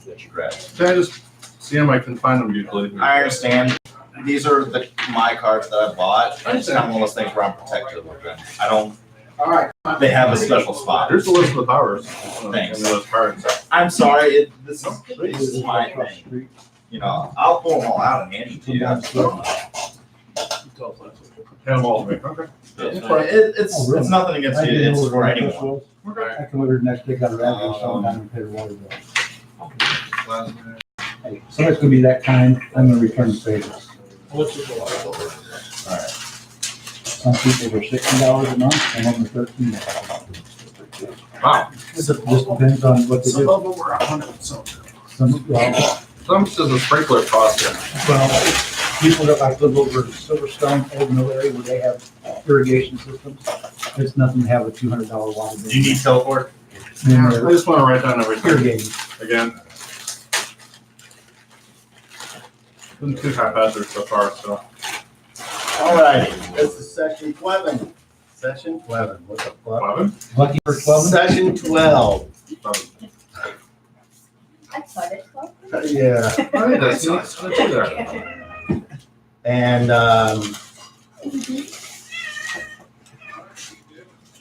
that you grabbed. Can I just see them? I can find them usually. I understand. These are my cards that I bought. I just have one of those things where I'm protective of them. I don't. All right. They have a special spot. Here's the list of the powers. Thanks. And those cards. I'm sorry. This is my thing. You know, I'll pull them all out and hand them to you. Hand them all to me. Okay. It's nothing against you. It's for anyone. I come over next week, I'll wrap this all down and pay the water bill. Hey, somebody's gonna be that kind, I'm gonna return the favors. What's your water bill? All right. Some people are $60 a month, some of them are $13. Wow. Just depends on what they Some do. of them were 100 something. Some Some says a sprinkler cost it. people that like live over in Silverstone, Old Mill area where they have irrigation systems, it's nothing to have a $200 water bill. Do you need teleport? Then I they're just want to write down everything irrigating. again. Been too haphazard so far, so. All righty. This is session 11. Session 11. What's up, 11? Lucky for 12. Session 12. I thought it was. Yeah. Right, that's nice. Let's do that. And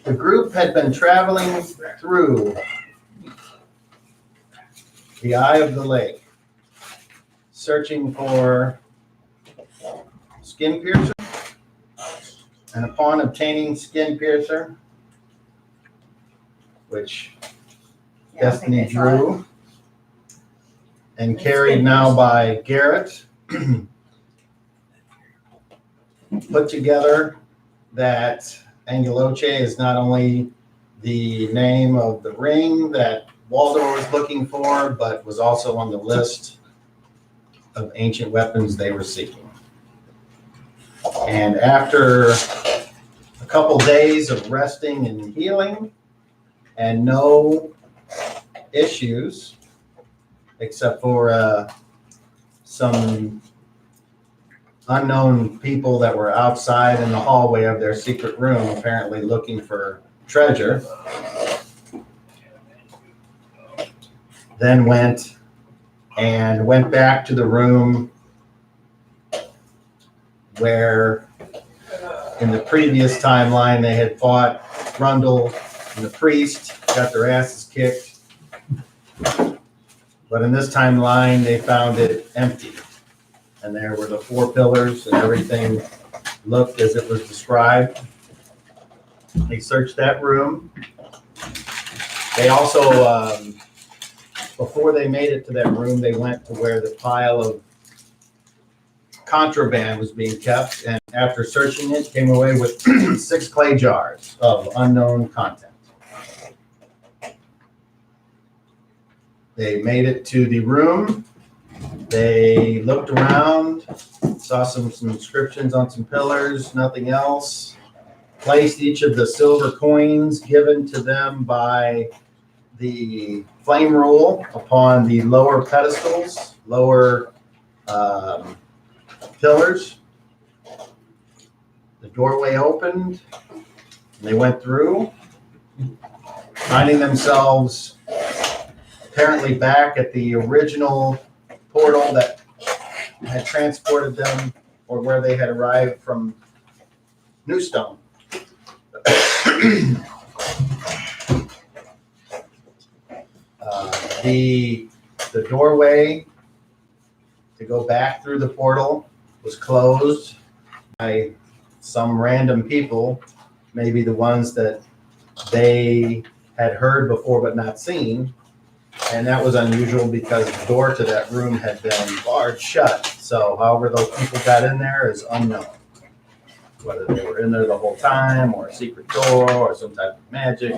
the group had been traveling through the eye of the lake, searching for skin piercer. And upon obtaining skin piercer, which Destiny drew and carried now by Garrett, put together that Angeloche is not only the name of the ring that Waldo was looking for, but was also on the list of ancient weapons they were seeking. And after a couple days of resting and healing and no issues, except for some unknown people that were outside in the hallway of their secret room, apparently looking for treasure, then went back to the room where in the previous timeline they had fought Grundle and the priest, got their asses kicked. But in this timeline, they found it empty. And there were the 4 pillars and everything looked as it was described. They searched that room. They also, before they made it to that room, they went to where the pile of contraband was being kept. And after searching it, came away with 6 clay jars of unknown content. They made it to the room. They looked around, saw some inscriptions on some pillars, nothing else. Placed each of the silver coins given to them by the flame rule upon the lower pedestals, lower pillars. The doorway opened, and they went through, finding themselves apparently back at the original portal that had transported them, or where they had arrived from Newstone. The doorway to go back through the portal was closed by some random people, maybe the ones that they had heard before but not seen. And that was unusual because the door to that room had been barred shut. So however those people got in there is unknown. Whether they were in there the whole time, or a secret door, or some type of magic,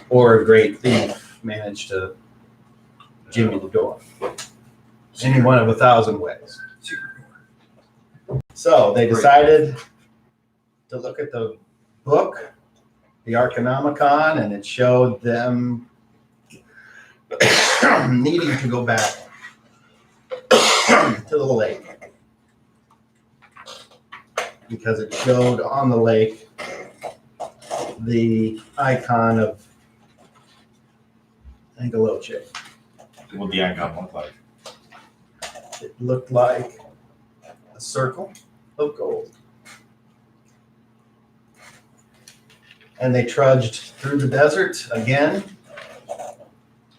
or a great thief managed to jimmy the door. Any one of 1,000 ways. So they decided to look at the book, the Arcanomicon, and it showed them needing to go back to the lake, because it showed on the lake the icon of Angeloche. What the icon look like? It looked like a circle of gold. And they trudged through the desert again.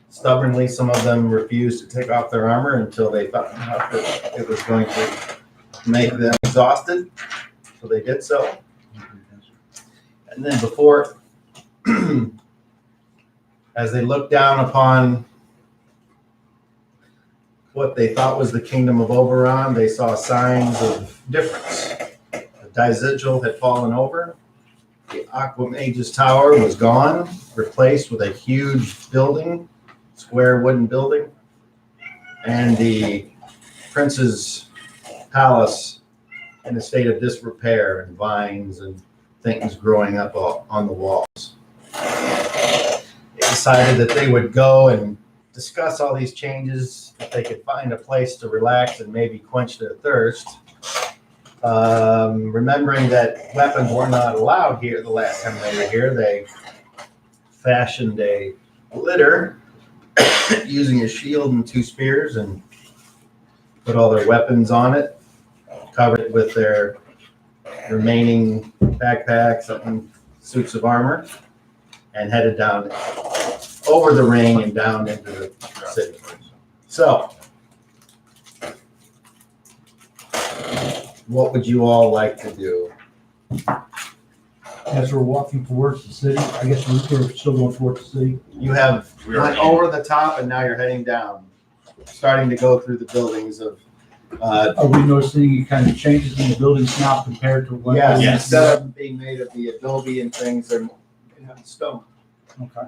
Stubbornly, some of them refused to take off their armor until they found out that it was going to make them exhausted. So they did so. And then before, as they looked down upon what they thought was the kingdom of Oberon, they saw signs of difference. The Disigil had fallen over. The Aquamage's tower was gone, replaced with a huge building, square wooden building. And the prince's palace in a state of disrepair, and vines and things growing up on the walls. They decided that they would go and discuss all these changes, if they could find a place to relax and maybe quench their thirst. Remembering that weapons were not allowed here the last time they were here, they fashioned a litter using a shield and 2 spears and put all their weapons on it, covered it with their remaining backpacks and suits of armor, and headed down over the ring and down into the city. So, what would you all like to do? As we're walking towards the city, I guess we're still going towards the city. You have We are went in. over the top and now you're heading down, starting to go through the buildings of, Are we noticing any kind of changes in the buildings now compared to what? yes, Yes. instead of being made of the adobe and things, they're made out of stone. Okay.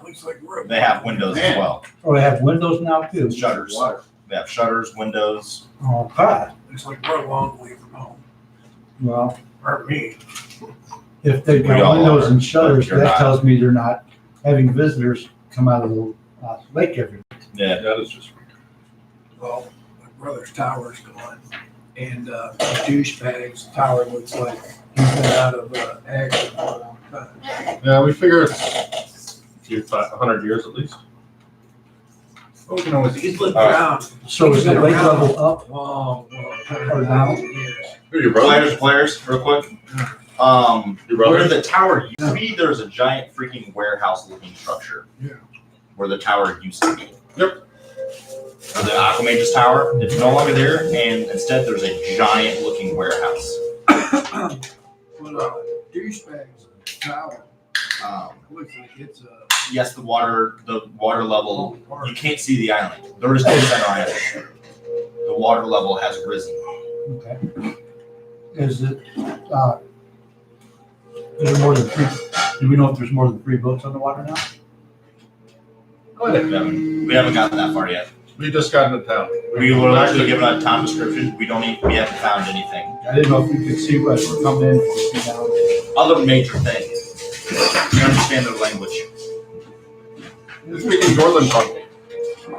Looks like we're. They have windows as well. Oh, they have windows now too? Shutters. They have shutters, windows. Oh, God. Looks like we're a long way from home. Well, Or me. if they've We got all windows are, and shutters, but you're that not. tells me they're not having visitors come out of the lake every day. Yeah. That is just. Well, my brother's tower's gone. And douchebag's tower looks like he's been out of action for a long time. Yeah, we figure it's 100 years at least. Oh, you know, He's looked All right. around. So is the He's been lake around level up? Long, long time. Or down? Years. who are your brothers? Players, real quick. Your Where brothers? the tower used to be, there's a giant freaking warehouse-looking structure. Yeah. Where the tower used to be. Yep. For the Aquamage's tower, it's no longer there, and instead there's a giant-looking warehouse. Well, douchebag's tower Um, looks like it's a. yes, the water level. falling apart. You can't see the island. There is no center island. The water level has risen. Okay. Is it, is there more than 3, do we know if there's more than 3 boats on the water now? We haven't gotten that far yet. We just got into town. We were actually given a town description. We haven't found anything. I didn't know if we could see what we're coming in, if we see down. Other major thing. We understand their language. You're speaking Northern tongue.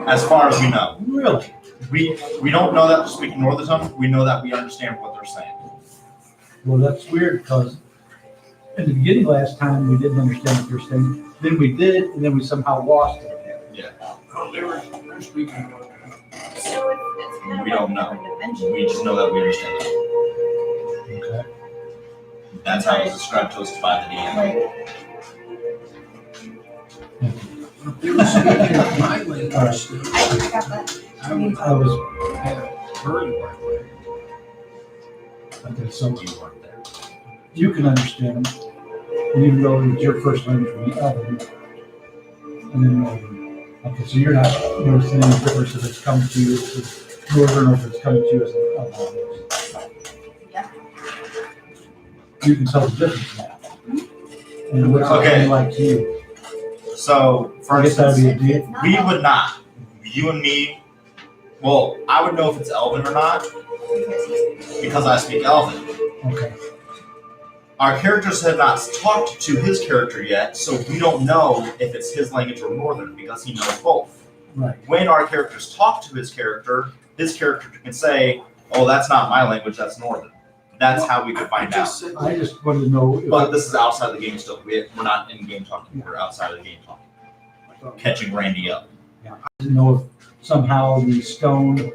As far as we know. Really? We don't know that we're speaking Northern tongue. We know that we understand what they're saying. Well, that's weird, because in the beginning last time, we didn't understand what you're saying. Then we did, and then we somehow lost it again. Oh, they're speaking about that. So it's kind of We like don't know. different dimensions. We just know that we understand it. Okay. That's how it's described to us by the DM. Like, If they were speaking my language still, I got that. I would I was, have heard it right away. okay, so You weren't there. you can understand them, and even though it's your first language from the other, and then Northern. Okay, so you're not noticing any difference if it's coming to you as Northern or if it's coming to you as an other. Yeah. You can tell the difference now. And what's Okay. it like to you? So, for I guess that'd instance, be a deal. we would not. You and me. Well, I would know if it's Elven or not because I speak Elven. Okay. Our characters have not talked to his character yet, so we don't know if it's his language or Northern because he knows both. Right. When our characters talk to his character can say, "Oh, that's not my language. That's Northern." That's how we could find out. I just wanted to know if But this is outside the game still. We're not in game talking. We're outside of the game talking. Catching Randy up. Didn't know if somehow the stone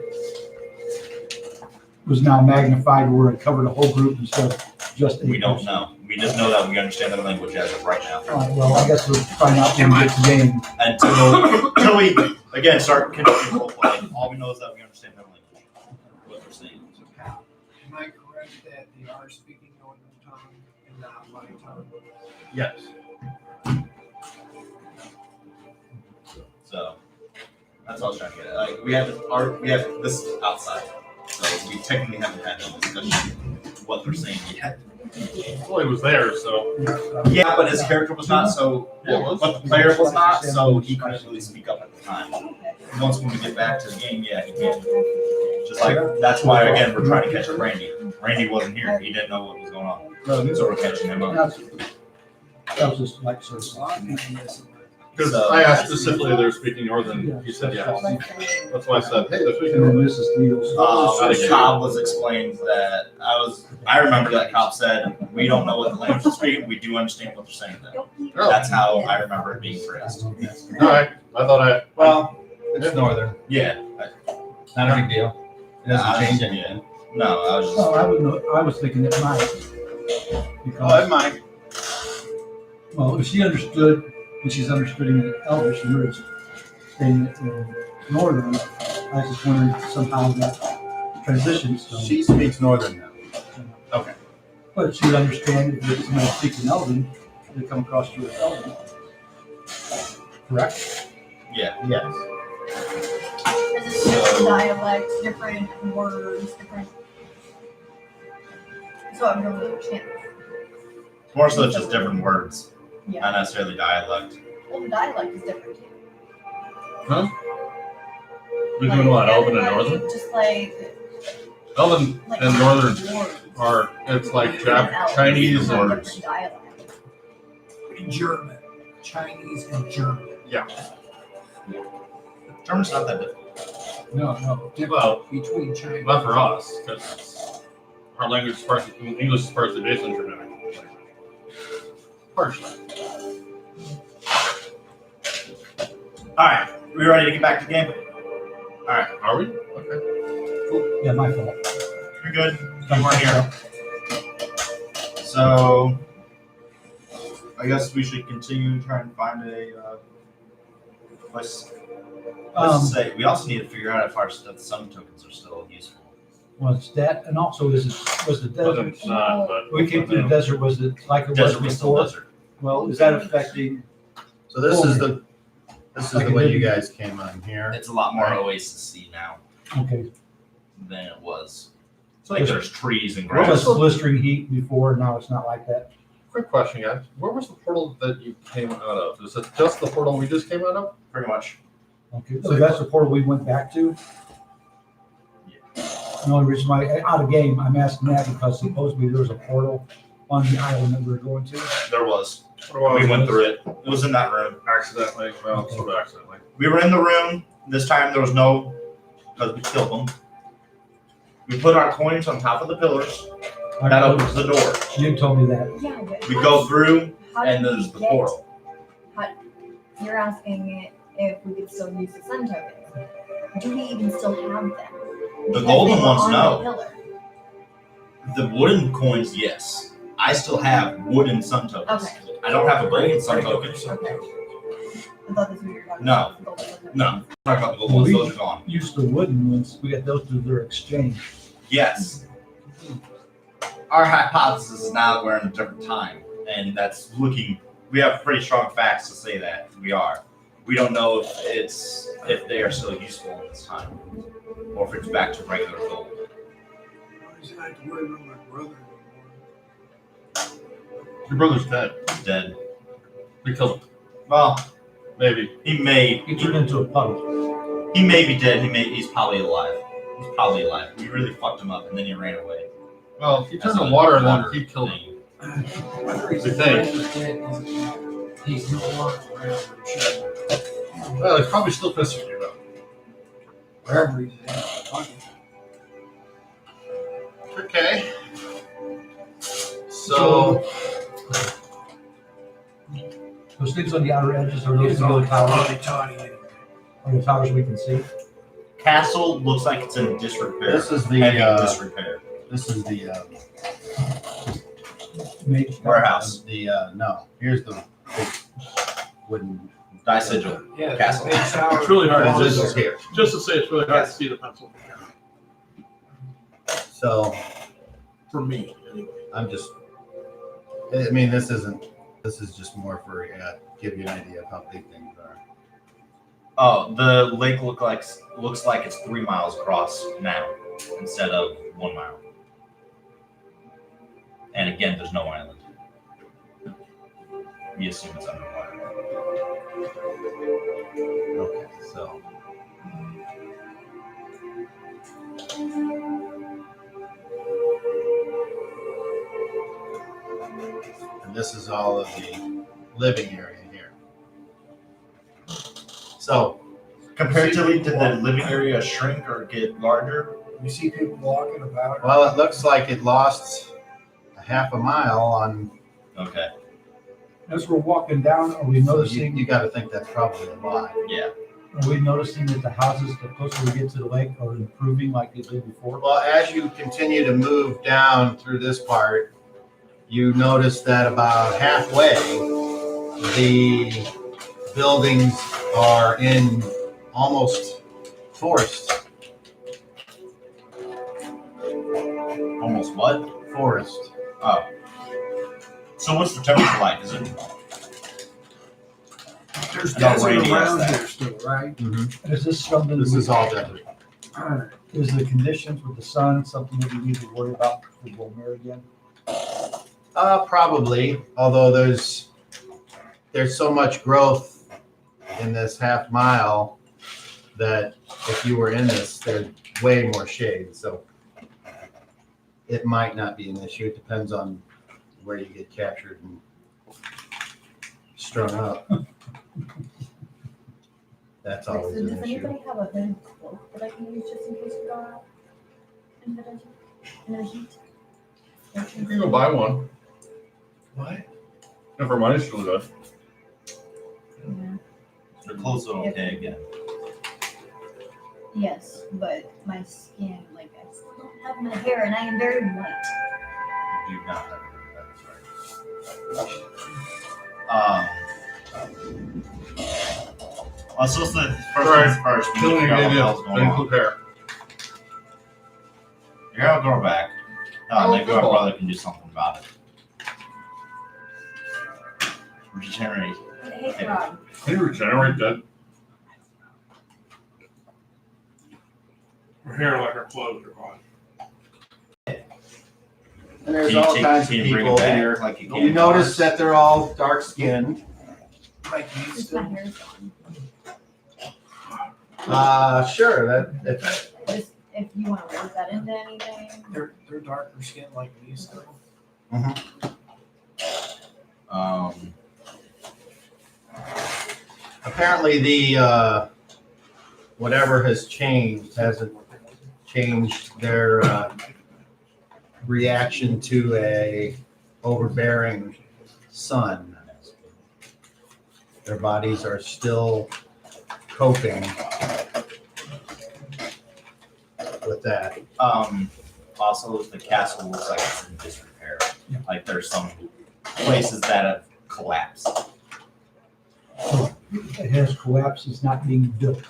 was now magnified where it covered a whole group instead of just a We don't person. know. We just know that we understand their language as of right now. All right, well, I guess we'll find out when we get to game. Until we again start continuing role play, all we know is that we understand their language. What they're saying. Am I correct that they are speaking Northern tongue and not my tongue? Yes. So that's all I was trying to get at. Like we have this outside. So we technically haven't had no discussion what they're saying yet. Well, he was there, so. Yeah, but his character was not, so Yeah, it was. but the player was not, so he couldn't really speak up at the time. Once when we get back to the game, yeah, he can. Just like that's why again we're trying to catch Randy. Randy wasn't here; he didn't know what was going on, so we're catching him up. That was just like sort So I'm not missing. Because So- I asked specifically if they were speaking Northern, he said yes. That's why I said, hey, they're speaking And then Northern. this is Neil's. The Cobb was explained that I remember that Cobb said, we don't know what the language is speaking, we do understand what they're saying though. Oh, That's how I remember it being phrased. all right. I thought Well, it's northern. Yeah. Not a big deal. It doesn't change Yeah. anything. No, I was just, Oh, I was thinking it might. Oh, Because, it might. well, if she understood, and she's understanding in Elvish, and you're saying it in Northern, I was just wondering if somehow that transition, so. She speaks northern now. Okay. But she would understand if it's somebody speaking Elven, they come across to an Elven. Correct? yeah. Yes. Is it different dialects, different words, different? So I'm going to understand. More so it's just different words, Yeah. not necessarily dialect. Well, the dialect is different too. we doing what, Elven and everybody Northern? Just like Elven and Northern words. are, it's like Different Elven, Chinese different or, dialect. German, Chinese, and German. German's not that difficult. No, different well, between China. not for us, because our language is partially, English is partially based on Germanic. Partially. Alright, we ready to get back to the game? Are we? Okay. Yeah, my fault. You're good. You weren't here. So, I guess we should continue to try and find a place to stay. We also need to figure out if our sun tokens are still useful. Was that, and also was the Well, desert, it's not, but. we came through the desert, was it like it was Desert was still before? desert. Well, is that affecting, So this is the Like way it you did- guys came on here. It's a lot more oasis-y now okay, than it was. It's like there's trees and what was grass. the blistering heat before, now it's not like that? Quick question, guys. Where was the portal that you came out of? Is it just the portal we just came out of? Pretty much. Okay, so that's the portal we went back to? The only reason why, out of game, I'm asking that because supposedly there was a portal on the island that we were going to. There was. Or We went through it. It was in that room. accidentally? Well, sort of accidentally. We were in the room. This time there was no, because we killed them. We put our coins on top of the pillars. That opens the door. You told me that. Yeah, but We go through, how and did there's we the get- portal. You're asking if we could still use the sun tokens. Do we even still have them? Because golden they were ones, on no. the pillar. The wooden coins, yes. I still have wooden sun tokens. Okay. I don't have a golden sun tokens. Okay. I thought this was what you were talking No. about. Golden sun No. tokens. I'm talking about the golden ones. Those are gone. Used the wooden ones, we got those through their exchange. Yes. Our hypothesis is now we're in a different time, and that's looking. We have pretty strong facts to say that we are. We don't know if they are still useful in this time, or if it's back to regular gold. Why does I have to worry about my brother anymore? Your brother's dead. He's dead. We killed him. Well, Maybe. he may He turned into a puddle. he may be dead. He's probably alive. He's probably alive. We really fucked him up, and then he ran away. Well, he turned That's to a water and then water he killed him. thing. Whether he's We think. alive or dead doesn't matter. He's no longer around. I'm sure. Well, he's probably still pissed at you though. Wherever he's at. Fuck it. Okay. So, Those things on the outer edges are those He's little all towers. tawny anyway. Are the towers we can see? Castle looks like it's in disrepair. This is the, Heavy disrepair. disrepair. This is the, Warehouse. no, here's the big wooden. Disigil. Yeah. Castle. big tower. It's really hard. This is here. Just to say, it's really hard to see the pencil. So For me, anyway. I'm just, I mean, this is just more for, give you an idea of how big things are. Oh, the lake looks like it's 3 miles across now instead of 1 mile. And again, there's no island. We assume it's underwater. Okay, so. And this is all of the living area here. So, Compared to did the living area shrink or get larger? You see people walking about. well, it looks like it lost a half a mile on, Okay. As we're walking down, are we so noticing, you gotta think that's probably a lot. Yeah. are we noticing that the houses, the closer we get to the lake, are improving like they did before? Well, as you continue to move down through this part, you notice that about halfway, the buildings are in almost forest. Almost what? Forest. Oh. So what's the temperature like? Is it? There's Yeah, desert radius around that. here still, right? Is this something? This is all desert. Is the conditions with the sun something that we need to worry about for Bomir again? Probably, although there's so much growth in this half mile that if you were in this, there's way more shade, so it might not be an issue. It depends on where you get captured and strung up. That's So always does an issue. anybody have a hooded cloak that I can use just in case we go out in the desert, in the heat? You can go buy one. What? If our money's still good. Yeah. The clothes are okay again. Yes, but my skin, like I still don't have my hair, and I am very white. You do not have it. That's right. So it's the first Right. things first. We need Killing to you figure out what gave the hell's you going on. include hair. You're gonna go back. Maybe my brother can do something about it. Regenerate. Hey, Rob. Can you regenerate that? Her hair like her clothes are gone. And there's all kinds of can you bring people it back here. like you can? You notice that they're all dark skinned. Like you Just my still. hair's gone. Sure, that, Just if you want to work that into anything. They're darker skin like me still. apparently the, whatever has changed hasn't changed their, reaction to a overbearing sun. Their bodies are still coping with that. Also, the castle looks like it's in disrepair. Yeah. Like there's some places that have collapsed. It has collapsed, it's not being built.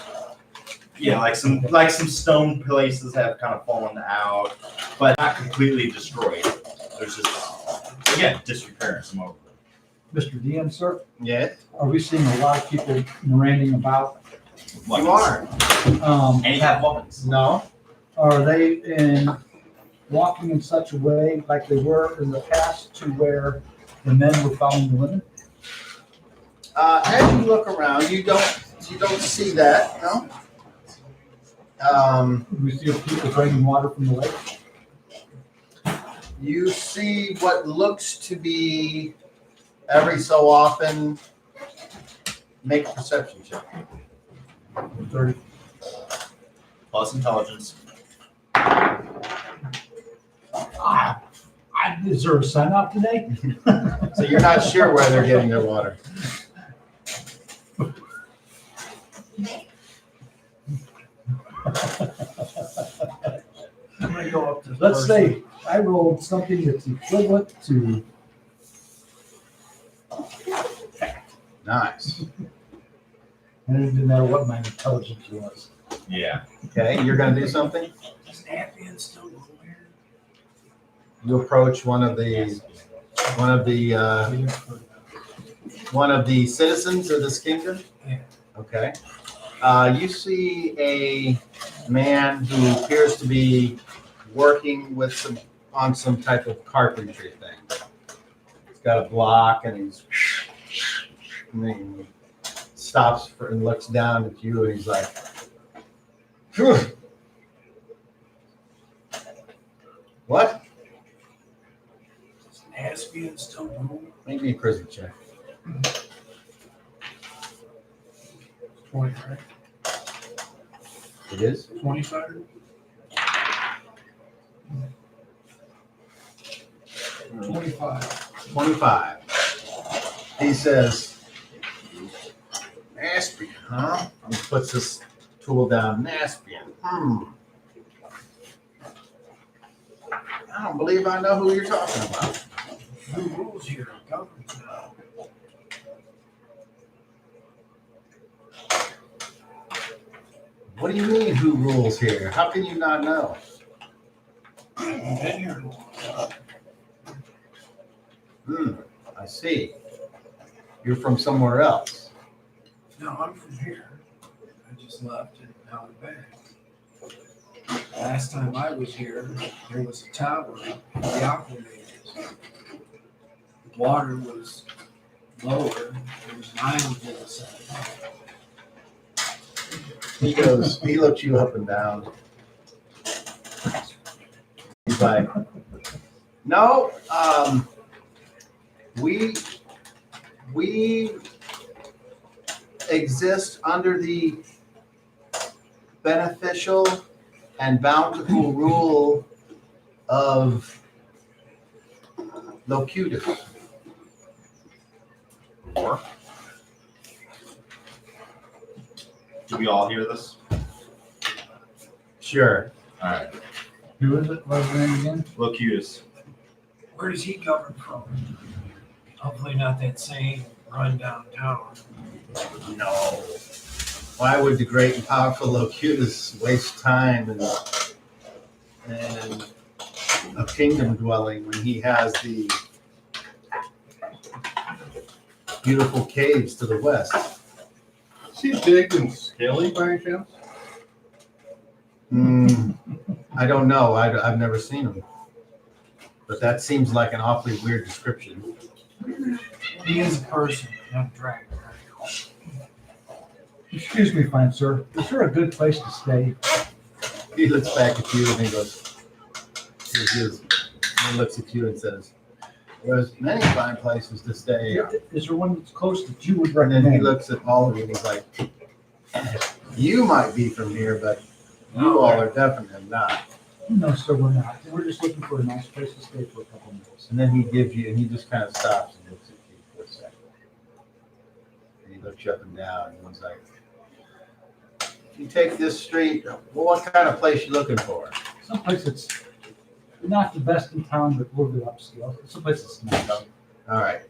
Yeah, like some stone places have kind of fallen out, but not completely destroyed. There's just again disrepair and some over. Mr. DM, sir, Yeah, are we seeing a lot of people ranting about, you are. And you have weapons. No, are they walking in such a way like they were in the past to where the men were following the women? as you look around, you don't see that, no? Do we see people drinking water from the lake? You see what looks to be every so often, make a perception check. 30. Plus intelligence. Is there a sun out today? So you're not sure where they're getting their water. go up to the Let's first say I rolled something that's equivalent to, Nice. and it didn't matter what my intelligence was. Yeah. Okay, you're gonna do something? Does Napian still go here? You approach one of the citizens of this kingdom? Yeah. Okay. You see a man who appears to be working on some type of carpentry thing. He's got a block and and then he stops and looks down at you and he's like, "Phew." What? Does Napian still go? Make me a prison check. 20, right? It is? 25? 25. 25. He says, Naspian, huh? And he puts this tool down. Naspian. I don't believe I know who you're talking about. Who rules here? Governs now. What do you mean, who rules here? How can you not know? I've been here a long time. I see. You're from somewhere else. No, I'm from here. I just left and now I'm back. Last time I was here, there was a tower in the aqua maze. The water was lower. There was an island in the center. He looks you up and down. He's like, no, we exist under the beneficial and bountiful rule of Locutus. Or do we all hear this? Sure. All right. Who is it? What was the name again? Locutus. Where does he govern from? Hopefully not that same rundown tower. No. Why would the great and powerful Locutus waste time in a kingdom dwelling when he has the beautiful caves to the west? Is he big and scaly by any chance? I don't know. I've never seen him. But that seems like an awfully weird description. He is a person, not a dragon. Excuse me, fine sir. Is there a good place to stay? He looks back at you and he goes, he looks at you and says, there's many fine places to stay. Is there one that's close that you would And then he recommend? looks at all of you and he's like, you might be from here, but you all are definitely not. No, sir, we're not. We're just looking for a nice place to stay for a couple minutes. And then he gives you, and he just kind of stops and looks at you for a second. And he looks you up and down and he's like, if you take this street, well, what kind of place you looking for? Someplace that's not the best in town, but a little bit upscale. Someplace that's nice. All right.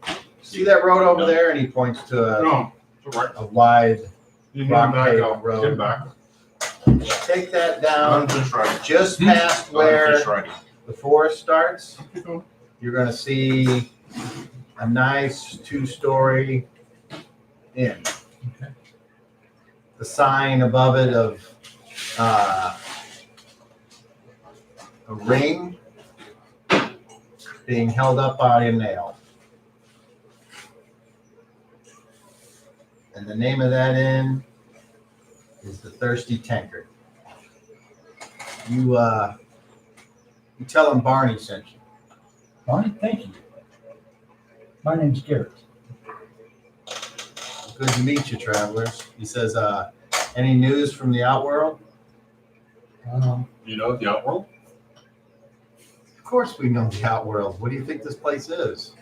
See that road over there? And he points to No. It's all right. a wide, You Rock back paved out. road. Get back. take that Let down him finish writing. just past Let him finish where writing. the forest starts. Keep going. You're gonna see a nice 2-story inn. Okay. The sign above it of a ring being held up by a nail. And the name of that inn is the Thirsty Tankard. You tell him Barney sent you. Barney, thank you. My name's Garrett. Good to meet you, travelers. He says, any news from the outworld? You know the outworld? Of course we know the outworld. What do you think this place is?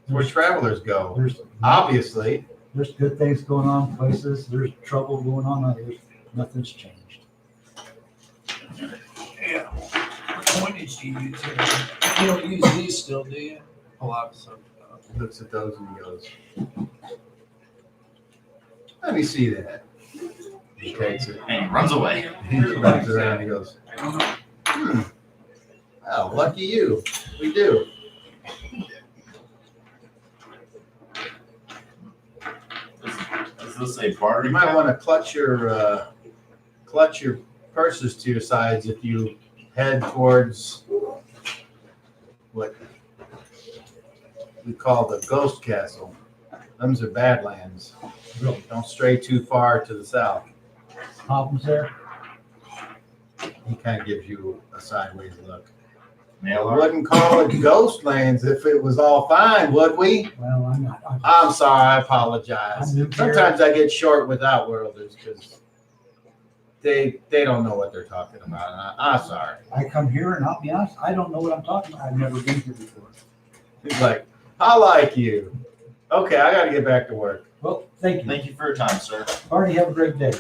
It's where travelers go. Obviously. There's good things going on places. There's trouble going on others. Nothing's changed. Yeah. What coinage do you use here? You don't use these still, do you? A lot of some. He looks at those and he goes, let me see that. He takes it. And he runs away. He runs around and he goes, oh, lucky you. We do. Is this a barter? You might want to clutch your purses to your sides if you head towards what we call the Ghost Castle. Them's are Badlands. Really? Don't stray too far to the south. Problems there? He kind of gives you a sideways look. I Nail art? wouldn't call it ghost lands if it was all fine, would we? Well, I'm not. I'm sorry, I apologize. I'm new here. Sometimes I get short with Outworlders because they don't know what they're talking about. I'm sorry. I come here and I'll be honest, I don't know what I'm talking about. I've never been here before. He's like, I like you. Okay, I got to get back to work. Well, thank you. Thank you for your time, sir. Party, have a great day.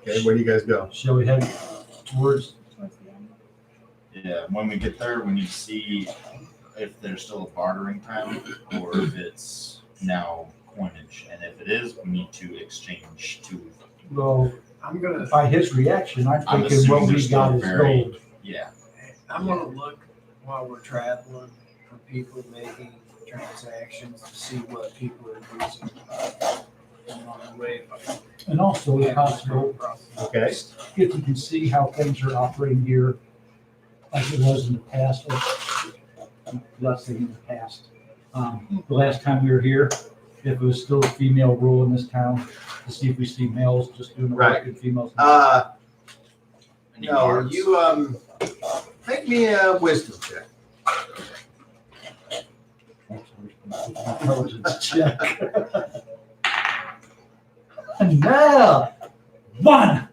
Okay, where do you guys go? Shall we head towards? Towards the end. Yeah, when we get there, we need to see if there's still a bartering town or if it's now coinage. And if it is, we need to exchange to, Well, I'm gonna by his reaction, I'm I'm thinking what assuming we they're got still is very- gold. yeah. I'm gonna look while we're traveling for people making transactions to see what people are using. On the way. And also, if possible, Okay. if you can see how things are operating here, like it was in the past, or let's say in the past. The last time we were here, if it was still a female rule in this town, to see if we see males just doing the work Right. and females. Any No, guards? you make me a wisdom check. Intelligence check. No, one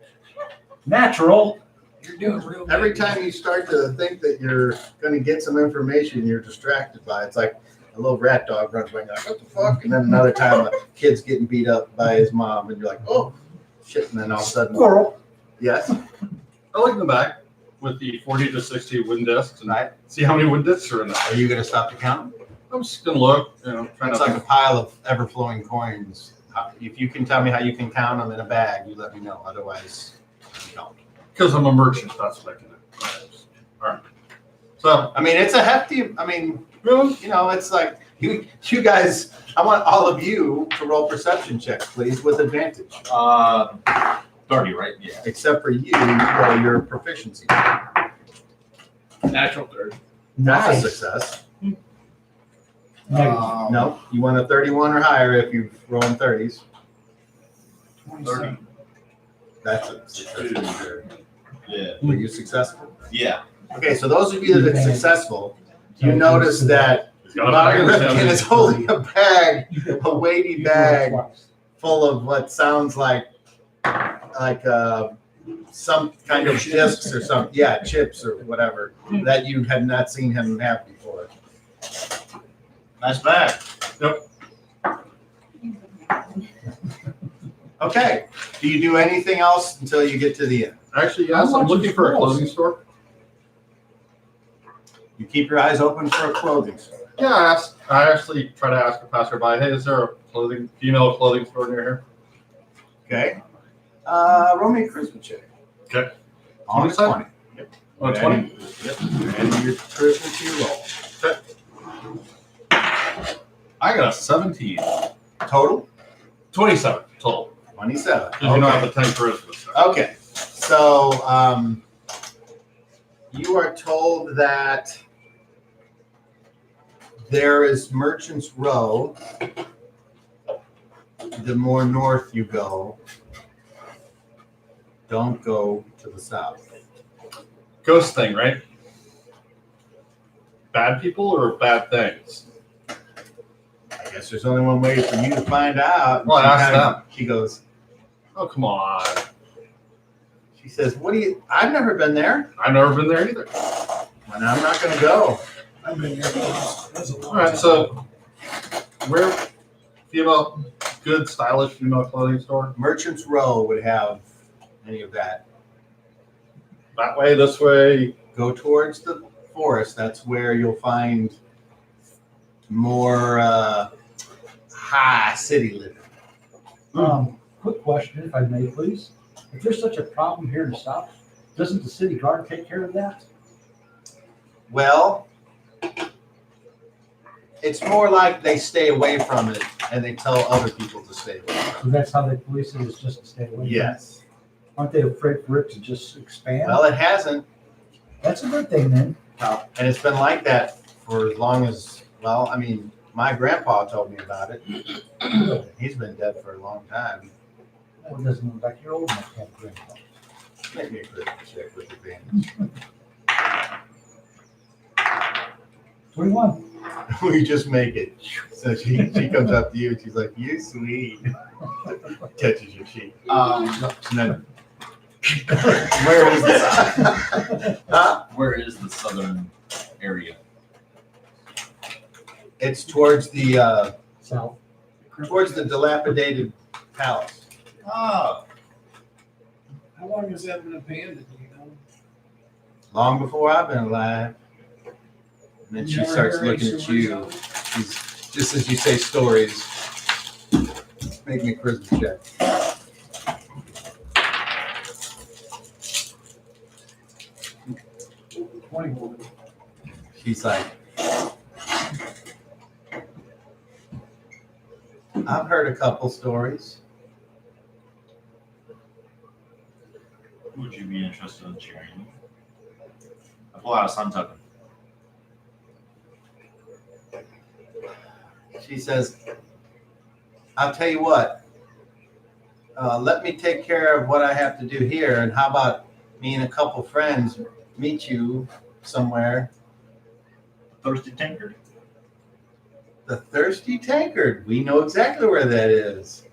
natural. You're doing real good. Every time you start to think that you're going to get some information, you're distracted by it. It's like a little rat dog runs away, and you're like, what the fuck? And then another time a kid's getting beat up by his mom, and you're like, oh, shit. And then all of a sudden, Squirrel. yes, I look in the back with the 40 to 60 wooden discs and right. see how many wooden discs are in there. Are you going to stop to count? I'm just gonna look, trying It's to. like a pile of ever-flowing coins. If you can tell me how you can count them in a bag, you let me know. Otherwise, you don't. Because I'm a merchant, that's what I can do. All right. So, I mean, it's a hefty. I mean, really? you know, it's like you guys. I want all of you to roll perception checks, please, with advantage. 30, right? Yeah. Except for you roll your proficiency. Natural third. That's a Nice. success. Negative. No, you want a 31 or higher if you've rolling 30s. 27. That's a success. Yeah. Were you successful? Yeah. Okay, so those of you that are successful, you notice that He's got a bag in his Ripken hand. is holding a bag, a weighty bag full of what sounds like some kind of discs or some, chips or whatever that you had not seen him have before. Nice bag. Okay, do you do anything else until you get to the end? Actually, yes, How I'm much looking is for a close? clothing store. You keep your eyes open for a clothing store. Yeah, I actually try to ask a passerby, hey, is there a female clothing store near here? Okay. Roll me a charisma check. Okay. On a 20. Oh, 20? Yep. And your charisma to your roll. I got a 17. Total? 27 total. 27. Because you don't have the 10 charisma stuff. Okay, so you are told that there is Merchant's Row. The more north you go, don't go to the south. Ghost thing, right? Bad people or bad things? I guess there's only one way for you to find out. Well, She ask kinda- them. She goes, Oh, come on. she says, I've never been there, I've never been there either. and I'm not gonna go. I've been here. That's a long All right, time. so where female, good, stylish female clothing store? Merchant's Row would have any of that. That way, this way. Go towards the forest. That's where you'll find more high city living. Quick question, if I may, please. If there's such a problem here in the south, doesn't the city guard take care of that? Well, it's more like they stay away from it and they tell other people to stay away from So that's how they police it, is just to stay away it. from it? Yes. Aren't they afraid for it to just expand? Well, it hasn't. That's a good thing then. And it's been like that for as long as, well, I mean, my grandpa told me about it. He's been dead for a long time. Well, it doesn't look like you're old enough to have grandpa. Make me a Christmas check with advantage. 21. We just make it. So she comes up to you and she's like, "You sweet." Touches your cheek. And then, Where is the huh? where is the southern area? It's towards the South. dilapidated palace. Oh, How long has that been abandoned, you know? Long before I've been alive. And then she Never starts heard any looking at stories you. of it? She's, just as you say stories, make me a Christmas check. She's like, I've heard a couple stories. would you be interested in sharing? I pull out a sun token. She says, I'll tell you what, let me take care of what I have to do here, and how about me and a couple friends meet you somewhere? Thirsty tankard. The Thirsty Tankard. We know exactly where that is.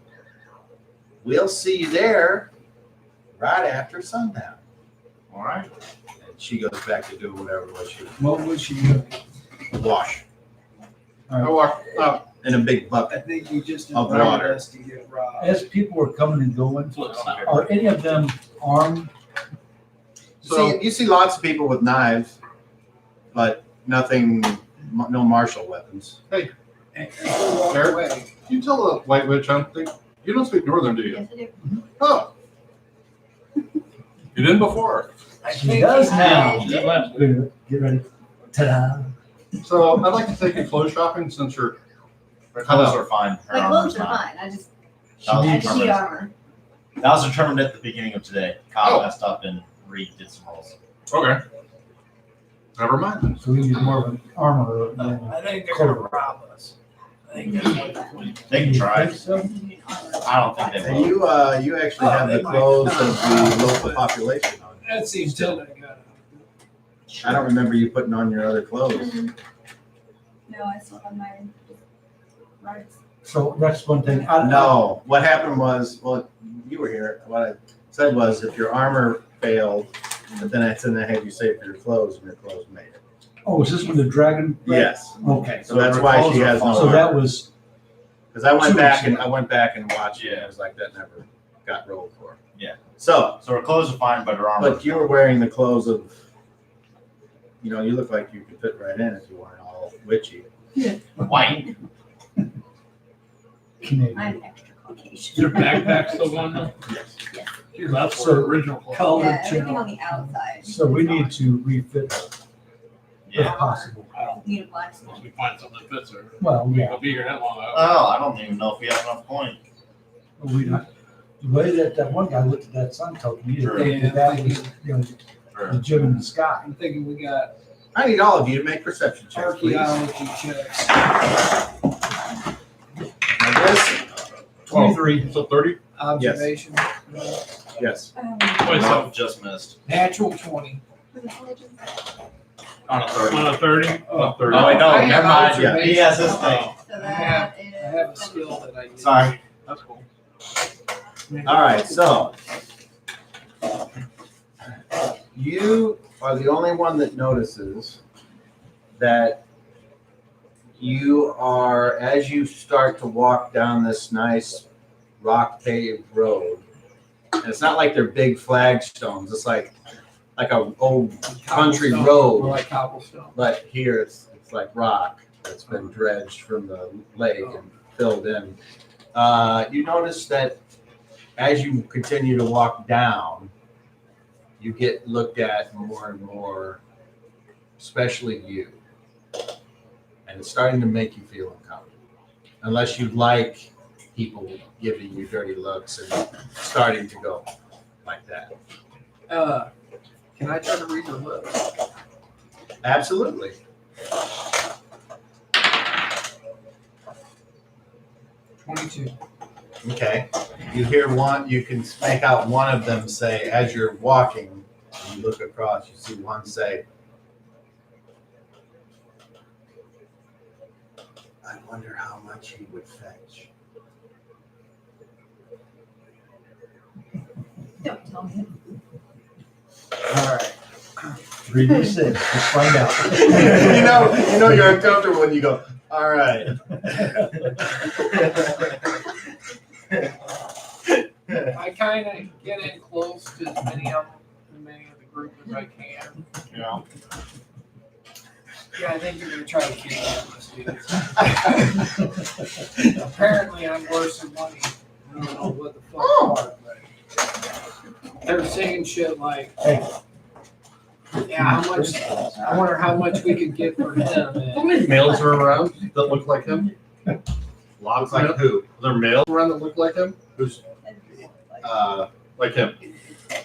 We'll see you there right after sundown. All right. And she goes back to do whatever it was she What would she do? wash I walk up. in a big I bucket. think you just Of invited water. us to get robbed. As people were coming and going, are any of them armed? So You see lots of people with knives, but nothing, no martial weapons. And walk Eric? away. Can you tell the white witch something? You don't speak Northern, do you? Yes, I do. Oh. You didn't before. I She think does you- now. I Get ready. Ta-da. So I'd like to take you clothes shopping since you're Her clothes are fine. Her My armor's clothes are not. fine. I just That was I just need determined. armor. That was determined at the beginning of today. Kyle Oh. messed up and redid some rolls. okay. Never mind. So we need more of an armor than I a think they're gonna coat. rob us. I think that's what they're doing. They can try. Think so? You need armor. I don't think they And will. you actually Oh, have they the might. clothes of the local population on. That seems till I got I don't remember you putting on your other clothes. Mhm. No, I still have my rights. So that's one thing. I- No, what happened was, well, you were here. What I said was, if your armor failed, but then I had you save for your clothes, and your clothes made it. Oh, is this when the dragon? Yes. Okay. So that's why she has no So armor. that was, Because I went 2 back weeks and watched it. And Yeah. I was like, that never got rolled for. Yeah. So, So her clothes are fine, but her armor. but you were wearing the clothes of, you know, you look like you could fit right in if you weren't all witchy. white. Canadian. I'm extra Caucasian. Your backpack still going though? Yes. You're left for So, original clothes. color Yeah, everything channel. on the outside. So we need to refit her Yeah. if possible. I don't, Need a black unless skin. we find something that fits her. Well, We yeah, will be here that long. Oh, I don't even know if we have enough coin. we not. The way that one guy looked at that sun token, you Sure. didn't think that was, you know, For- the gem in the sky. I'm thinking we got I need all of you to make perception checks, please. archaeology checks. Now this, 23. So 30? Observation. yes. Wait, so No, just missed. Natural 20. On a 30. on a 30? Not 30. Oh, wait, no, I have never mind. observation. He has his thing. So I that I is. have a skill that I use. Sorry. That's cool. All right, so you are the only one that notices that you are, as you start to walk down this nice rock paved road, And it's not like they're big flagstones. It's like a old country Cobblestone, road. more like cobblestone. But here it's like rock that's been dredged from the lake and filled in. You notice that as you continue to walk down, you get looked at more and more, especially you. And it's starting to make you feel uncomfortable. Unless you like people giving you dirty looks and starting to go like that. Can I try to read your lips? Absolutely. $22. Okay. You hear one, you can make out one of them say, as you're walking, you look across, you see one say, I wonder how much he would fetch. Don't tell me. All right. 3d6, let's find out. you know you're uncomfortable when you go, all right. I kind of get in close to as many of the group as I can. Yeah. Yeah, I think you're gonna try to kill me, dude. Apparently, I'm worse than money. I don't know what the fuck are, but they're saying shit like, Hey. "Yeah, how much? I wonder how much we could get for him." How And many males are around that look like him? Lots like who? Are there males around that look like him? Who's, Like him?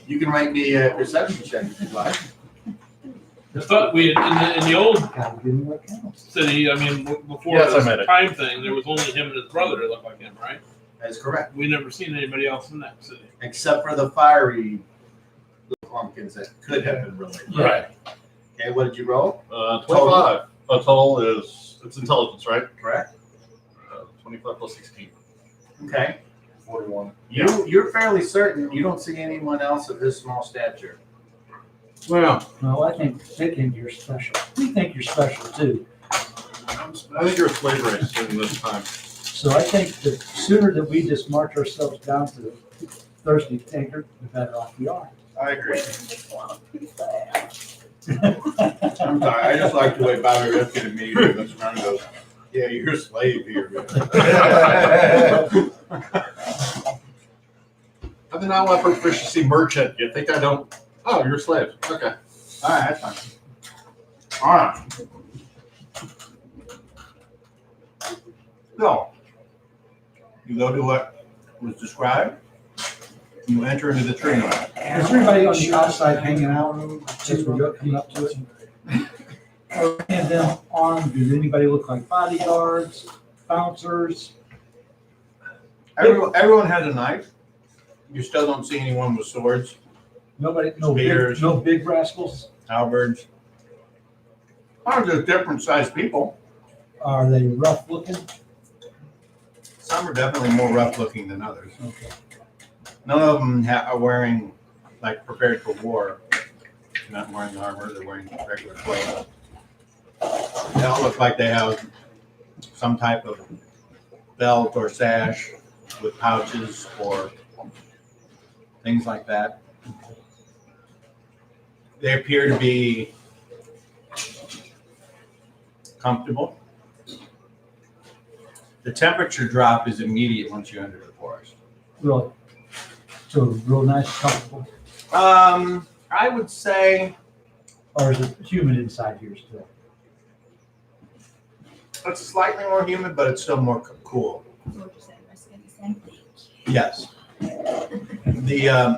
you can make me a perception check if you'd like. I thought we had, in the old Gotta give him what counts. city, I mean, before Yes, I this made it. time thing, there was only him and his brother that looked like him, right? That's correct. We never seen anybody else in that city. Except for the fiery little pumpkins that could have been related. Right. Okay, what did you roll? 25. Total is, it's intelligence, right? Correct. 25 plus 16. Okay. 41. You're fairly certain you don't see anyone else of his small stature. Well, No, I think they think you're special. We think you're special too. I'm I think you're a slave race in this time. So I think the sooner that we just march ourselves down to the thirsty tanker, the better off we are. I agree. I'm I'm sorry, I just like the way Bobby Rifkin immediately looks around and goes, yeah, you're a slave here. And then I'll have proficiency merchant. You think I don't? Oh, you're a slave. Okay. All right, that's fine. All right. So, you go to what was described, you enter into the tree line. Is everybody on the outside hanging out since we're coming up to it? And then on, does anybody look like bodyguards, bouncers? Everyone has a knife. You still don't see anyone with swords, Nobody, Spears. no big rascals? halberds. Oh, they're different sized people. Are they rough looking? Some are definitely more rough looking than others. Okay. None of them are wearing, like, prepared for war. They're not wearing armor, they're wearing regular clothes. They all look like they have some type of belt or sash with pouches or things like that. They appear to be comfortable. The temperature drop is immediate once you enter the forest. Really? So real nice, comfortable? I would say Or is it humid inside here still? it's slightly more humid, but it's still more cool. What you said, Risk, and you said, Yes.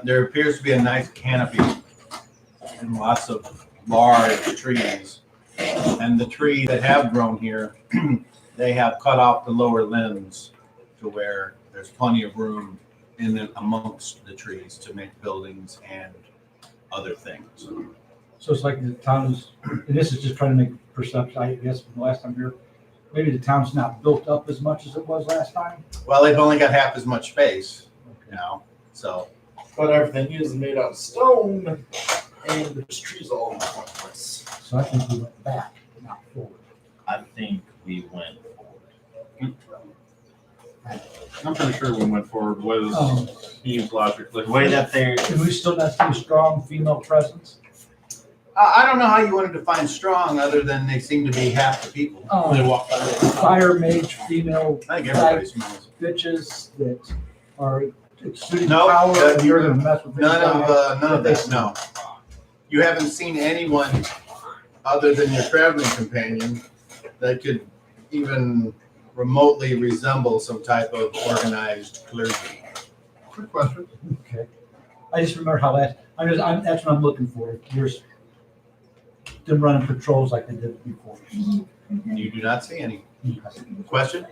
There appears to be a nice canopy and lots of large trees. And the trees that have grown here, they have cut off the lower limbs to where there's plenty of room in and amongst the trees to make buildings and other things. So it's like the town is, and this is just trying to make perception, I guess, from the last time here. Maybe the town's not built up as much as it was last time? Well, they've only got half as much space now, so. But everything is made out of stone, and there's trees all over the place. So I think we went back, not forward. I think we went forward. I'm pretty sure we went forward. Was use logically. The way that they're And we still not see a strong female presence? I don't know how you want to define strong, other than they seem to be half the people. They Oh, walk by. fire mage, female I think everybody smells. bitches that are exuding No, power, and you- you're gonna mess with these None guys. of that, no. You haven't seen anyone other than your traveling companion that could even remotely resemble some type of organized clergy. Quick question. Okay. I just remember how that's what I'm looking for. There's them running patrols like they did before. You do not see any. Question?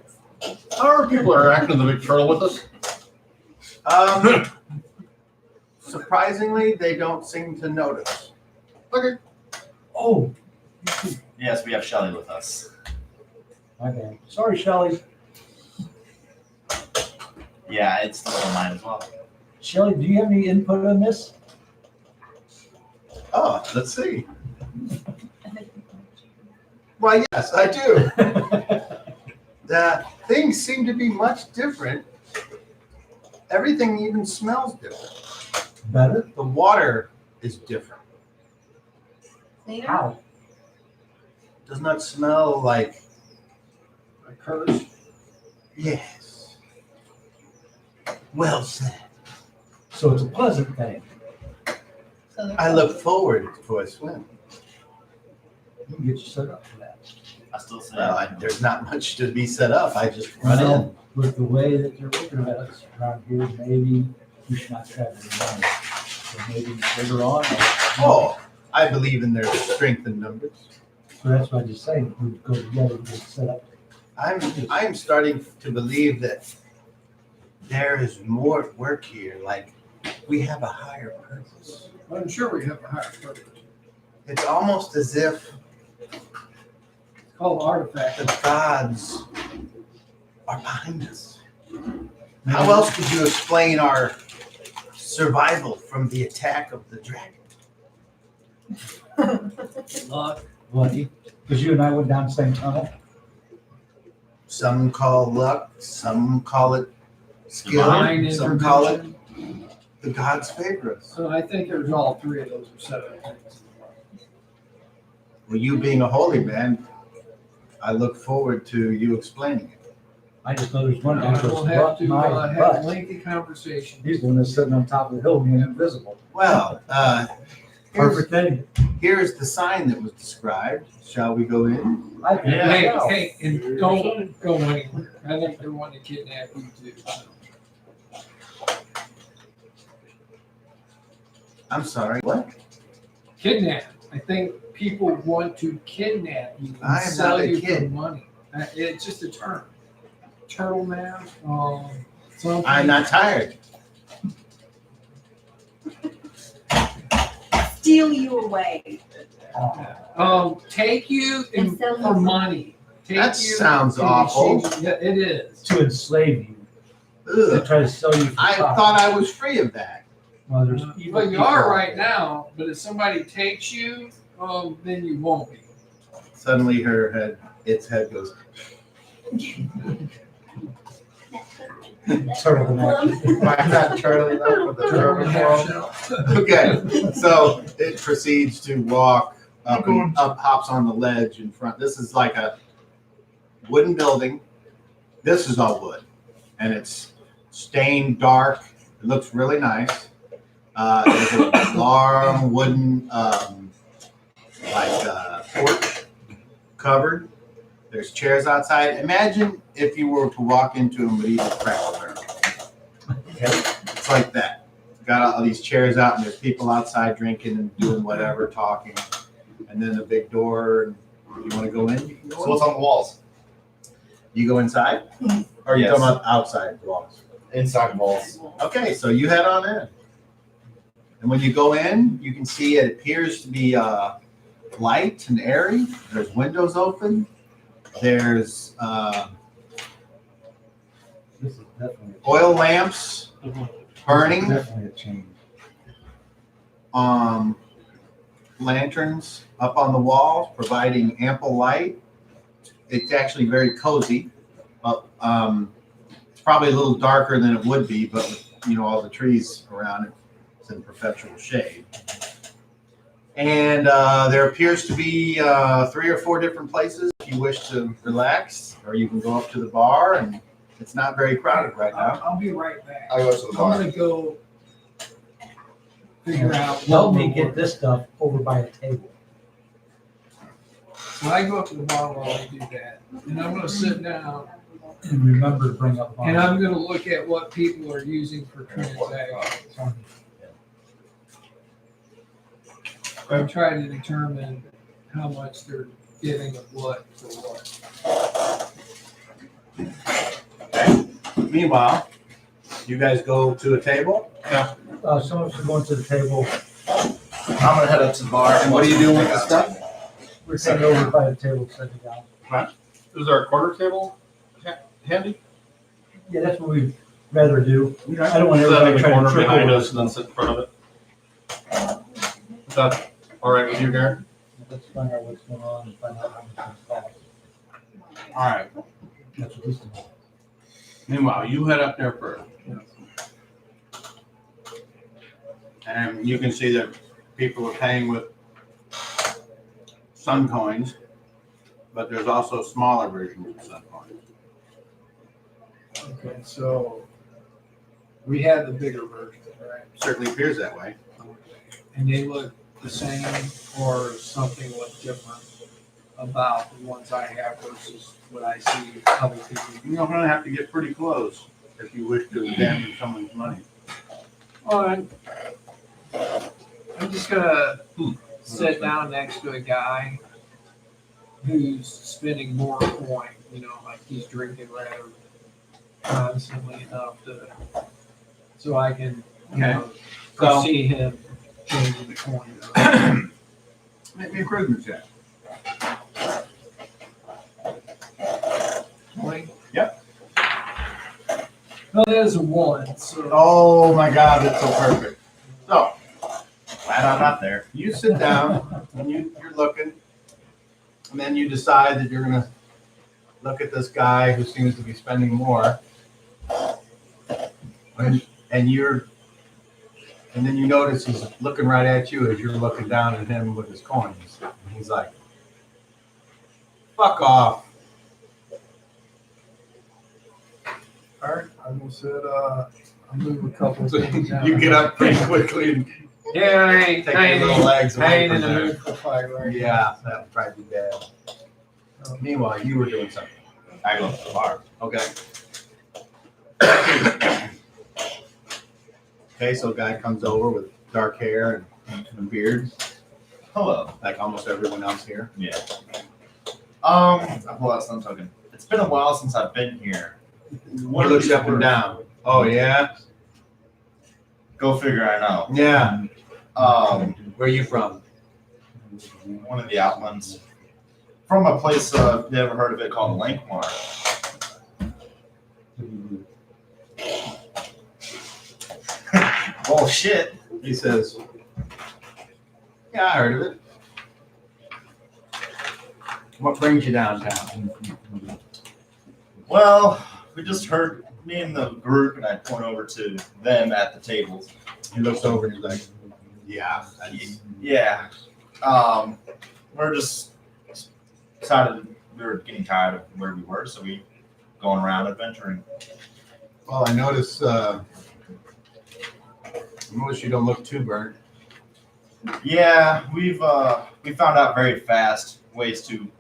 How are people interacting with the big turtle with us? Surprisingly, they don't seem to notice. Okay. Oh, yes, we have Shelly with us. okay. Sorry, Shelley. Yeah, it's still on mine as well. Shelley, do you have any input on this? Oh, let's see. Why, yes, I do. The things seem to be much different. Everything even smells different. Better? The water is different. Later? How? Does not smell like, I curse. yes. Well said. So it's a pleasant thing. So there's I look forward to a swim. You can get you set up for that. I still say There's not much to be set up. I just run in. Well, with the way that they're looking at us around here, maybe we should not travel alone. So maybe later on. Oh, I believe in their strength in numbers. So that's why I just saying, we go together and get set up. I'm starting to believe that there is more at work here. Like we have a higher purpose. I'm sure we have a higher purpose. It's almost as if It's called artifact. the gods are behind us. How else could you explain our survival from the attack of the dragon? Luck. Lucky, because you and I went down the same tunnel. Some call luck, some call it skill, Divine some call it intervention. the gods favor us. So I think there's all three of those are set up. Well, you being a holy man, I look forward to you explaining it. I just know there's one guy who's We'll have to my have a butt. lengthy conversation. He's the one that's sitting on top of the hill being invisible. Well, Perfect thing. here's the sign that was described. Shall we go in? I think Hey, so. hey, and don't go anywhere. I think they're wanting to kidnap you too. I'm sorry, what? Kidnap. I think people want to kidnap you I and am sell not a you for kid. money. It's just a term. Turtle man. Something. I'm not tired. steal you away. Take you And sell you for for- money. Take That you sounds to awful. exchange- Yeah, it is. To enslave you, to Ugh. try to sell you for I profit. thought I was free of that. Well, there's evil Well, you people are out right there. now, but if somebody takes you, then you won't be. Suddenly its head goes, Turtle neck. I'm not turtling up for the turtle world. Okay, so it proceeds to walk up and up, hops on the ledge in front. This is like a wooden building. This is all wood, and it's stained dark. It looks really nice. There's a long wooden porch covered. There's chairs outside. Imagine if you were to walk into a medieval Cracker Barrel. Okay. It's like that. Got all these chairs out, and there's people outside drinking and doing whatever, talking. And then a big door. And you want to go in? You can go So in. what's on the walls? You go inside? Or are you Yes. talking about outside walls? Inside walls. Okay, so you head on in. And when you go in, you can see it appears to be light and airy. There's windows open. There's This is definitely oil lamps burning. Definitely a change. Lanterns up on the walls, providing ample light. It's actually very cozy. It's probably a little darker than it would be, but with all the trees around it. It's in perpetual shade. And there appears to be 3 or 4 different places if you wish to relax, or you can go up to the bar, and it's not very crowded right now. I'll be right back. I go to the I'm bar. gonna go figure out. Help what me will get work. this stuff over by a table. So I go up to the bar while I do that, and I'm gonna sit down, And remember to bring up. and I'm gonna look at what people are using for transactions. I'm trying to determine how much they're getting of what for what. Meanwhile, you guys go to a table. Some of us are going to the table. I'm gonna head up to the bar. And what are you doing with the stuff? We're sitting over by the table, sitting down. Is our quarter table handy? Yeah, that's what we'd rather do. I don't want Is that in everybody the trying corner to trip behind over us and then sit in front of it? Is that all right with you, Garen? Let's find out what's going on and find out how much it's cost. All right. That's what he's doing. Meanwhile, you head up there first. And you can see that people are paying with Sun coins, but there's also smaller versions of Sun coins. Okay, so we had the bigger version, right? Certainly appears that way. And they look the same or something look different about the ones I have versus what I see other people. You're going to have to get pretty close if you wish to examine someone's money. All right. I'm just gonna sit down next to a guy who's spending more coin, like he's drinking rather constantly enough so I can, So- see him changing the coin. Make me a improvement check. 20? Yep. No, that is a 1, so. Oh my God, that's so perfect. So Glad I'm not there. you sit down and you're looking, and then you decide that you're gonna look at this guy who seems to be spending more, and then you notice he's looking right at you as you're looking down at him with his coins. And he's like, "Fuck off." All right, I'm gonna sit, I'll move a couple of things out. You get up pretty quickly and Yeah, I ain't, take I your little ain't, legs I away ain't from in the there. mood for a fight right now. Yeah, that would probably be bad. Meanwhile, you were doing something. I go to the bar. Okay. Okay, so a guy comes over with dark hair and a beard, Hello. like almost everyone else here. Yeah. I pull out some token. It's been a while since I've been here. He looks up and down. Oh, yeah? Go figure. I know. Yeah. Where are you from? One of the outlands. From a place never heard of it called Lankmar. Bullshit. He says, yeah, I heard of it. What brings you downtown? Well, we just heard me and the group, and I point over to them at the tables. He looks over and he's like, yeah. Yeah. We're just decided we were getting tired of where we were, so we going around adventuring. Well, I notice you don't look too burnt. Yeah, we found out very fast ways to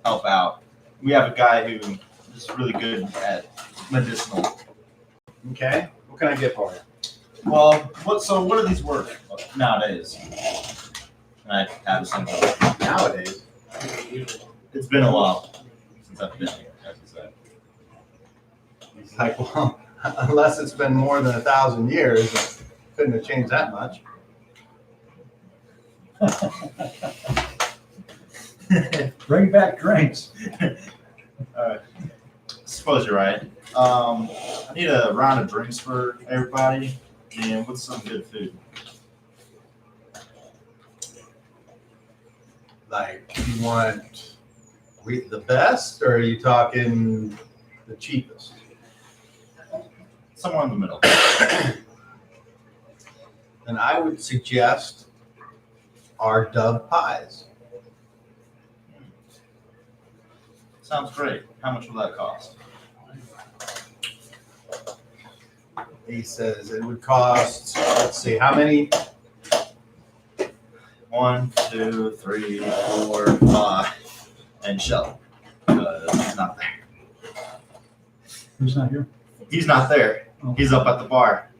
help out. We have a guy who is really good at medicinal. Okay. What can I get for you? Well, what are these worth nowadays? And I have something. Nowadays. It's been a while since I've been here, as you said. He's like, well, unless it's been more than 1,000 years, it couldn't have changed that much. Bring back drinks. Suppose you're right. I need a round of drinks for everybody, and what's some good food? Like, you want the best, or are you talking the cheapest? Somewhere in the middle. then I would suggest our dove pies. Sounds great. How much will that cost? He says it would cost, let's see, how many? 1, 2, 3, 4, 5, and Shelly. Because he's not there. Who's not here? He's not there. Oh. He's up at the bar.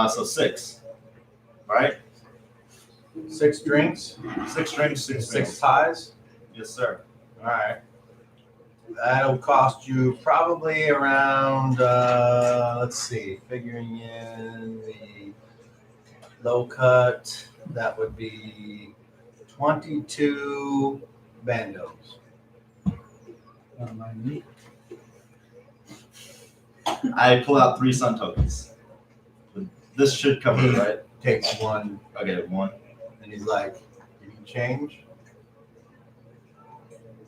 So 6. Right? 6 drinks, 6 drinks, 6 6 meals. pies. Yes, sir. All right. That'll cost you probably around, let's see, figuring in the low cut, that would be 22 bandos. Mind I pull out 3 sun tokens. This should cover it, right? Takes one, Okay, 1. and he's like, "Can you change?"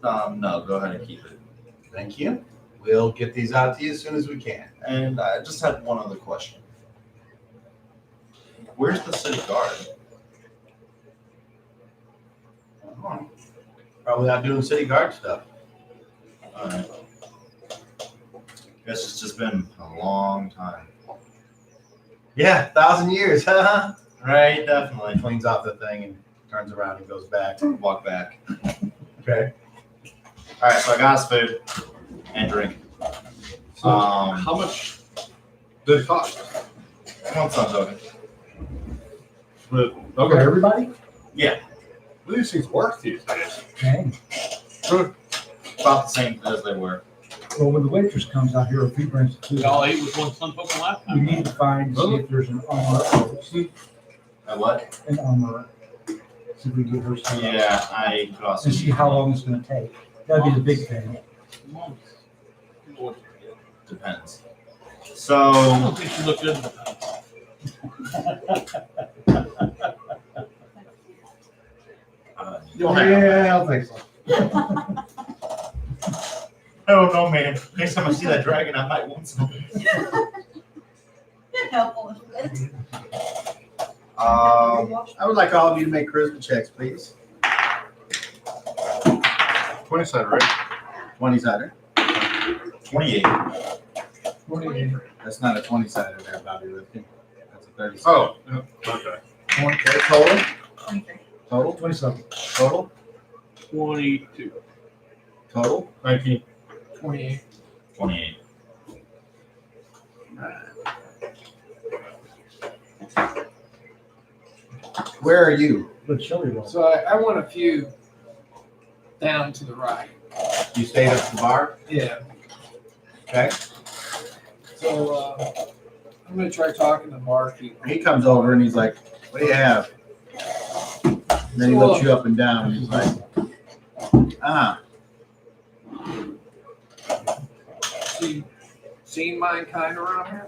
No, go ahead and keep it. Thank you. We'll get these out to you as soon as we can. And I just had one other question. Where's the city guard? Probably not doing city guard stuff. Alright. Guess it's just been a long time. Yeah, 1,000 years, huh? Right, definitely. Cleans off the thing and turns around and goes back. Walk back. Okay. Alright, so I got us food and drink. So how much did it cost? 1 sun token. But, For okay. everybody? What do these things worth these days? Dang. About the same as they were. Well, when the waitress comes out here, if he brings the We food, all ate with one sun token last we time. need to find, see if there's an armor. See, What? an armor. See if we can get her set up. Yeah, I could also. And see how long it's gonna take. That'd be the big thing. Depends. I So, don't think she looked good in the Yeah, I'll take some. I don't know, man. Next time I see that dragon, I might want some. Helpful. I would like all of you to make charisma checks, please. 20 sided, right? 20-sider. 28. That's not a 20-sider there, Bobby, with me. That's a 30-sider. Oh, yeah, okay. Okay, total? 23. Total? 27. Total? 22. Total? 19. 28. 28. Where are you? But Shelley will. So I want a few down to the right. You stayed at the bar? Yeah. Okay. So I'm gonna try talking to the barkeeper. He comes over and he's like, "What do you have?" And then he looks you up and down and he's like, "Ah, Seen mine kind around here?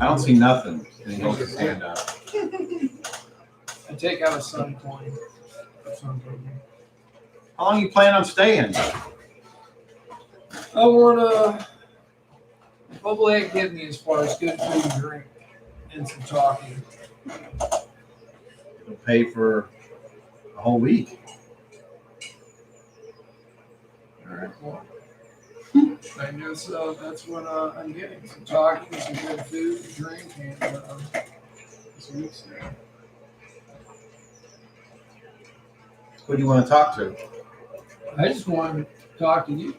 I don't see nothing." And he holds his hand out. I take out a sun coin. How long you plan on staying? I wanna. What will that give me as far as good food and drink and some talking? It'll pay for a whole week. All right. Well, I guess that's what I'm getting. Some talking, some good food, drink, and some weeks there. Who do you want to talk to? I just want to talk to you.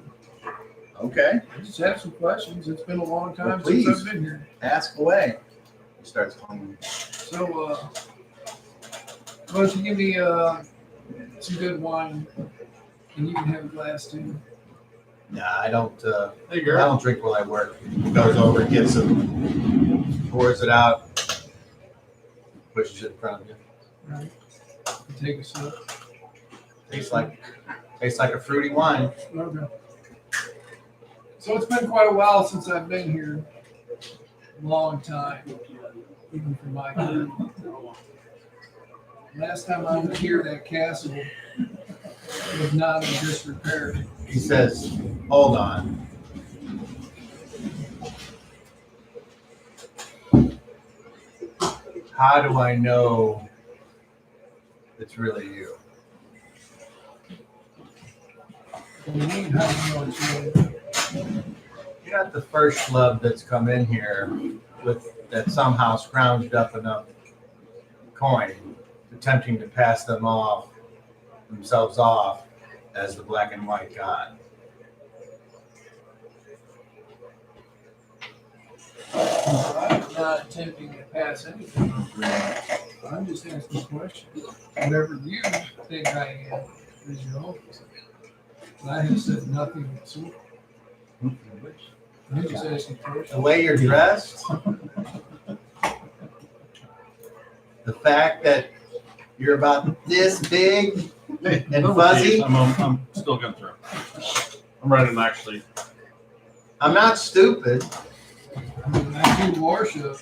Okay, I just have some questions. It's been a long time Well, since please. I've been here. ask away. He starts calling. So, why don't you give me some good wine, and you can have a glass too. Nah, I don't. Hey, I girl. don't drink while I work. He goes over, gets it, pours it out, pushes it in front of you. Right. Take a sip. Tastes like a fruity wine. Okay. So it's been quite a while since I've been here. Long time, even for my career. Last time I was here, that castle was not in disrepair. He says, "Hold on." how do I know it's really you? What do you mean, how do you know it's really? You're not the first schlub that's come in here that somehow scrounged up enough coin, attempting to pass themselves off as the black and white god. I'm not attempting to pass anything. I'm just asking questions. Whatever you think I am is your own. I have said nothing of the sort. I'm just asking The questions. way you're dressed, the fact that you're about this big and fuzzy. I'm still going through. I'm ready to actually. I'm not stupid. I mean, I do worship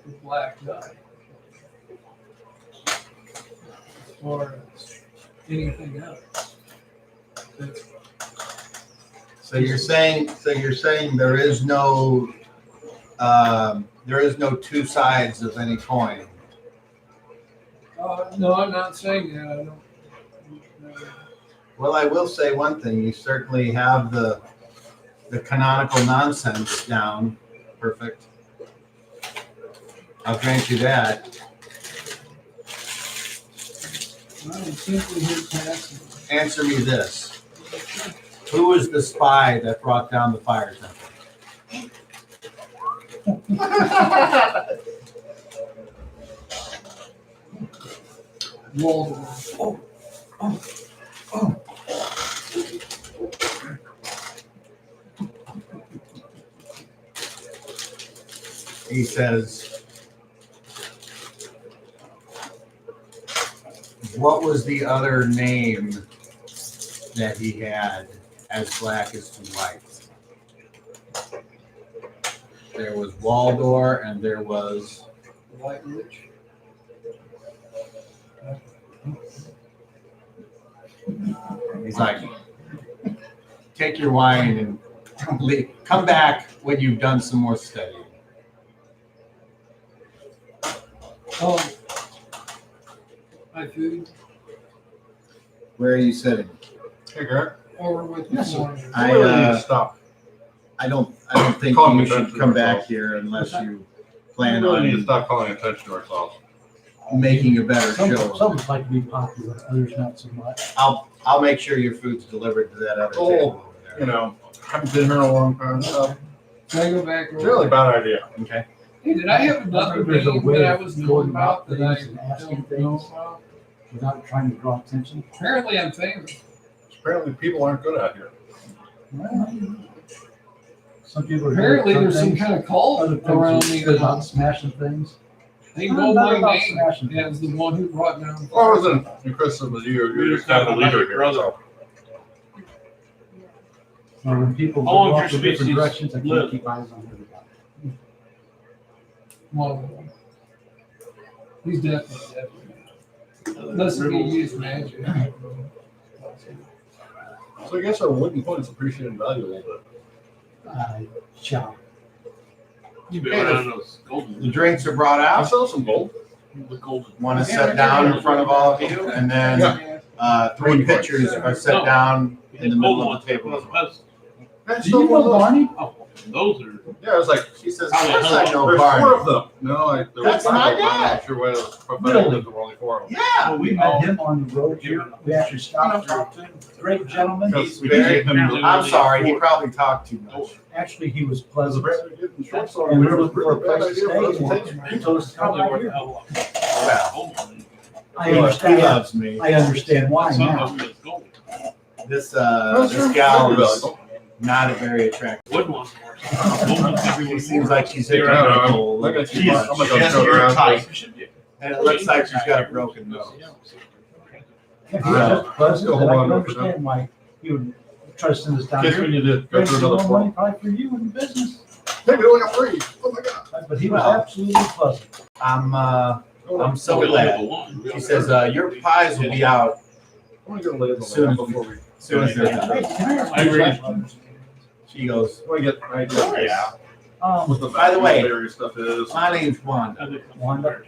the black guy. As far as anything else. That's So you're saying there is no two sides of any coin. no, I'm not saying that. I don't. Well, I will say one thing. You certainly have the canonical nonsense down. Perfect. I'll grant you that. I'm simply here passing. Answer me this. Who was the spy that brought down the fire temple? Waldorf. He says, what was the other name that he had as black as to white? There was Waldor and there was White Witch. he's like, take your wine and come back when you've done some more studying. Oh, my food. Where are you sitting? Hey, Garrett. Or with the foreigner. I really need to stop. I don't think Calling you attention should to come back ourselves. here unless you We plan really need to on stop calling attention to ourselves. making a better show. Some like to be popular, others not so much. I'll make sure your food's delivered to that other Oh, table over You there. know, haven't been here in a long time. So Can I go back? it's a really bad idea. Okay. Hey, did I have another There's a name way that I of was going knowing about about that I things and asking don't know things. about? Without trying to draw attention. Apparently I'm famous. Apparently, people aren't good out here. Some people are. Apparently good at there's some things, kind of other cult things around are me good about that smashing things. they I'm know not my about name smashing as the one who brought down. Well, it wasn't Chris, it was you. You're just kind of the leader here. So. Or when people How go long off has in your different species directions, I can't lived? keep eyes on everybody. Well, he's definitely. Unless he used magic. So I guess our wooden points appreciate in value a little bit. Chow. You've been around those golden. The drinks are brought I out. sell some gold. The golden. Want to sit down in front of all of you, and then three pitchers are set down in the middle of the table. as well. That's Do you know Barney? Oh, those are. Yeah, it was like, She says, "Of course I know there's Barney." 4 of them. No, there That's was 5 my of them. I'm dad. not sure whether it's prophetic, Really? there were only 4 of them. Yeah. We met him on the road here. We actually stopped there. Great gentleman. He's We very. gave him I'm sorry, he probably talked too much. Actually, he was As a pleasant. brand new kid in short story, And we it were was looking for a really bad place to idea for us stay. to take. He told us to come Probably right worth a here. hell of Well, a lot. I he understand. loves me. I understand why Some now. of them is gold. This gal is not a very attractive. Wood ones. She seems like she's hitting Yeah, a I'm goal. gonna And keep- I'm gonna go Just show your around. type. it looks like she's got a broken nose. He was just pleasant, Still and I hold can on to it for understand why he would try to send us down Kids, here. when you did, go Raise through some another more money 4. probably for you in the business. Hey, we only got 3. Oh my God. But he was Well. absolutely pleasant. I'm so glad. She says, your pies will be out I want to get a label Soon on as that before we. as soon as they're Hey, done. can I ask I you a agree. question? She goes, I want to get an idea. yeah. What the By the way, area stuff is. My name's Wanda. Wanda?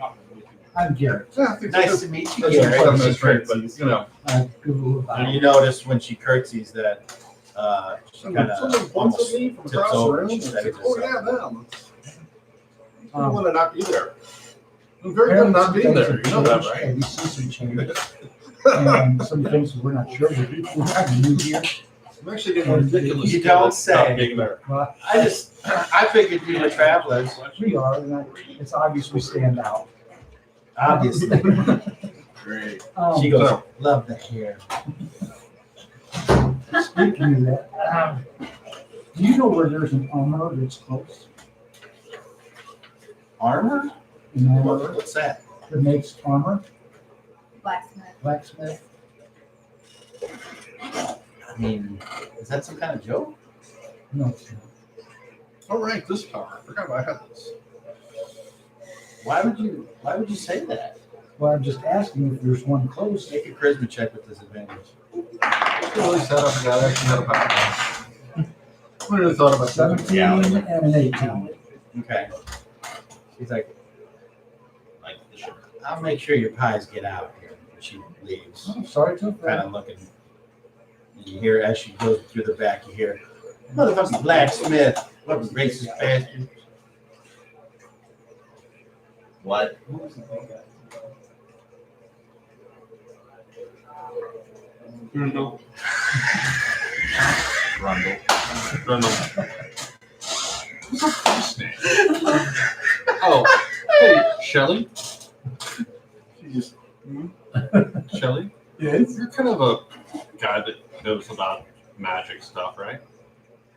I'm Garrett. Yeah, I think Nice to meet you, that's some Gary. stuff that's great, but you know, I Google And about you notice when she curtsies that she kind Someone of points almost at me from tips across the over. room and and she's says, ready to "Oh say yeah, them." I Um, want to not be there. I'm very good at not being there. You know that, right? And we see some changes. And some things we're not sure. We're kind of new here. I'm actually getting ridiculous. You don't stop say. being there. But I figured you were travelers, we are, and it's obvious we stand out. obviously. Great. She goes, love the hair. Speaking of that, do you know where there's an armor that's close? Armor? An armor What's that? that makes armor, Blacksmith. blacksmith? I mean, is that some kind of joke? No, it's not. All right, this power. I forgot I had this. Why would you say that? Well, I'm just asking if there's one close. Make a charisma check with disadvantage. I really sat up and got actually had a power. I really thought about 17 and an 18. Okay. She's like, Like the sugar. I'll make sure your pies get out here when she leaves. I'm sorry to Kind offend. of looking. And you hear as she goes through the back, you hear, motherfucking blacksmith, what a racist bastard. What? Grundle. Grundle. Grundle. What's her first name? Oh, hey, Shelly. She just Shelly. Yes. You're kind of a guy that knows about magic stuff, right?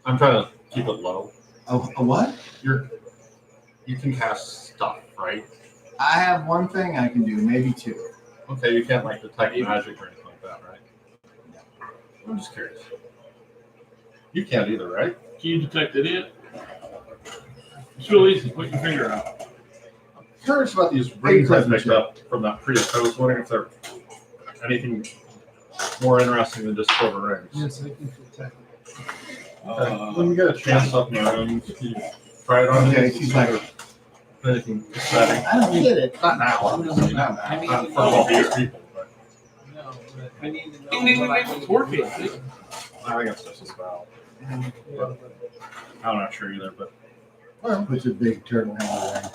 I'm trying to keep it low. A what? You can cast stuff, right? I have one thing I can do, maybe two. Okay, you can't like detect magic or anything like that, right? I'm just curious. You can't either, right? Can you detect it in? It's real easy. Put your finger out. I'm curious about these rings I picked up from that previous. I was wondering if they're anything more interesting than just silver rings. Yes, I can detect. When you get a chance up in the room, can you try it on? Okay, she's like, anything exciting. I don't get it. Not now, obviously, not now. Not for all these people, but No, but I need to know Ding, ding, what ding, I ding, can it's working. I think it's just as well. do. I'm not sure either, but Puts a big turtle hand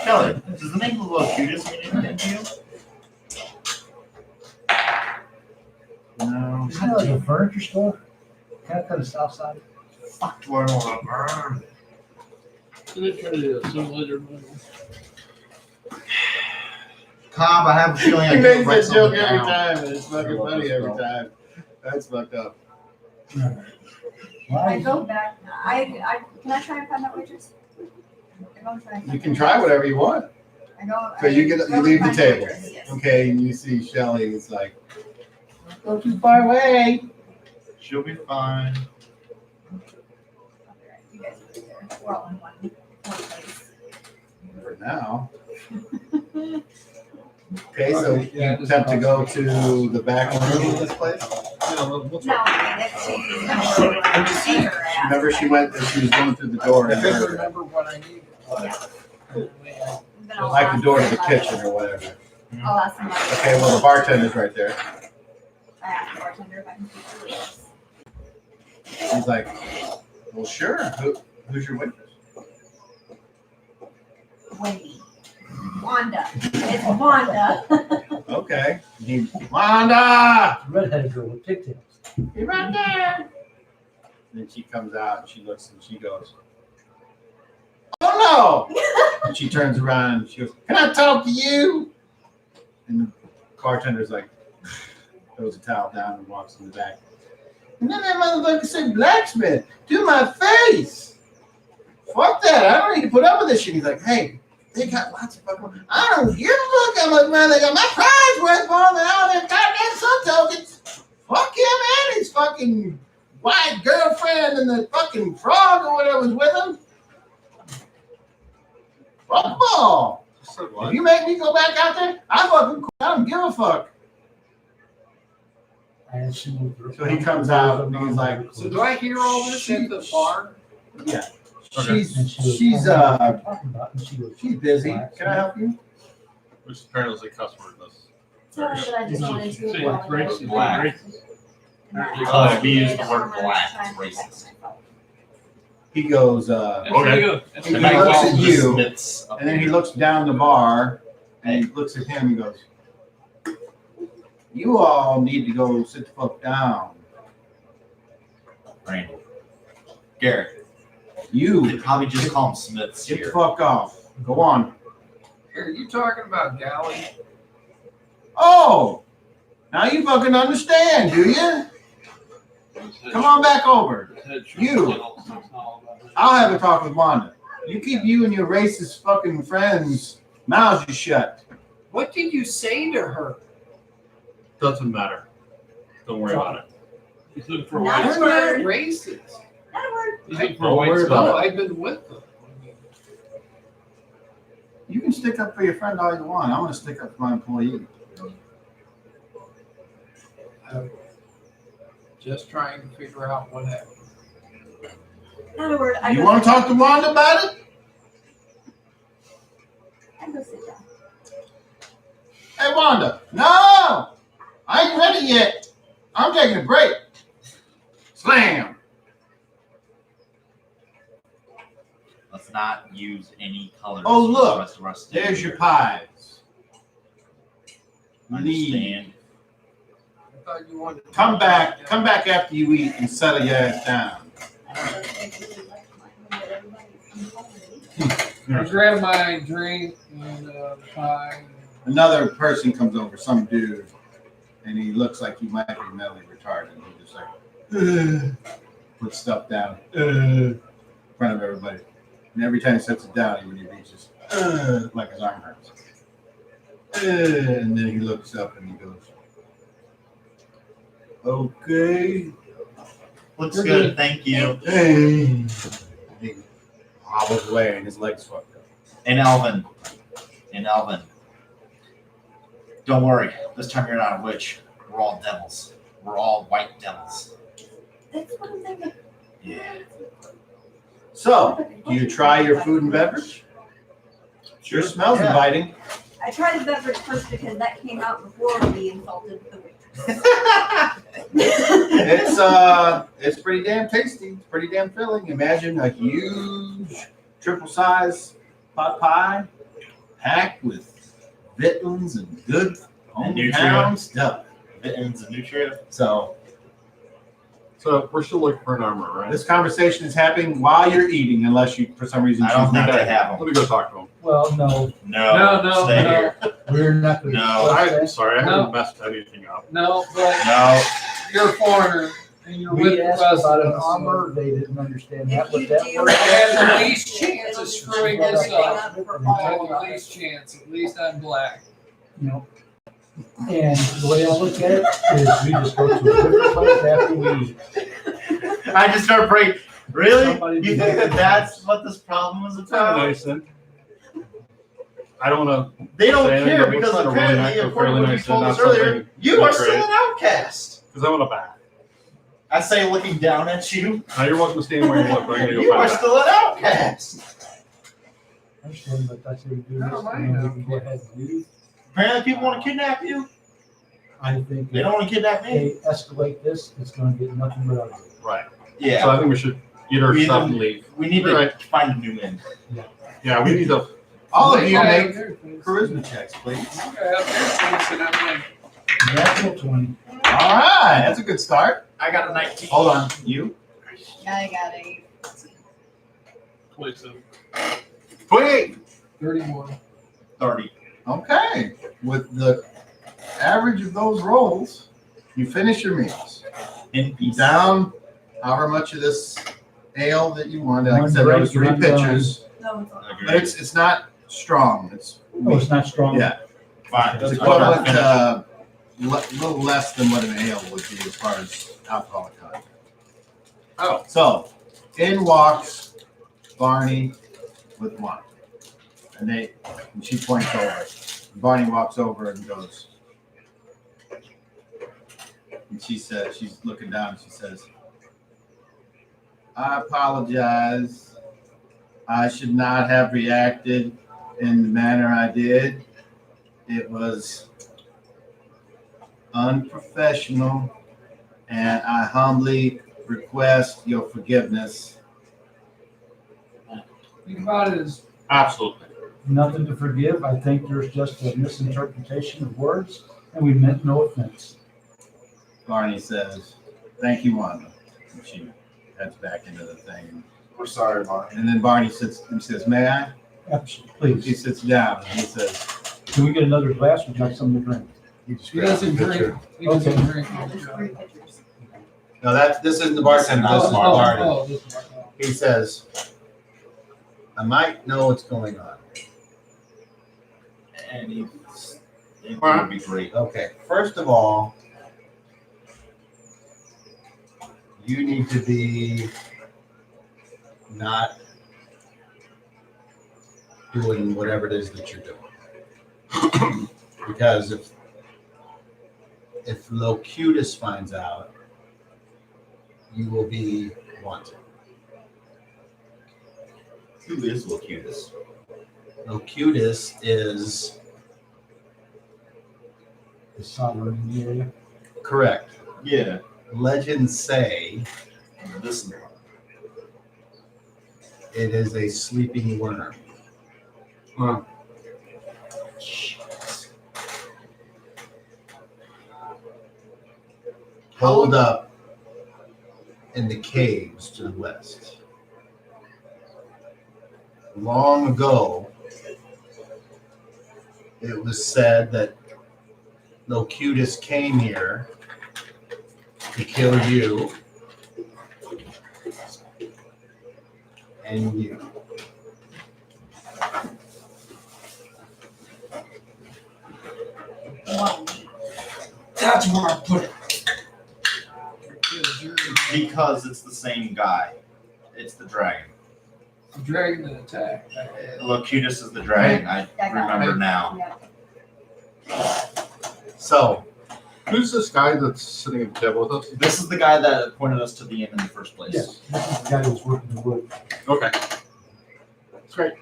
Kelly, does the name of Little Judas mean anything to you? No. Isn't that like a furniture store? Kind of south side. Fuck, do I know what burn? And they try to assimilate their money. Cobb, I have a feeling I He can makes write that joke something every down. time, and it's fucking funny every time. That's fucked up. I go back. I can I try and find that waitress? I go and try and find You can that try waitress. whatever you want. I go. So you I get, go you leave the find table. waitress, yes. Okay, and you see Shelly, it's like, go too far away. She'll be fine. You guys are there. We're all in one place. For now. Okay, so you attempt to go to the back room of this place? No, I mean, if she knows see her at. Remember she went, she was going through the door. I and think her- Remember what I need. Then I'll Like ask the door to the somebody. kitchen or whatever. I'll ask somebody. Okay, well, the bartender's right there. I asked the bartender if I can speak to waitress. He's like, well, sure. Who's your waitress? Wendy. Wanda. It's Wanda. Okay. Wanda! Redheaded girl with pigtails. You're right there. Then she comes out and she looks and she goes, oh no! And she turns around and she goes, can I talk to you? And the bartender's like, throws a towel down and walks in the back. And then that motherfucker said, blacksmith, to my face. Fuck that. I don't need to put up with this shit. He's like, hey, they got lots of fucking. I don't give a fuck how much money they got. My prize worth more than all them goddamn sun tokens. Fuck him and his fucking white girlfriend and the fucking frog or whatever was with him. Fuck them all. so If what? you make me go back out there, I fucking quit. I don't give a fuck. I assume. So he comes out and he's like, So do I hear all this at the bar? yeah, Okay. she's busy. Can I help you? Which apparently is a cuss word in this. No, but I just wanted to. See, while I race- was black. race- Oh, we use the word black, it's racist. He goes, That's Okay. pretty good. That's He pretty might good. looks call at the you, Smiths up and then he here. looks down the bar, and he looks at him and goes, you all need to go sit the fuck down. Randy. Garrett. You They probably just call them Smiths get the here. fuck off. Go on. Are you talking about Galley? Oh, now you fucking understand, do you? Come on back over. You. I'll have a talk with Wanda. You keep you and your racist fucking friends' mouths shut. What did you say to her? Doesn't matter. Don't worry about it. He's looking for a Not white. a You're not word. racist. Not a word. He's looking for a Don't white worry spot. No, I've been with them. You can stick up for your friend all you want. I want to stick up for my employee. I'm just trying to figure out what happened. Not a word. You want to talk to Wanda about it? I go sit down. Hey, Wanda. No! I ain't ready yet. I'm taking a break. Slam. Let's not use any colors. Oh, for look, the rest of our stuff There's your here. pies. Understand? I thought you wanted to Come back after you eat and settle your ass down. I grabbed my drink and pie. Another person comes over, some dude, and he looks like he might be mentally retarded. He just like puts stuff down in front of everybody. And every time he sets it down, when he reaches, like his arm hurts. And then he looks up and he goes, okay. Looks We're good, good. thank you. Hey. He hobbles away and his legs fucked up. And Elvin. Don't worry. This time you're not a witch. We're all devils. We're all white devils. That's what I'm thinking. Yeah. So, do you try your food and beverage? Sure smells Yeah. inviting. I tried the beverage first because that came out before we insulted the waitress. It's pretty damn tasty. It's pretty damn filling. Imagine a huge triple size pot pie packed with vitamins and good And hometown stuff. Vitamins and nutrients. So So we're still looking for an armor, right? this conversation is happening while you're eating, unless you for some reason I don't choose think not they to. have Let them. me go talk to him. Well, no, No, stay no. here. we're not going to. No. I'm sorry, I No. haven't messed anything up. No, but No. you're a foreigner and you're with We the asked about an president. armor, they didn't understand that, If what you that do, word. I had the it least chance of screwing this up. I had the least chance. At least I'm black. You know. And the way I look at it is we just go to a different place after we eat. I just start praying. Really? Somebody You do think that. that that's what this problem is It's not about? nice then. I don't want to, They don't Saying, care but because what's not a really apparently, nice or according to fairly what you nice told and us not earlier, something you are that's still great. an outcast. because I want to back. I say looking down at you, Now you're welcome to stand where you look, but I'm going to you go are back. still an outcast. I understand, but that's how we do I this, don't mind and we now. can go ahead and do. Apparently people want to kidnap you. I think They if don't want to kidnap me. they escalate this, it's gonna get nothing but ugly. Right. Yeah. So I think we should get our We stuff either- and leave. We need to Right. find a new man. Yeah, we need to. All of you Yeah, make there it is. charisma checks, please. Okay, up there, and I'm like, Natural 20. All right, that's a good start. I got a 19. Hold on, you. I got a 27. 28. 31. 30. Okay, with the average of those rolls, you finish your meals. In You peace. down however much of this ale that you wanted. Like I One said, there was drink, 3 one pitchers, no. It's all. but it's not strong. It's Oh, it's not strong. yeah, Fine. it's That's equivalent fine. to little less than what an ale would be as far as alcoholic content. Oh. So in walks Barney with one, and she points over. Barney walks over and goes, And she said, she's looking down, and she says, I apologize. I should not have reacted in the manner I did. It was unprofessional, and I humbly request your forgiveness. Think about it as Absolutely. Nothing to forgive. I think there's just a misinterpretation of words, and we meant no offense. Barney says, thank you, Wanda. And she heads back into the thing. We're sorry, Mark. And then Barney sits and says, may I? Absolutely. He Please. sits down and he says, Can we get another glass? Would you like something to drink? You just he grab doesn't the drink. picture. He doesn't Okay. drink. There's 3 pictures. No, this isn't the bartender. This is the Oh, bartender. oh, this is Mark. He says, I might know what's going on. And it would be great. Okay, first of all, you need to be not doing whatever it is that you're doing. Because if Locutus finds out, you will be wanted. Who is Locutus? Locutus is The sovereign in the area. correct. Yeah. Legends say This is it is a sleeping worm. Holed up in the caves to the west. Long ago, it was said that Locutus came here to kill you and you. One. That's where I put it. because it's the same guy. It's the dragon. The dragon that attacked. Locutus is the dragon. I That guy. remember now. Yeah. So, Who's this guy that's sitting at the table with us? This is the guy that pointed us to the inn in the first place. Yes, this is the guy that was working the wood. Okay. That's great.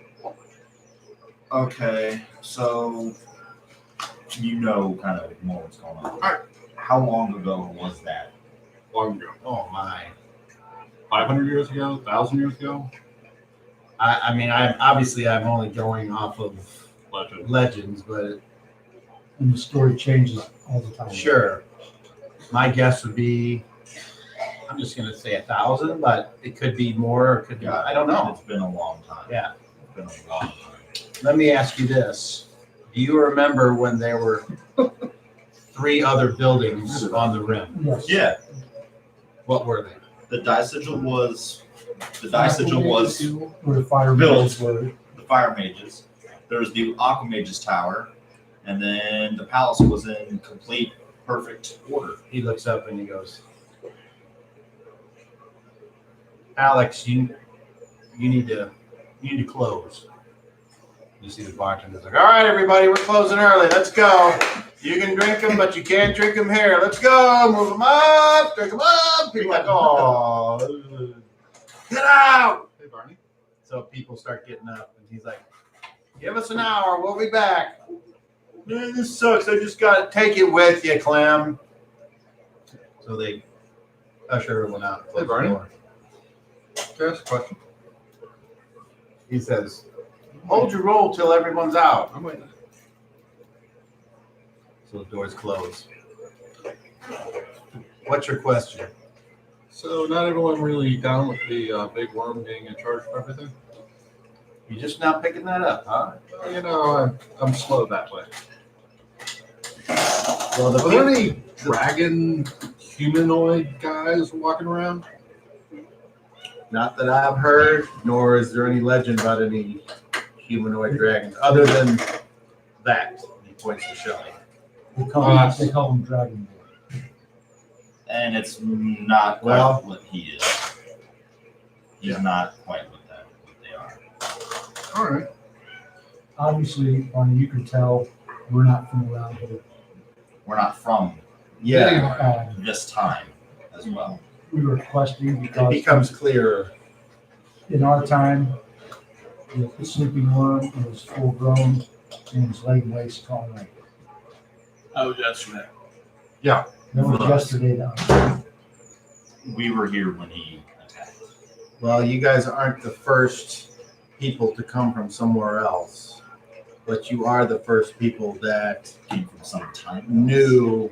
Okay, so you know kind of more what's going on. Alright. How long ago was that? Long ago. oh my. 500 years ago? 1,000 years ago? I mean, I'm only going off of Legend. legends, but And the story changes all the time. sure. My guess would be, I'm just gonna say 1,000, but it could be more, it could be, I don't know. It's been a long time. Yeah. It's been a long time. Let me ask you this. Do you remember when there were 3 other buildings on the rim? Yes. Yeah, What were they? the die sigil was Or Where the fire Built. mages were. the fire mages. There was the Aquamage's tower, and then the palace was in complete perfect order. He looks up and he goes, Alex, you need to close. You see the bartender's like, all right, everybody, we're closing early. Let's go. You can drink them, but you can't drink them here. Let's go. Move them up. Drink them up. People are like, oh, get out. Hey, Barney. So people start getting up, and he's like, give us an hour. We'll be back. Man, this sucks. I just got to take it with you, Clem. So they usher everyone out. and close the Barney. door. Can I ask a question? He says, hold your roll till everyone's out. I'm waiting. So the doors close. What's your question? So, not everyone really down with the big worm being in charge of everything? You're just now picking that up, huh? Well, you know, I'm slow that way. Well, the Are there any dragon humanoid guys walking around? not that I've heard, nor is there any legend about any humanoid dragons, other than that. He points to Shelley. They call them dragon. And it's not quite Well- what he is. He's not quite what they are. All right. Obviously, Barney, you can tell we're not from around here. We're not from Yeah, this time as well. We were questioning it because becomes clearer. in our time, the sleeping worm was full grown and was laying waste all night. I was yesterday. That was yesterday now. We were here when he attacked. Well, you guys aren't the first people to come from somewhere else, but you are the first people that Came from some time. knew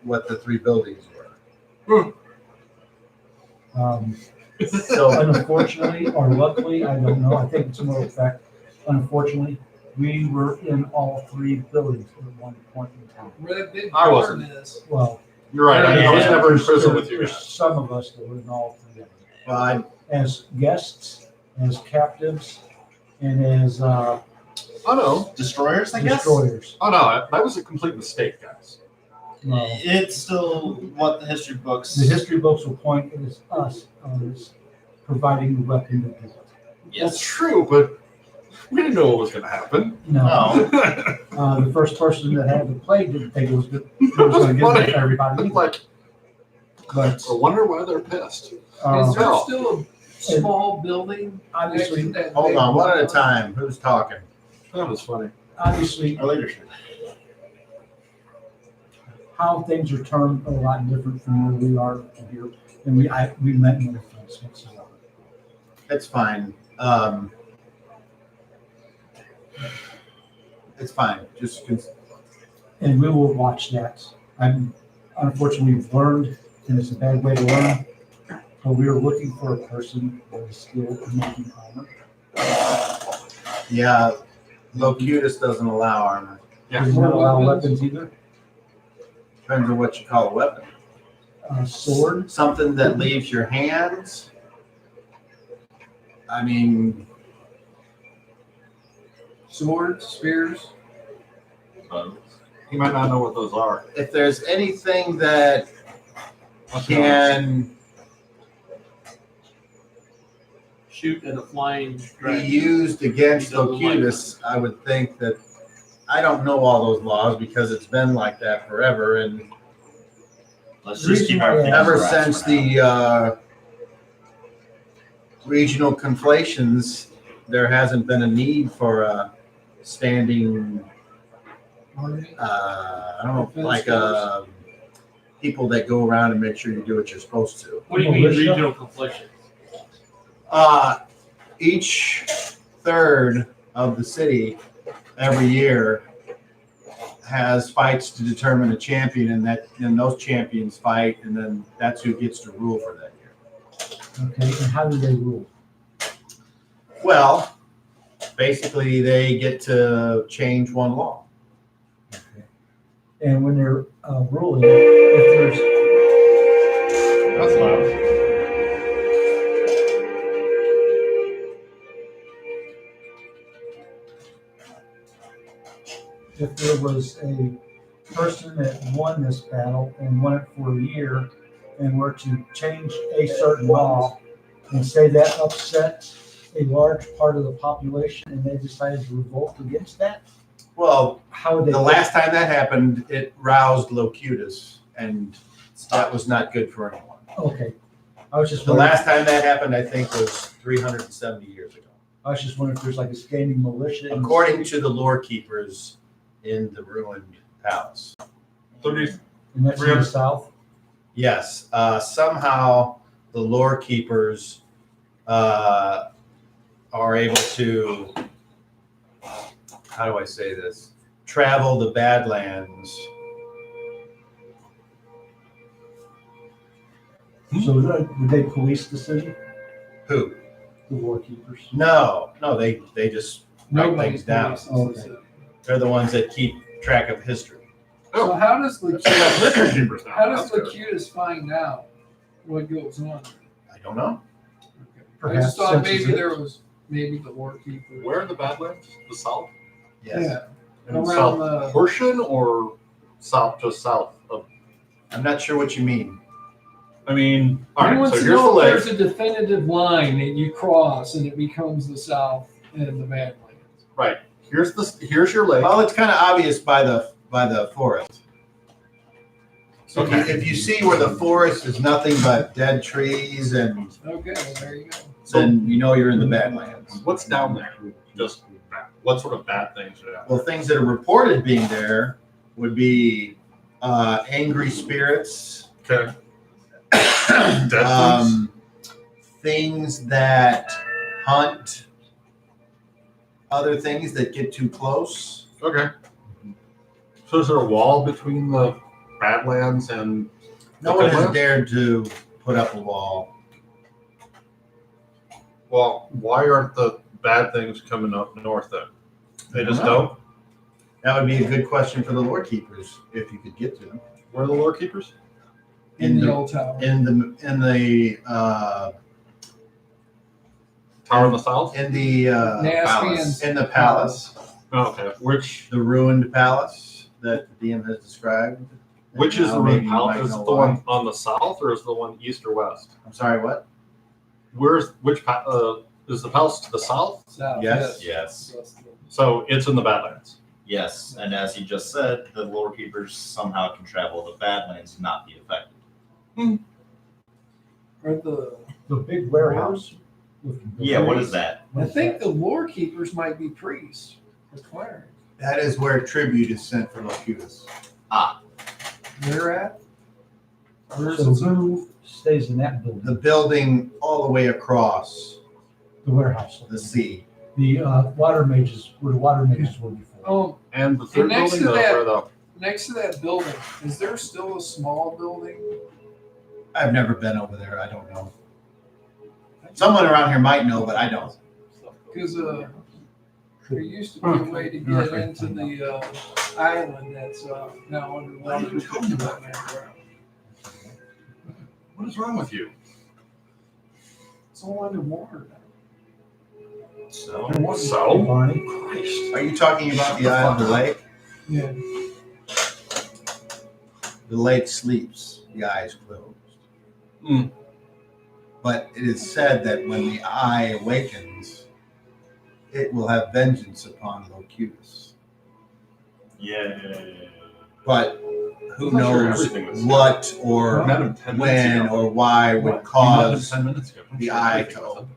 what the 3 buildings were. So, Unfortunately, or luckily, I don't know, I think it's more of a fact, unfortunately, we were in all 3 buildings at one point in time. Where that big I wasn't. barn is. Well, You're right. I was Yeah. never in prison with you there's guys. some of us that were in all 3 of them. well, As guests, as captives, and as Oh no. Destroyers, I guess? destroyers. Oh no. That was a complete mistake, guys. No. It's still what the history books. The history books will point as us as providing the weapon to do it. That's true, but we didn't know what was going to happen. No, No. the first person that had the plague didn't think it was good. It was going to give it to everybody. either. Like, But I wonder why they're pissed. Is there No. still a small building? obviously, next to that hold big on, one at a barn? time. Who's talking? That was funny. obviously, Our leadership. how things are turned are a lot different from where we are here, and we meant no offense whatsoever. It's fine. It's fine. Just And we will watch that. I'm unfortunately we've learned, and it's a bad way to learn, but we are looking for a person that is skilled in making armor. yeah. Locutus doesn't allow armor. Yeah. Does not allow weapons either. Depends on what you call a weapon. Sword. Something that leaves your hands. I mean, Swords, spears. He might not know what those are. if there's anything that can Shoot at a flying be dragon. used against He doesn't like Locutus, I would think that I don't know all those laws because it's been like that forever, and Let's just keep everything ever under wraps since for now. the regional conflations, there hasn't been a need for a standing. I don't know, like people that go around and make sure you do what you're supposed to. What do you mean Militia? regional confliction? Each third of the city every year has fights to determine a champion, and those champions fight, and then that's who gets to rule for that year. Okay, and how do they rule? Well, basically, they get to change one law. Okay. And when they're ruling, if there's That's loud. if there was a person that won this battle and won it for a year and were to change a certain law and say that upset a large part of the population and they decided to revolt against that, Well, how would they? the last time that happened, it roused Locutus, and that was not good for anyone. Okay. I was just The wondering, last time that happened, I think, was 370 years ago. I was just wondering if there's like a standing militia. in the According city, to the lore keepers in the ruined palace. 30, and that's in the south. Yes, somehow the lore keepers are able to, how do I say this? Travel the Badlands. So would they police the city? Who? The war keepers. No, they just write Nobody things down. Okay. They're the ones that keep track of history. So how does so that's liquor keepers now. how does That's good. Locutus find out what goes on? I don't know. I Perhaps just thought senses maybe it. there was maybe the war keeper. Where in the Badlands? The south? Yes. Yeah. In the Around south the- portion or south, just south of? I'm not sure what you mean. I mean, all He right, wants so to here's the know if lake. there's a definitive line that you cross and it becomes the South and the Badlands. Right. Here's your lake. Well, it's kind of obvious by the forest. So if you see where the forest is nothing but dead trees and Okay, well, there you go. then you know you're in the Badlands. What's down there? Just what sort of bad things are down Well, things that are reported being there would be angry spirits, there? Okay. Dead things? things that hunt other things that get too close. Okay. So is there a wall between the Badlands and No the one has Goodlands? dared to put up a wall. Well, why aren't the bad things coming up north then? They just don't? That would be a good question for the lore keepers if you could get to them. Where are the lore keepers? In the old tower. in the Tower of the South? Naspians. in the palace, Oh, okay. the ruined palace that the DM has described. Which is Now the maybe ruined you palace? might Is know it the why. one on the south or is the one east or west? I'm sorry, what? Where's is the palace to the south? South, Yes. Yes. So it's in the Badlands. Yes, and as he just said, the lore keepers somehow can travel the Badlands and not be affected. Or the, The big warehouse. Yeah, what is that? I think the lore keepers might be priests or clerics. That is where tribute is sent for Locutus. They're at? Where's So it? who stays in that building? The building all the way across The warehouse. the sea. The water mages, where the water mages were before. Oh, And the third next building, to that- where the next to that building, is there still a small building? I've never been over there. I don't know. Someone around here might know, but I don't. Because there used to be a way to get into the island that's now underwater. what is wrong with you? It's all underwater now. So, So? Barney. Christ. Are you talking about the island, the lake? Yeah. The lake sleeps, the eyes closed. Mm. But it is said that when the eye awakens, it will have vengeance upon Locutus. yeah. But who I'm not sure knows everything was- what or Met him 10 minutes when ago. or why would You met him cause 10 minutes ago. I'm the sure eye everything to was open.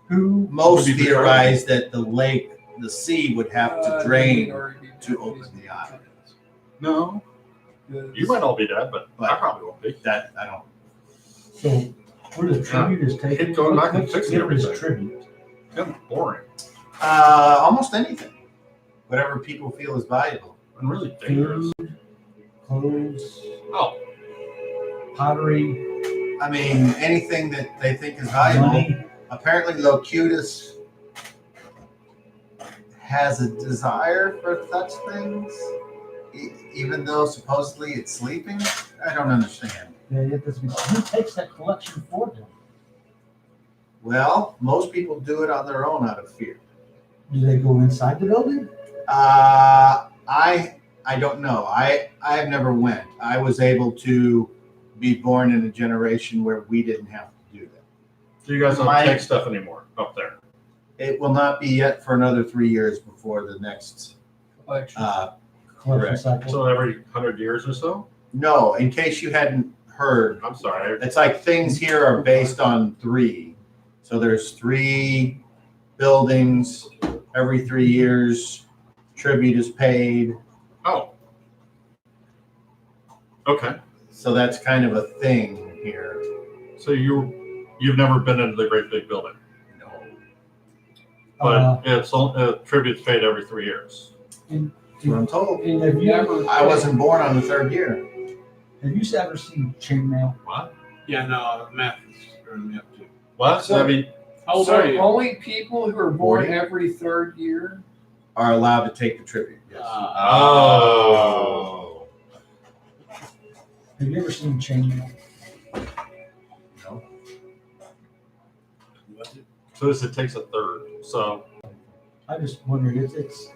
Who? Most Would be theorize that the lake, the sea would have to drain to open the eye. No, you might all be dead, but I probably won't be. That I don't. So where the tribute is taken? Keep going back and Let's fixing get this everything. tribute. It's kind of boring Almost anything, whatever people feel is valuable. and really dangerous. Food, clothes, Oh, pottery, I mean, anything that they think is valuable. money. Apparently, Locutus has a desire for such things, even though supposedly it's sleeping. I don't understand. Yeah, it doesn't. Who takes that collection for them? Well, most people do it on their own out of fear. Do they go inside the building? I don't know. I have never went. I was able to be born in a generation where we didn't have to do that. so you guys don't My- take stuff anymore up there. It will not be yet for another 3 years before the next. Collection. Collection Correct. cycle. So every 100 years or so? No, in case you hadn't heard, I'm sorry. it's like things here are based on 3. So there's 3 buildings every 3 years. Tribute is paid. Oh. Okay. So that's kind of a thing here. So you've never been into the great big building, No. but it's tribute's paid every 3 years. That's what I'm told. Have you ever? I wasn't born on the 3rd year. Have you ever seen chainmail? What? Yeah, no, math is screwing me up too. What? So- I mean, How old So are you? only people who are born 40? every third year. Are allowed to take the tribute. Yes. oh. Have you ever seen chainmail? No. So this it takes a third. So I just wondered. It's.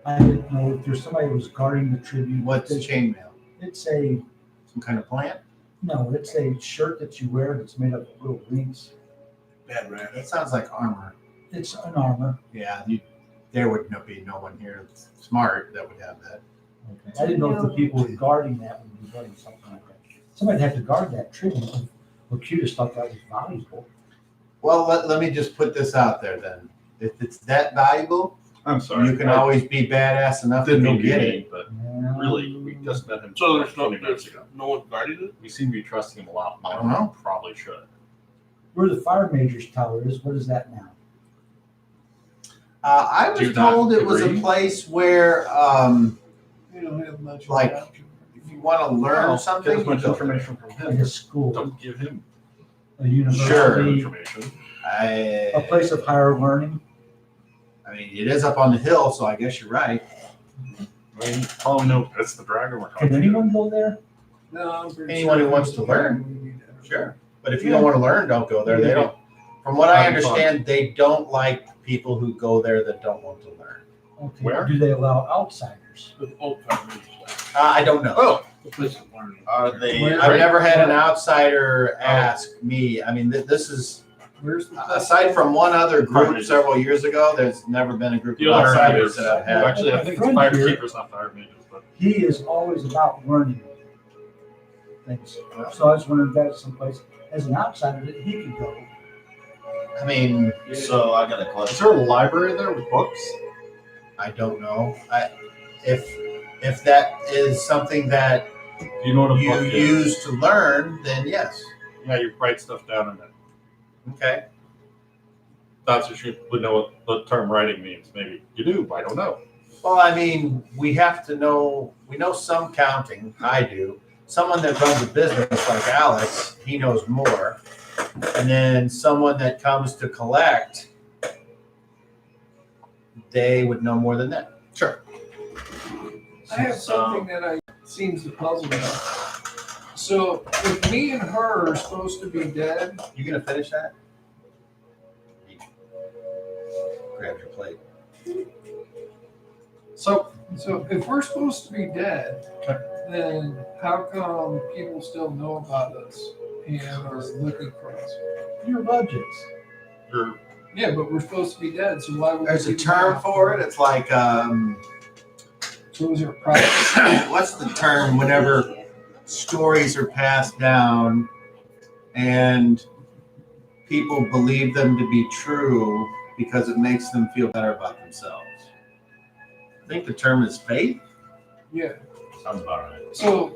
I didn't know if there's somebody who was guarding the tribute. What's chainmail? It's a Some kind of plant? no. It's a shirt that you wear that's made up of little links. Bad rat. That sounds like armor. It's an armor. Yeah, there would be no one here that's smart that would have that. Okay. I didn't know if the people regarding that would be guarding something like that. Somebody'd have to guard that tree. Locutus thought that was valuable. Well, let me just put this out there then. If it's that valuable, I'm sorry. you can always be badass enough to Didn't go mean to get be it. mean, but Yeah. really, we just met him So there's 20 minutes ago. no one guarded it? We seem to be trusting him a lot more I don't know. than we probably should. Where the fire major's tower is, what is that now? I Do was not told it was a agree. place where, We don't have much. Like, option. if you want to learn Well, something, Get as much you go. information from Like him. a school, Don't give him a university, Sure. information. a place of higher learning? I mean, it is up on the hill, so I guess you're right. I mean, probably know it's the dragon we're talking Can anyone go there? No, I'm pretty Anyone sure who wants if to it's learn. we need to have- Sure. But if you don't want to learn, don't go there. They don't. From what I understand, they don't like people who go there that don't want to learn. Okay. Where? Do they allow outsiders? With old fire major stuff. I don't know. Oh, The place of learning. Are they? I've never had an outsider ask me. I mean, this is Where's the? aside from one other group several years ago. There's never been a group the of other outsiders outsiders that I've had. Actually, I think it's fire keepers, not fire majors. But He is always about learning things. So I was wondering if that's someplace, as an outsider, that he could go. I mean, So I got a is question. there a library there with books? I don't know. If that is something that Do you know what a you book is? use to learn, then yes. Yeah, you write stuff down in it. Okay. That's what you would know what the term writing means. Maybe you do. I don't know. Well, I mean, we have to know. We know some counting. I do. Someone that runs a business like Alex, he knows more. And then someone that comes to collect, they would know more than that. Sure. I have something that seems to puzzle me. So if me and her are supposed to be dead, You gonna finish that? Grab your plate. So so if we're supposed to be dead, Okay. then how come people still know about us and are looking for us? Your budgets. you're Yeah, but we're supposed to be dead, so why would There's a we be term dead? for it. It's like So is there a price? what's the term whenever stories are passed down and people believe them to be true because it makes them feel better about themselves. I think the term is faith. Yeah. Sounds about right. So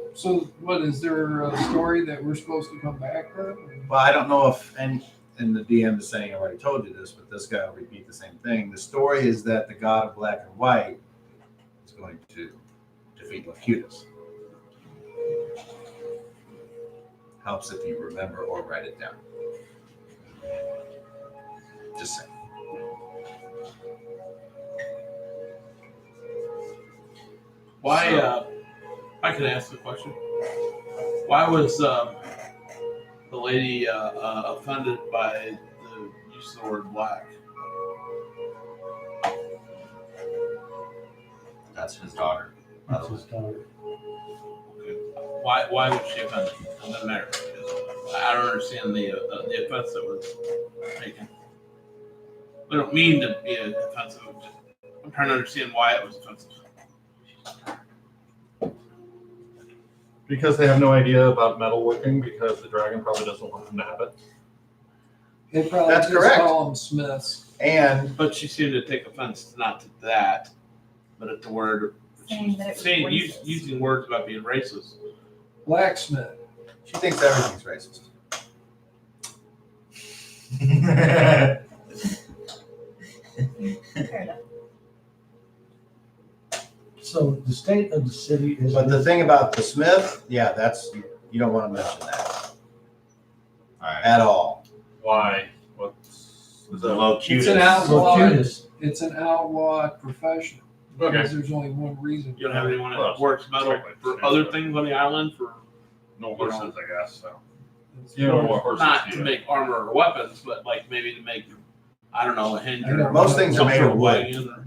what is there a story that we're supposed to come back then? Well, I don't know if, and the DM is saying I already told you this, but this guy will repeat the same thing. The story is that the god of black and white is going to defeat Locutus. Helps if you remember or write it down. Just saying. Why, I can ask the question. Why was the lady offended by the use of the word black? That's his daughter. By That's the way. his daughter. Why was she offended? It doesn't matter. I don't understand the offense that was taken. I don't mean to be offensive. I'm trying to understand why it was offensive. because they have no idea about metalworking because the dragon probably doesn't want them to have it. They probably That's just correct. call them Smiths. And But she seemed to take offense not to that, but at the word Saying that it was saying racist. using words about being racist. Blacksmith. she thinks everything's racist. Fair enough. So the state of the city is. But the thing about the Smith, yeah, that's, you don't want to mention that Alright. at all. Why? What's The Locutus. It's an outlaw. Locutus. It's an outlawed profession. Okay. Because there's only one reason. You don't have anyone Well, that works metal exactly. for other things on the island for No horses, I guess. So It's- you know what horses not do. to make armor or weapons, but like maybe to make I don't know a hinge. I know. or Most things are made of some wood. wagon or-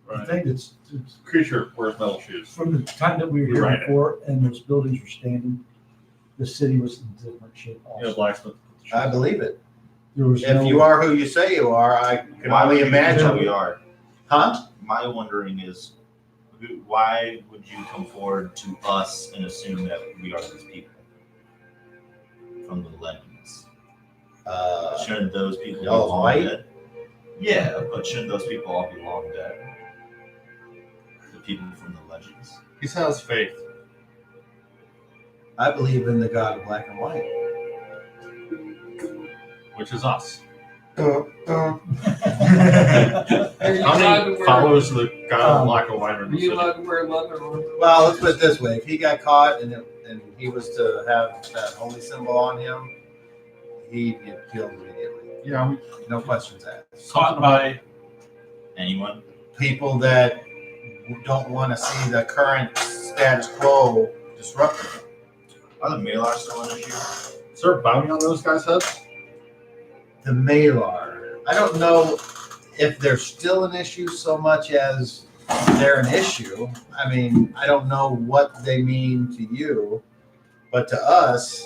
The Right. thing that's, Creature wears metal shoes. from the time that we were You're here right. before and those buildings were standing, the city was in different shape You know, also. blacksmith. I believe it. There was If no- you are who you say you are, I can Why would only you imagine imagine. we are? Huh? My wondering is Why would you come forward to us and assume that we are these people from the legends? Shouldn't those people be y'all's long white? dead? Yeah, but shouldn't those people all be long dead? The people from the legends. He has faith. I believe in the God of black and white. Which is us. Are you How allowed to many wear? followers of the God of Black and White are in Are the you city? allowed to wear leather on? Well, let's put it this way: if he got caught and he was to have that holy symbol on him, he'd get killed immediately. Yeah, No questions asked. Caught by Anyone? People that don't want to see the current status quo disrupted. Are the Malar still an issue? is there a bounty on those guys' heads? The Malar. I don't know if they're still an issue so much as they're an issue. I mean, I don't know what they mean to you, but to us,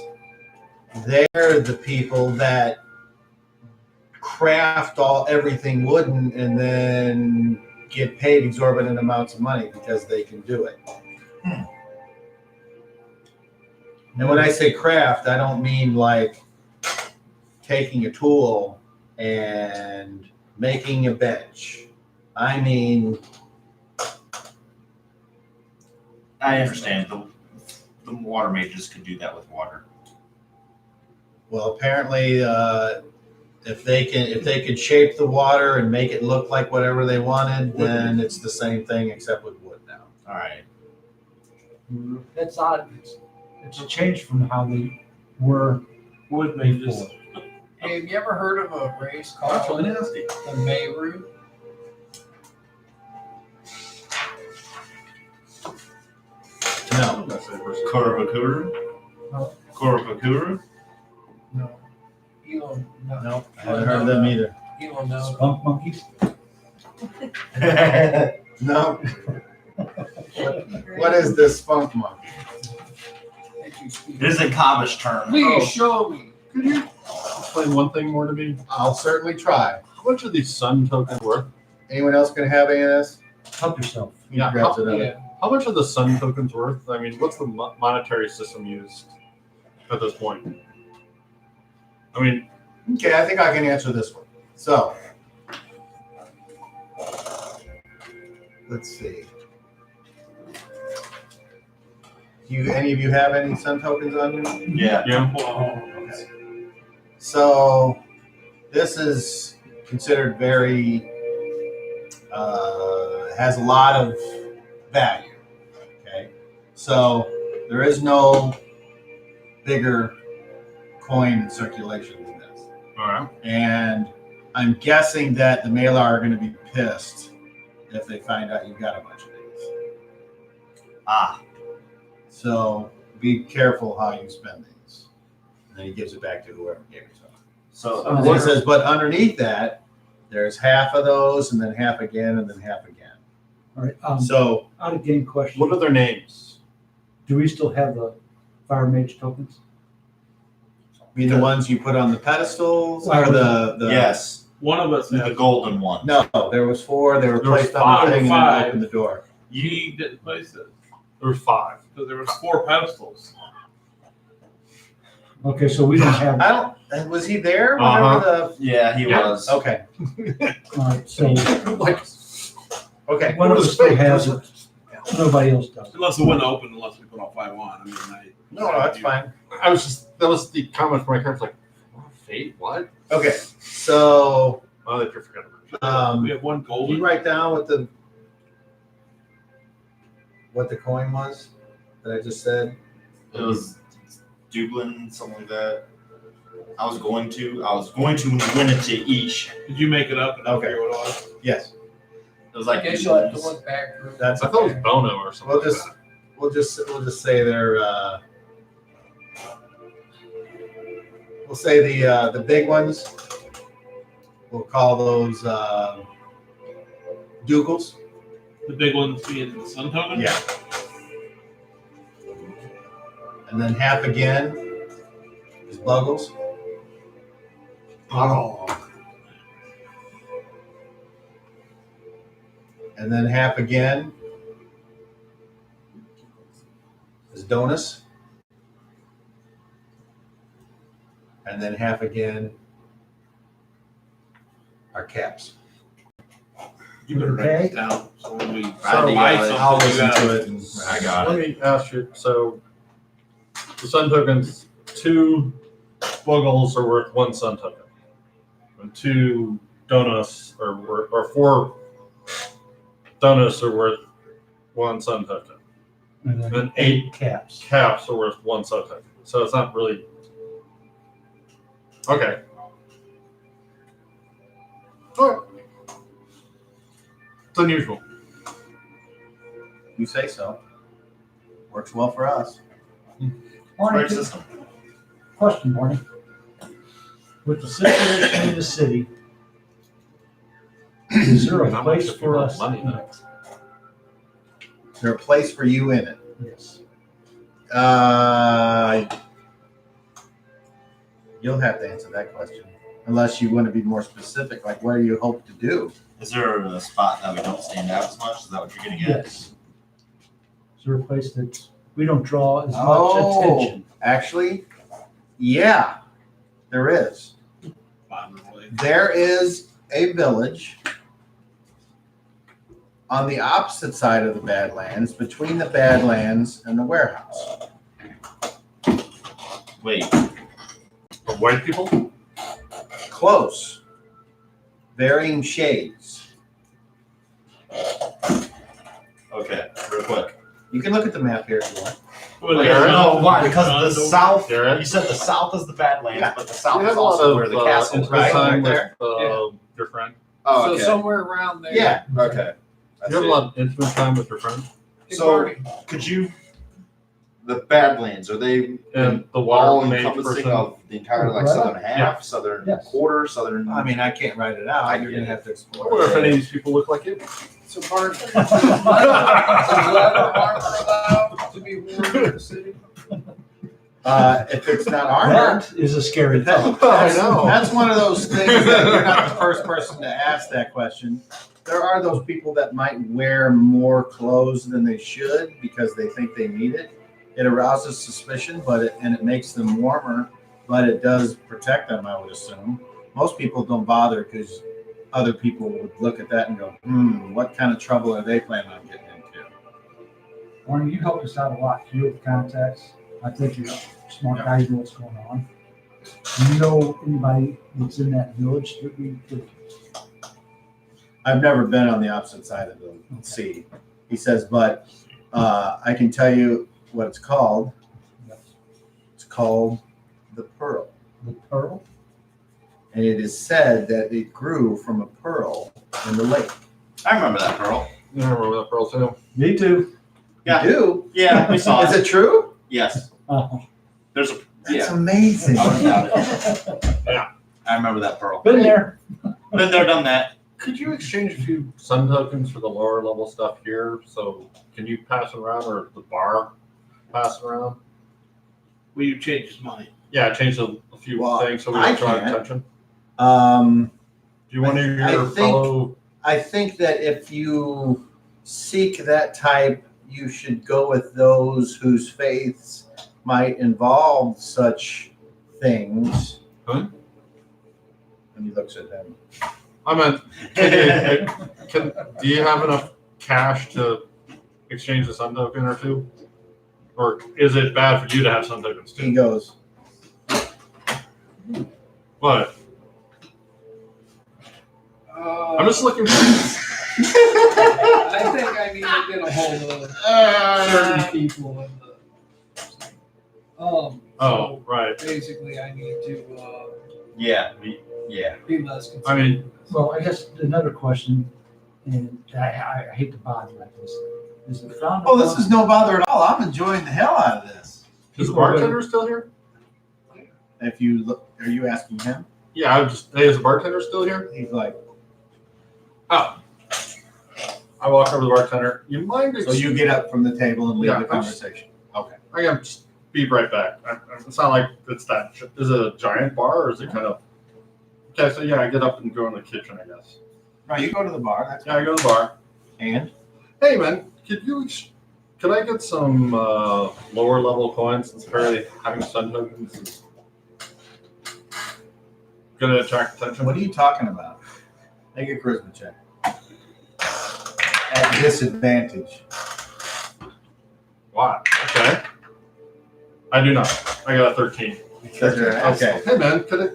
they're the people that craft everything wooden and then get paid exorbitant amounts of money because they can do it. And when I say craft, I don't mean like taking a tool and making a bench. I mean, I understand. The water mages could do that with water. well, apparently, if they could shape the water and make it look like whatever they wanted, then it's the same thing except with wood now. All right. That's odd. It's a change from how they were wood mages. before. Hey, have you ever heard of a race That's called really nasty. the Meru? No, That's the first. Korobakuru? Huh? Korobakuru? No. Elon, no. no, I haven't heard of them either. Elon, no. Skunk monkeys? No. What is this spunk monkey? Did you speak? It is a Kamish term. Please show me. Could you explain one thing more to me? I'll certainly try. How much are these sun tokens worth? Anyone else gonna have any of this? Help yourself. Yeah. Grabs How, it. Yeah. how much are the sun tokens worth? I mean, what's the monetary system used at this point? I mean, Okay, I think I can answer this one. So, let's see. Any of you have any sun tokens on you? Yeah. yeah. Okay. So, this is considered very, has a lot of value. Okay. So, there is no bigger coin in circulation than this. All right. And I'm guessing that the Malar are going to be pissed if they find out you've got a bunch of these. Ah. So be careful how you spend these. And then he gives it back to whoever gave it to him. So And he says, but underneath that, there's half of those, and then half again, and then half again. All right. So Out of game question. What are their names? Do we still have the fire mage tokens? be the ones you put on the pedestals, or the yes, One of us the has. golden one. No, there was 4. They were There was placed on the five. thing and then Five. opened the door. You didn't place it There were 5. because there was 4 pedestals. Okay, so we don't have. I don't. Was he there? Uh-huh. Whenever Yeah, he Yeah. was. the. Okay. All right, so Like, Okay. one of us still has it. Nobody else does. Unless it wouldn't open unless we put all 5 on. I mean, No, that's fine. I was just, that was the comment from my parents, like, fate? What? Okay. So, Oh, they forgot about it. we have one can golden. you write down what the coin was that I just said? It was Dublin, something like that. I was going to when we went into each. Did you make it up and Okay. figure what it was? Yes. It was I like guess you'll have to Dublin's. look back through. That's I thought it was Bono or something. We'll just we'll just say they're we'll say the big ones. We'll call those dugals. The big ones being the sun token? Yeah. And then half again is buggles. Oh. And then half again is donuts. And then half again are caps. You better write this down. So when we So buy I'll something, you listen got to it. And I got Let it. me ask you, so the sun tokens, 2 Buggles are worth 1 sun token. And 2 donuts are worth, or 4 donuts are worth 1 sun token. And then And 8 caps. caps are worth 1 sun token. So it's not really. Okay. Alright. It's unusual. you say so. Works well for us. Barney, Great system. question, Barney. With the situation in the city, is there a How much place if you for want us? money, though? Is there a place for you in it? Yes. You'll have to answer that question. Unless you want to be more specific, like what do you hope to do? Is there a spot that we don't stand out as much? Is that what you're getting at? Yes. Is there a place that we don't draw as much Oh. attention? Actually, yeah, there is. bottom of the way. There is a village on the opposite side of the Badlands, between the Badlands and the warehouse. Wait, For white people? Close. Varying shades. okay, real quick. You can look at the map here if you want. Well, Like, there's no, why? no- Because the no- south, Garrett? you said the south is the Badlands, Yeah. but the south You is have a lot also of where the castle is. intimate right? time Right with there. your friend. Oh, So somewhere around there. Yeah. okay. I You have a see. lot of intimate time with your friend. Hey, So, Barney, could you, the Badlands, are they And the all water mage encompassing person. of the entire like Right. southern half, southern Yes. quarter, southern? I mean, I can't write it out. I You're get gonna it. have to I explore. wonder if any of these people look like you. so Barney, is leather armor allowed to be worn in the city? If it's not armored, That is a scary thought. that's, I know. that's one of those things that you're not the first person to ask that question. There are those people that might wear more clothes than they should because they think they need it. It arouses suspicion, and it makes them warmer, but it does protect them, I would assume. Most people don't bother because other people would look at that and go, what kind of trouble are they planning on getting into? Barney, you helped us out a lot. You have contacts. I think you're a smart guy. You know what's going on. Do you know anybody that's in that village that we could? I've never been on the opposite side of the sea. He says, but I can tell you what it's called. It's called the Pearl. The Pearl? And it is said that it grew from a pearl in the lake. I remember that pearl. You remember that pearl too? Me too. Yeah. You do? Yeah, we saw Is it. it true? Yes, Oh. there's a. That's Yeah, amazing. I wouldn't doubt it. I remember that pearl. Been there. Been there, done that. Could you exchange a few sun tokens for the lower level stuff here? So can you pass it around, or the bar pass it around? Will you change his mind? Yeah, change a few Well, things so we I don't draw can. attention. Do you want to I your think- fellow? I think that if you seek that type, you should go with those whose faiths might involve such things. Huh? And he looks at them. I meant, do you have enough cash to exchange a sun token or two? Or is it bad for you to have sun tokens He too? goes, What? I'm just looking for. I think I need to get a hold of certain people in the. Oh, So right. basically, I need to Yeah, yeah. be less concerned. I mean, Well, I guess another question, and I hate to bother you like this. Is it frowned oh, this upon- is no bother at all. I'm enjoying the hell out of this. is the bartender still here? If you look, are you asking him? Yeah, I'm just. Hey, is the bartender still here? He's like, Oh. I walk over to the bartender. You mind? so you get up from the table and leave Yeah, the I'm just- conversation. Okay. I am just be right back. It's not like it's that. Is it a giant bar or is it kind of? Okay, so yeah, I get up and go in the kitchen, I guess. No, you go to the bar. That's Yeah, I go to the bar. and Hey, man, could Could I get some lower level coins since apparently having sun tokens is gonna attract attention? What are you talking about? Make a charisma check. At disadvantage. Why? Okay. I do not. I got a 13. Because you're an asshole. Hey man, could it?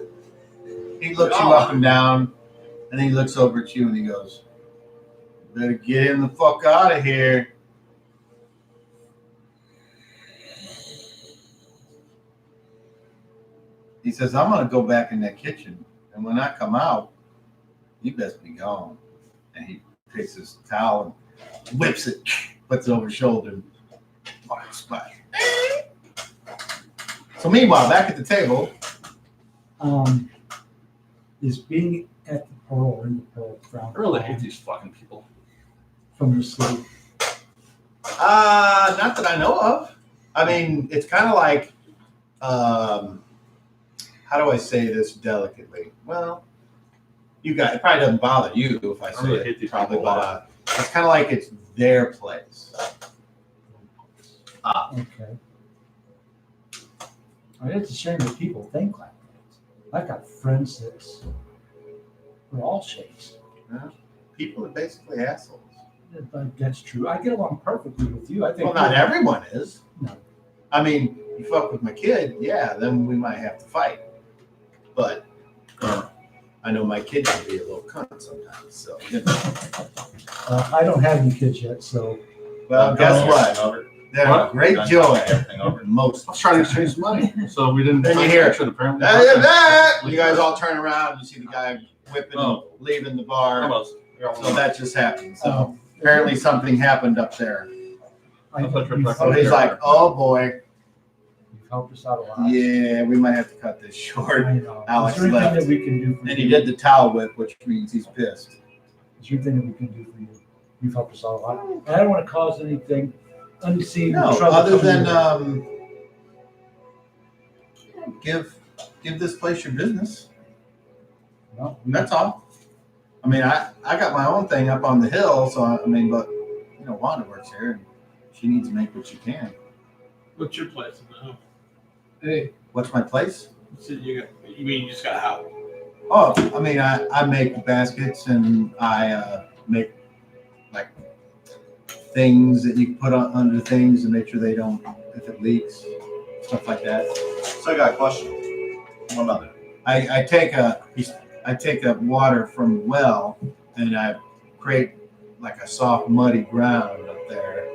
He looks you up and down, and then he looks over at you and he goes, "Better get him the fuck out of here." He says, "I'm gonna go back in that kitchen, and when I come out, you best be gone." And he takes his towel and whips it, puts it over his shoulder, and walks by. So meanwhile, back at the table, Is being at the Pearl or in the Pearl frowned I really upon hate these fucking people. from the city? not that I know of. I mean, it's kind of like, how do I say this delicately? Well, you guys, it probably doesn't bother you if I say really hate it, these probably, people a but it's kind of like it's their place. Okay. I mean, it's a shame that people think like that. I've got friends that we're all shakes. People are basically assholes. But that's true. I get along perfectly with you. I think. Well, not everyone is. No. I mean, you fuck with my kid, yeah, then we might have to fight. But I know my kid can be a little cunt sometimes. So, you know. I don't have any kids yet, so Well, guess what? They're a What? great joy. Everything over. Most. I was trying to exchange money, so we didn't. Then you hear it. Action, apparently. You guys all turn around and you see the guy whipping, Oh. leaving the bar. Almost. So that just happened. So apparently something happened up there. I, I thought you were you've, talking So he's like, "Oh boy, you've helped us out a lot. yeah, we might have to cut this short." I know. Alex Is there anything left. that we can do for And you? he did the towel whip, which means he's pissed. Is there anything that we can do for you? You've helped us out a lot. And I don't want to cause anything unseen No, trouble. other coming than your way. give this place your business. No, That's all. I mean, I got my own thing up on the hill, so I mean, but you know, Wanda works here, and she needs to make what she can. What's your place now? Hey, What's my place? You mean you just got a house? Oh, I mean, I make baskets and I make like things that you can put on under things and make sure they don't, if it leaks, stuff like that. So I got a question. One other. I take a water from the well and I create like a soft, muddy ground up there.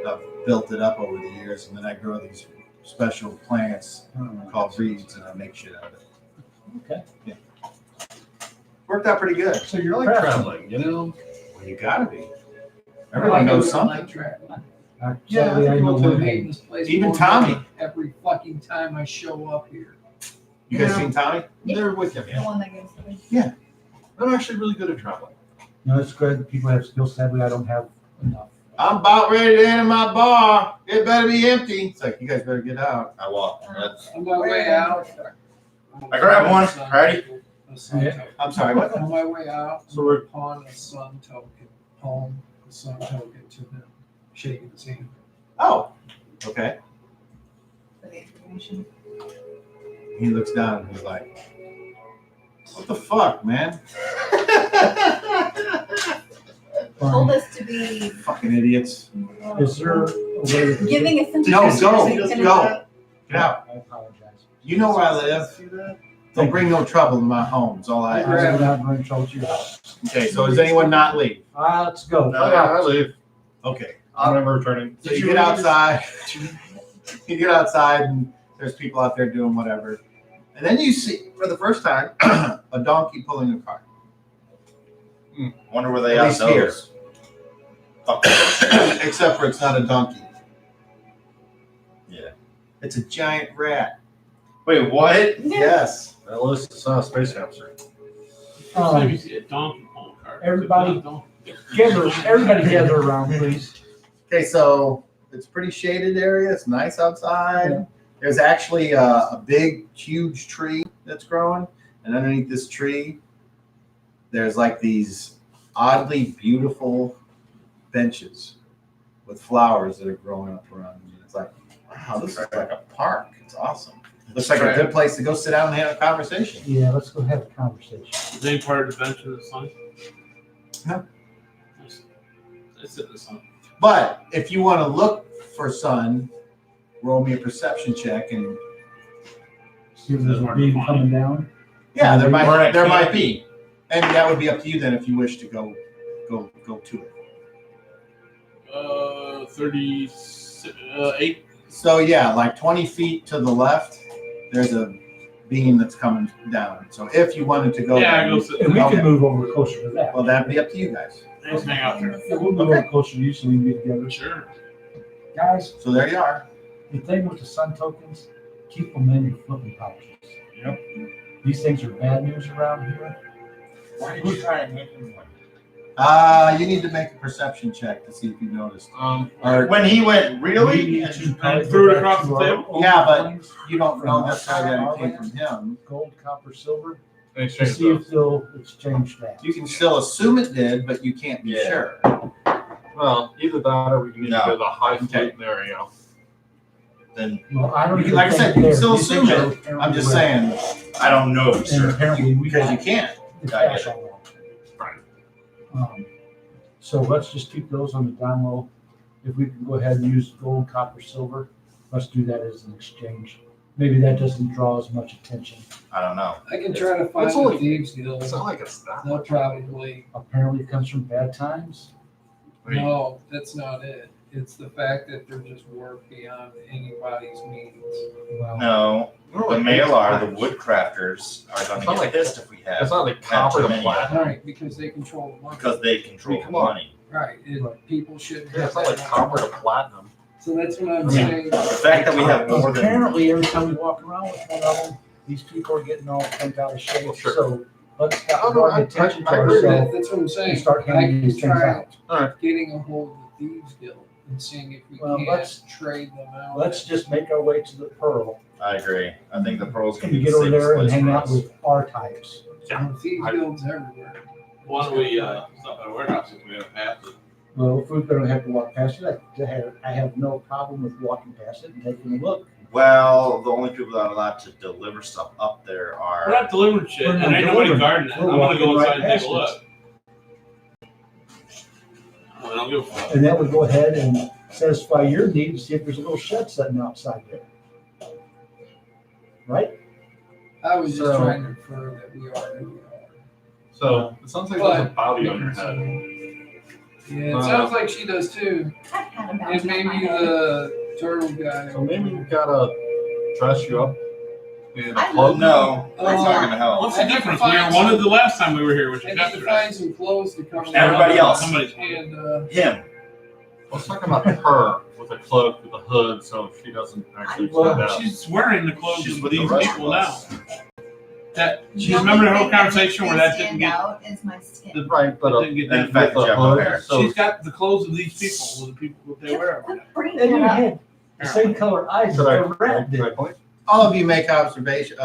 I've built it up over the years, and then I grow these special plants called reeds, and I make shit out of it. Okay. Yeah. Worked out pretty good. So you're I like craftsman. traveling, you know. Well, you gotta be. Everyone knows something. Sadly, I know one name. Even Tommy. Every fucking time I show up here. You guys seen Tommy? They're with you, The man. one that goes through. I'm actually really good at traveling. No, it's good. People have skills. Sadly, I don't have enough. I'm about ready to enter my bar. It better be empty. It's like, you guys better get out. I walk. That's, On my way out. I grab one. Ready? A sun Yeah. token. I'm sorry, what? On my way out, So we're- pawn a sun token. Pawn a sun token to him, shaking his hand. Oh, okay. For the information. He looks down and he's like, what the fuck, man? Told us to be Fucking idiots. Is there a way to giving a sense No, of go, urgency. go. Get out. I apologize. You know where I live. Don't bring no trouble in my home. Is all I I ask. live without going trouble to your house. Okay, so does anyone not leave? Let's go. I leave. Okay. I'm never returning. So you get outside. You get outside and there's people out there doing whatever. And then you see, for the first time, a donkey pulling a cart. wonder where they At are. least here. Fuck. Except for it's not a donkey. Yeah. It's a giant rat. Wait, what? Yes. At least it's not a space hamster. Time you see a donkey pulling a cart. Everybody- Gather. Everybody gather around, please. Okay, so it's a pretty shaded area. It's nice outside. Yeah. There's actually a big, huge tree that's growing. And underneath this tree, there's like these oddly beautiful benches with flowers that are growing up around you. It's like, wow, this is like a park. It's awesome. Looks like a good place to go sit down and have a conversation. Yeah, let's go have a conversation. Is any part of the bench in the sun? No. It's in the sun. But if you want to look for sun, roll me a perception check, and See if there's a beam coming down. yeah, there Or might it be, and that would be up to you then if you wish to go to it. 38. So yeah, like 20 feet to the left, there's a beam that's coming down. So if you wanted to go, Yeah, there, go sit. And we Okay. can move over closer to that. well, that'd be up to you guys. Just hang out there. Yeah, we'll move over closer to you so we can get together. Sure. Guys, So there you are. the thing with the sun tokens, keep them in your flipping pouches. Yep. These things are bad news around here. Why did you try and hit him? You need to make a perception check to see if you noticed. Or When he went, We really? need to probably threw it go back across to the our table? old Yeah, but coins, you don't know From necessarily that our it came land? from him. gold, copper, silver, In to exchange see for if they'll exchange that. You can still assume it did, but you can't be Yeah. sure. well, either that or we can No. go the high Okay. floating area. Then Well, I don't You can- even like I think said, you can they're- still these things assume are it. apparently I'm just red. saying I don't know for And sure. apparently we because got you can't. the I get cash it. all wrong. Right. So let's just keep those on the down low. If we can go ahead and use gold, copper, silver, let's do that as an exchange. Maybe that doesn't draw as much attention. I don't know. I can try to find It's the only- thieves guild. It's not like it's that They'll much. probably, Apparently it comes from bad times. I mean, no, that's not it. It's the fact that they're just work beyond anybody's means. Well, No. we're The like male are the times. woodcrafters are It's going not to get like- pissed if we It's have not like copper to many. platinum. Right, because they control the market. because they control the Come on. money. Right, people shouldn't Yeah, have it's not like that copper to money. platinum. So that's what I'm I mean, saying. The fact that we have more than apparently every time we walk around with one of them, these people are getting all bent out of shape. Well, sure. So let's Oh, stop no, drawing I attention to agree with that. ourselves That's what I'm saying. and start I handing can these things try out. All right. getting a hold of the thieves guild and seeing if we Well, can't let's- trade them out. Let's just make our way to the Pearl. I agree. I think the pearl's Can going to we be get the over there safest and place hang for out us. with our types? Yeah. Thieves I- guilds everywhere. Why don't we stop at a warehouse if we have a path? Well, if we're gonna have to walk past it, I have no problem with walking past it and taking a look. Well, the only people that are allowed to deliver stuff up there We're are. not delivering shit, We're and not ain't nobody delivering. guarding it. We're I'm gonna go walking right inside and take a past look. I don't give a fuck. And that would go ahead and satisfy your need to see if there's a little shed sitting outside there. Right? I was just So- trying to infer that we are who we are. So it sounds like there's a bounty on your head. Yeah, it sounds like she does too. I've had a And bounty on my maybe head. the turtle guy. So maybe we gotta dress you up in a I cloak. No, it's not going to help. What's I the need to difference? We find were one some- of the last time we were here, which I is need to yesterday. find some clothes to cover. Everybody else. Somebody's And Him. Let's talk about her with a cloak with a hood, so she doesn't actually Well, stand out. she's wearing the clothes She's of with the these rest people of now. us. That The you only remember the whole thing that conversation where that stand didn't get out is my skin. Right, but didn't get And done. the fact that with you a have no hood, hair. so She's got the clothes of these people, the people what they wear. Quit bringing And that you up. had the same color eyes should that I, the rat can I did. point? All of you make observation,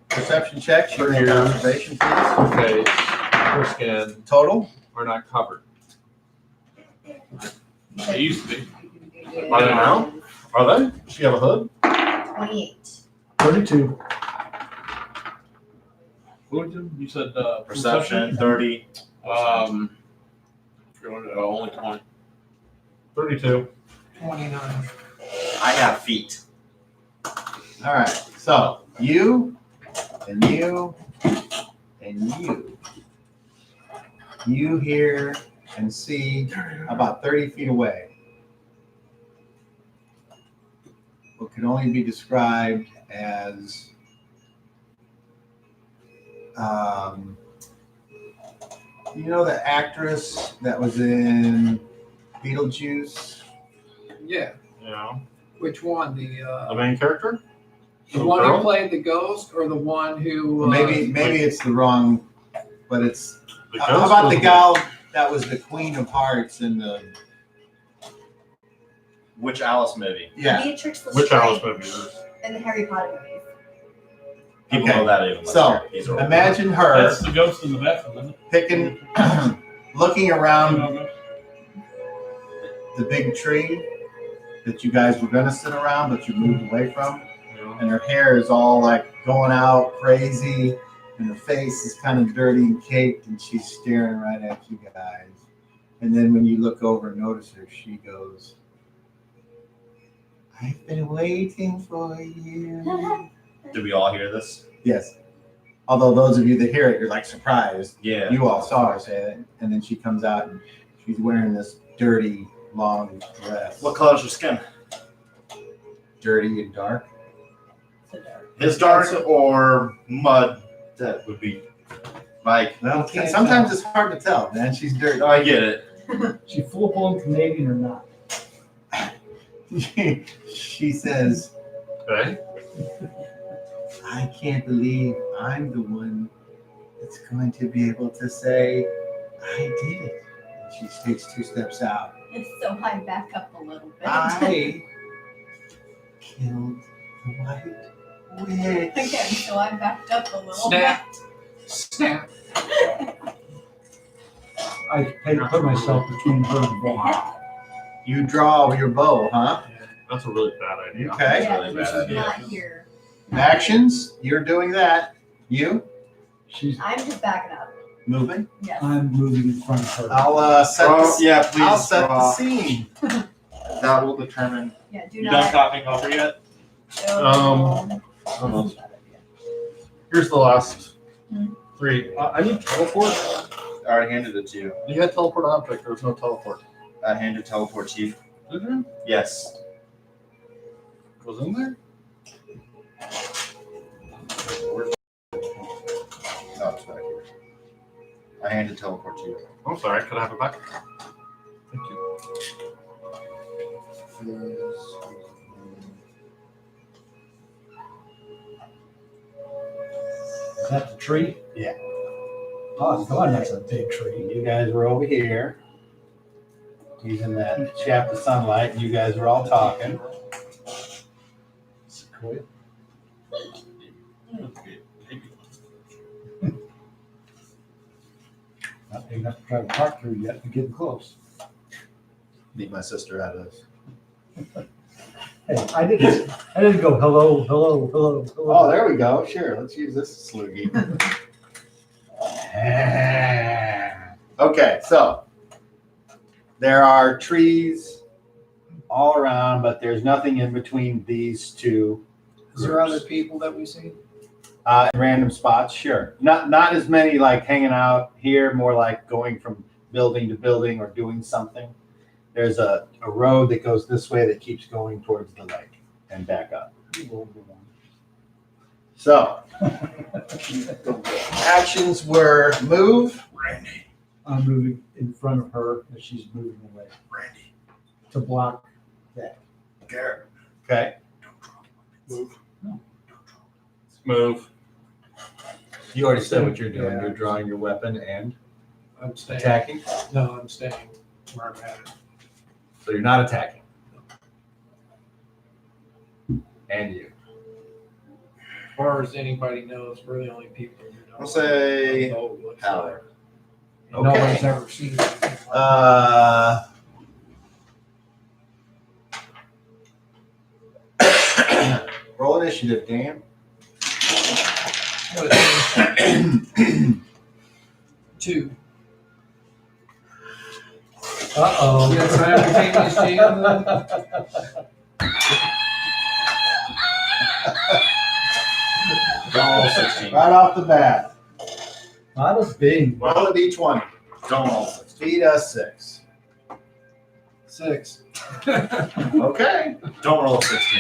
perception checks. You make observation, please. Her face, her skin Total. are not covered. They used to be. Are they now? Are they? Does she have a hood? 28. 32. What did you said? Perception, 30. Only 20. 32. 29. I have feet. All right. So you and you and you. You hear and see about 30 feet away what can only be described as you know the actress that was in Beetlejuice? Yeah. You know, Which one? the main character? The one girl? who played the ghost, or the one who? Maybe it's the wrong, but it's The how ghost about was the gal that was the Queen of Hearts in the Which Alice movie? yeah. Beatrix Which Alice Lestrange movie is this? in the Harry Potter movies. People Okay. know that even. So, less. These are old. Imagine her That's the ghost in the bathroom, isn't it? picking, looking around the big tree that you guys were gonna sit around, but you moved away from. And her hair is all like going out crazy, and her face is kind of dirty and caked, and she's staring right at you guys. And then when you look over and notice her, she goes, "I've been waiting for you." Did we all hear this? Yes. Although those of you that hear it, you're like surprised. Yeah. You all saw her say that, and then she comes out and she's wearing this dirty, long dress. What color is your skin? Dirty and dark. His dark or mud? That would be like. Well, Can't sometimes it's hard to tell, man. She's dirty. No, I get it. She full-blown Canadian or not? She says, Okay. "I can't believe I'm the one that's going to be able to say I did it." And she takes 2 steps out. So I back up a little bit. I killed the white witch. Okay, so I backed up a little Snap. Snap. I put myself between her and Bob. You draw your bow, huh? That's a really bad idea. bit. Okay. Yeah, really this bad is idea. not here. Actions, you're doing that. You She's, I'm just backing up. moving. Yes. I'm moving in front of her. I'll set. Oh, the, yeah, please. I'll set the draw. scene. That will determine. Yeah, do You not. done copying over yet? Almost. Here's the last Hmm. 3. I need teleport. I already handed it to you. You had teleport object. There was no teleport. I handed teleport to you. Did you? Yes. Was in there? Oh, it's back here. I handed teleport to you. I'm sorry. Could I have it back? Thank you. Is that the tree? Yeah. Oh, God, that's a big tree. You guys were over here using that shaft of sunlight, and you guys were all talking. Sequoia. Not big enough to try to park through yet, but getting close. Beat my sister out of this. Hey, I didn't go hello, hello, hello, hello. Oh, there we go. Sure, let's use this sloogie. Okay, so there are trees all around, but there's nothing in between these two. Is there other people that we see? In random spots, sure. Not as many like hanging out here, more like going from building to building or doing something. There's a road that goes this way that keeps going towards the lake and back up. So, actions were move. Randy. I'm moving in front of her as she's moving away Randy. to block that. Garrett. Okay. Move. You already said what you're doing. Yeah. You're drawing your weapon and I'm staying. attacking. No, I'm staying where I'm at. So you're not attacking. And you. As far as anybody knows, we're the only people who know. I'll say what the boat looks power. like. And nobody's Okay. ever seen anything like Roll initiative, Dan. that. 2. Uh-oh. Yes, simultaneous jam. Don't roll 16. Right off the bat. Not a big. Roll a d20. Don't roll 16. Beat us 6. 6. Okay. Don't roll 16.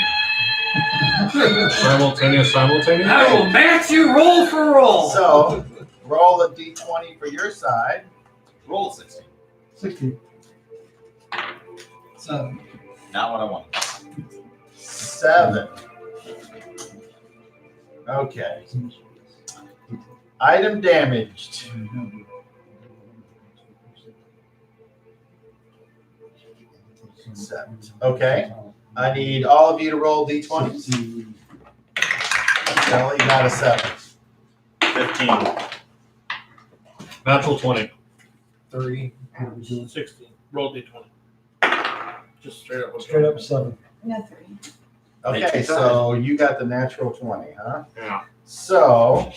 Simultaneous. I will match you roll for roll. So roll a d20 for your side. Roll 16. 60. 7. Not what I want. 7. Okay. Item damaged. Seven. Okay. I need all of you to roll d20s. Kelly, you got a 7. 15. Natural 20. 3. 16. Roll d20. Just straight up. Straight up 7. No 3. Okay, so you got the natural 20, huh? Yeah. So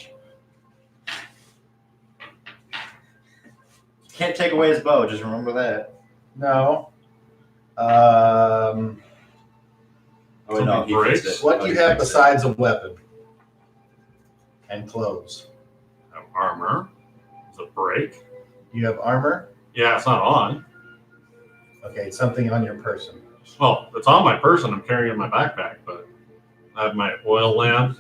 Can't take away his bow. Just remember that. no. Oh, wait, no, Something he breaks? fixed it. What Oh, do you he have fixed it. besides a weapon and clothes? Have armor. Does it break? You have armor. Yeah, it's not on. Okay, something on your person. Well, it's on my person. I'm carrying it in my backpack, but I have my oil lamp.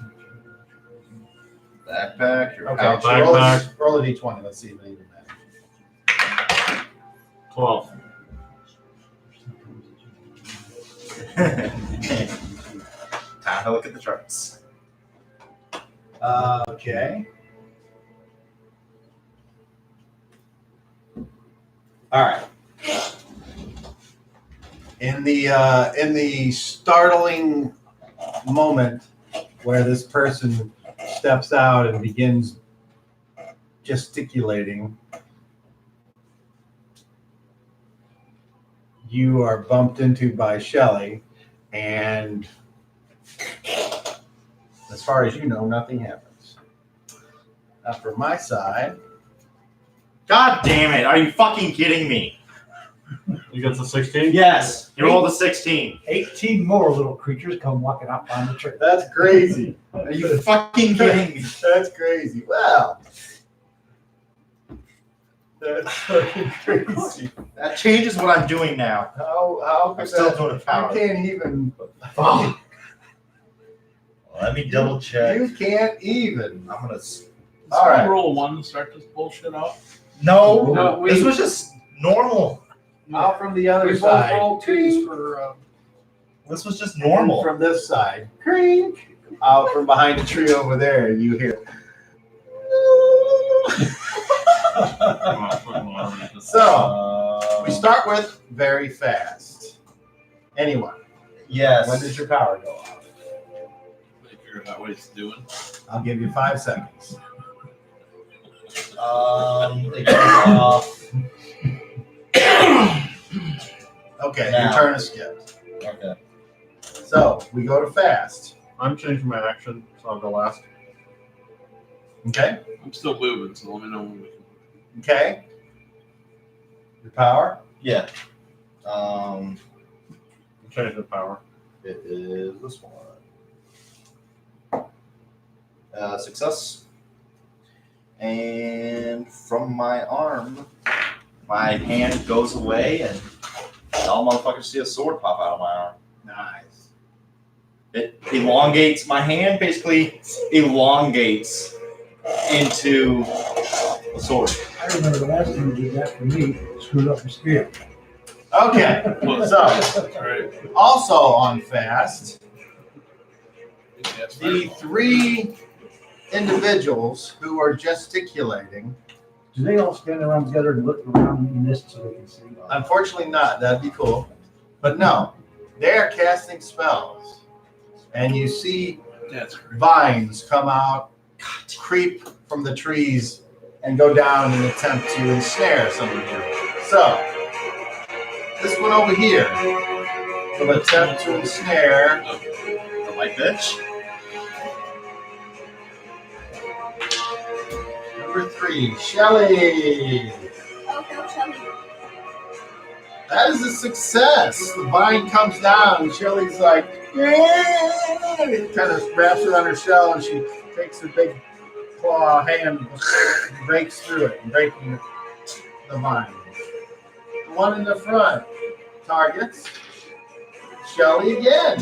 Backpack. Your Okay, Pouch. so roll, Backpack. roll a d20. Let's see if it even matters. 12. Time to look at the charts. Okay. All right. In the startling moment where this person steps out and begins gesticulating, you are bumped into by Shelley, and as far as you know, nothing happens. Now, from my side, God damn it! Are you fucking kidding me? You got the 16? Yes. You rolled a 16. 18 more little creatures come walking up on the tree. that's crazy. Are you fucking kidding me? That's crazy. Well, that's fucking crazy. That changes what I'm doing now. How I'm still that- doing a power. You can't even. Oh. Let me double check. You can't even. I'm gonna. All right. Roll 1 to start this bullshit out. No, No, we- this was just normal. Out from the other We both side. rolled 2s for. This was just And normal. from this side. Crink. Out from behind the tree over there, you hear. So we start with very fast. Anyone? Yes. When does your power go off? I figured out what he's doing. I'll give you 5 seconds. It goes off. Okay, Now. your turn is skipped. Okay. So we go to fast. I'm changing my action, so I'll go last. Okay. I'm still moving, so let me know when we can. Okay. Your power. Yeah. I'm changing the power. It is this one. Success. And from my arm, my hand goes away, and all motherfuckers see a sword pop out of my arm. Nice. It elongates. My hand basically elongates into a sword. I remember the last time you did that for me, screwed up your spear. Okay. So Right. also on fast, That's the 3 individuals who are gesticulating. Do they all stand around together and look around in this so they can see? Unfortunately not. That'd be cool. But no, they're casting spells. And you see That's great. vines come out, creep from the trees, and go down and attempt to ensnare some of you. So, this one over here will attempt to ensnare The white bitch. number 3, Shelley. Oh, go, Shelly. That is a success. The vine comes down, and Shelley's like, yeah, and it kind of wraps around her shell, and she takes her big claw hand, breaks through it, breaking the vine. The one in the front targets Shelley again.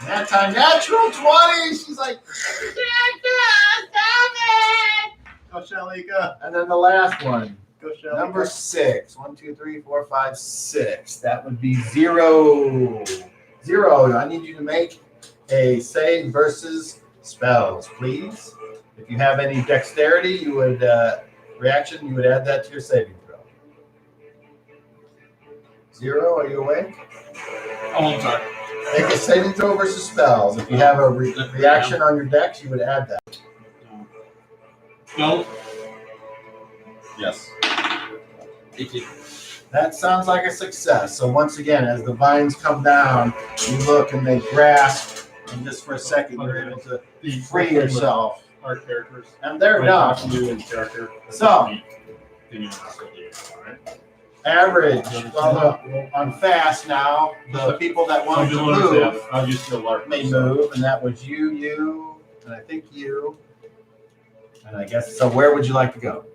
That time, natural 20. She's like, Go, Shelly, go. and then the last one. Go, Shelly. Number 6. 1, 2, 3, 4, 5, 6. That would be 0. 0. I need you to make a save versus spells, please. If you have any dexterity, you would reaction. You would add that to your saving throw. 0. Are you awake? Oh, I'm sorry. Make a saving throw versus spells. If you have a reaction on your dex, you would add that. No. Yes. 18. That sounds like a success. So once again, as the vines come down, you look and they grasp, and just for a second, you're able to free yourself. Our characters. And they're Right, done. talk to you in character. So, Then you absolutely, all right? average, on fast now, the people that want to move I'll use the lark. may move, and that was you, and I think you. And I guess, so where would you like to go?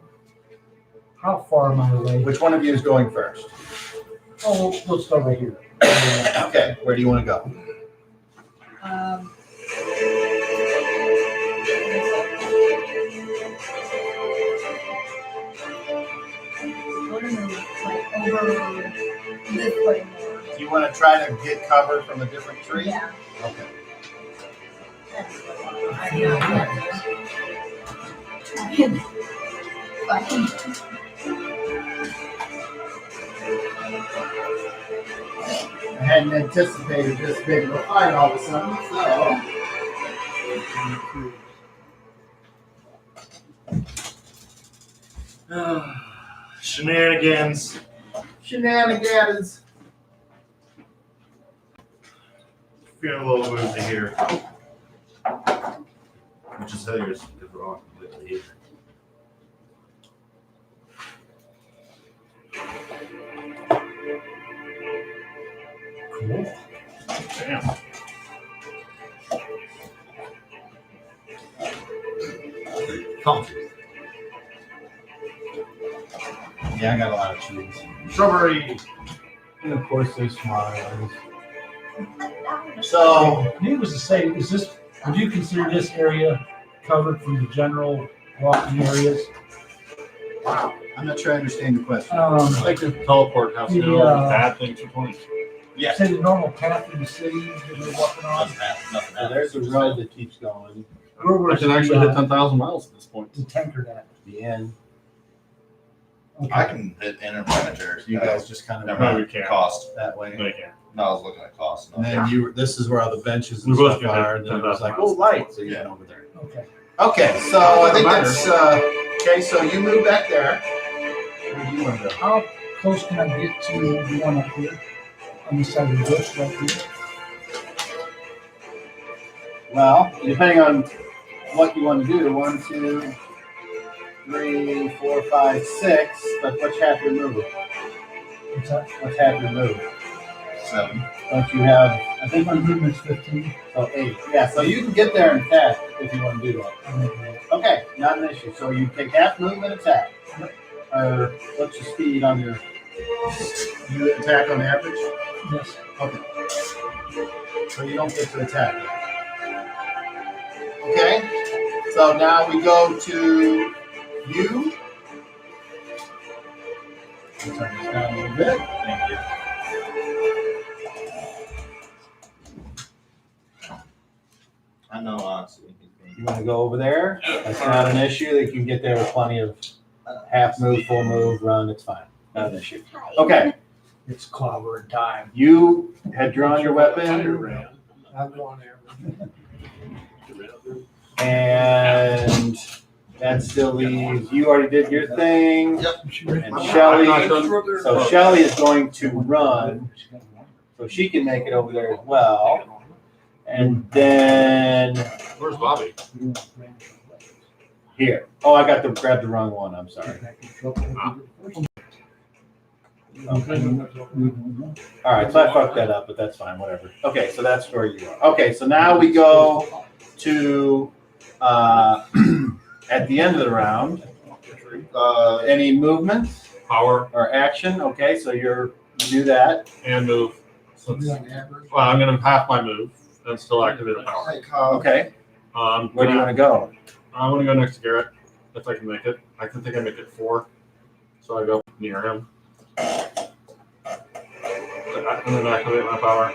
How far am I away? Which one of you is going first? Oh, let's start right here. Okay, where do you want to go? We're gonna move like over this way more. Do you want to try to get cover from a different tree? Yeah. Okay. That's what I mean, I can. I hadn't anticipated this big of a fight all of a sudden, so. Shenanigans. Shenanigans. Feeling a little woozy here. Which is hilarious because we're all completely here. Cool. Damn. Comfy. Yeah, I got a lot of trees. Shrubbery. And of course, they smile. So, Needless to say, would you consider this area covered from the general walking areas? I'm not sure I understand the question. Like the teleport has no bad things for 20. Yeah. Say the normal path in the city that we're walking on. So there's a road that keeps going. Where I can actually hit 10,000 miles at this point. the tanker at? The end. Okay. I can hit interplanetary. You guys just kind of Never No, went we can't. Cost. that way. No, you can't. No, I was looking at cost. And then this is where all the benches and We both stuff can are, hit and then it was 10,000 like, miles. oh, light, so you went over there. Okay. Okay, so I think that's, okay, so you move back there. Where do you want to go? How close can I get to the one up here on the side of the bush right here? Well, depending on what you want to do, 1, 2, 3, 4, 5, 6, but what's half your move? What's that? What's half your move? 7. Don't you have, I think my movement's 15. so 8. Yeah, so you can get there and attack if you want to do that. Okay, not an issue. So you take half movement attack. Or what's your speed on your, you attack on average? Yes. Okay. So you don't get to attack. Okay, so now we go to you. Turn this down a little bit. Thank you. I know, honestly. You want to go over there? That's not an issue. They can get there with plenty of half move, full move, run. It's fine. Not an issue. Okay, It's clobbering time. you had drawn your weapon, I've won everything. and that still leaves. You already did your thing, and I'm not Shelly. done. So Shelly is going to run, so she can make it over there as well. And then Where's Bobby? here. Oh, I got to grab the wrong one. I'm sorry. All right, so I fucked that up, but that's fine. Whatever. Okay, so that's where you are. Okay, so now we go to at the end of the round. Any movement Power or action? Okay, so you do that. and move. So well, I'm going to half my move and still activate a power. Okay, Um, where do you want to go? I want to go next to Garrett if I can make it. I can think I make it 4, so I go near him. And then activate my power.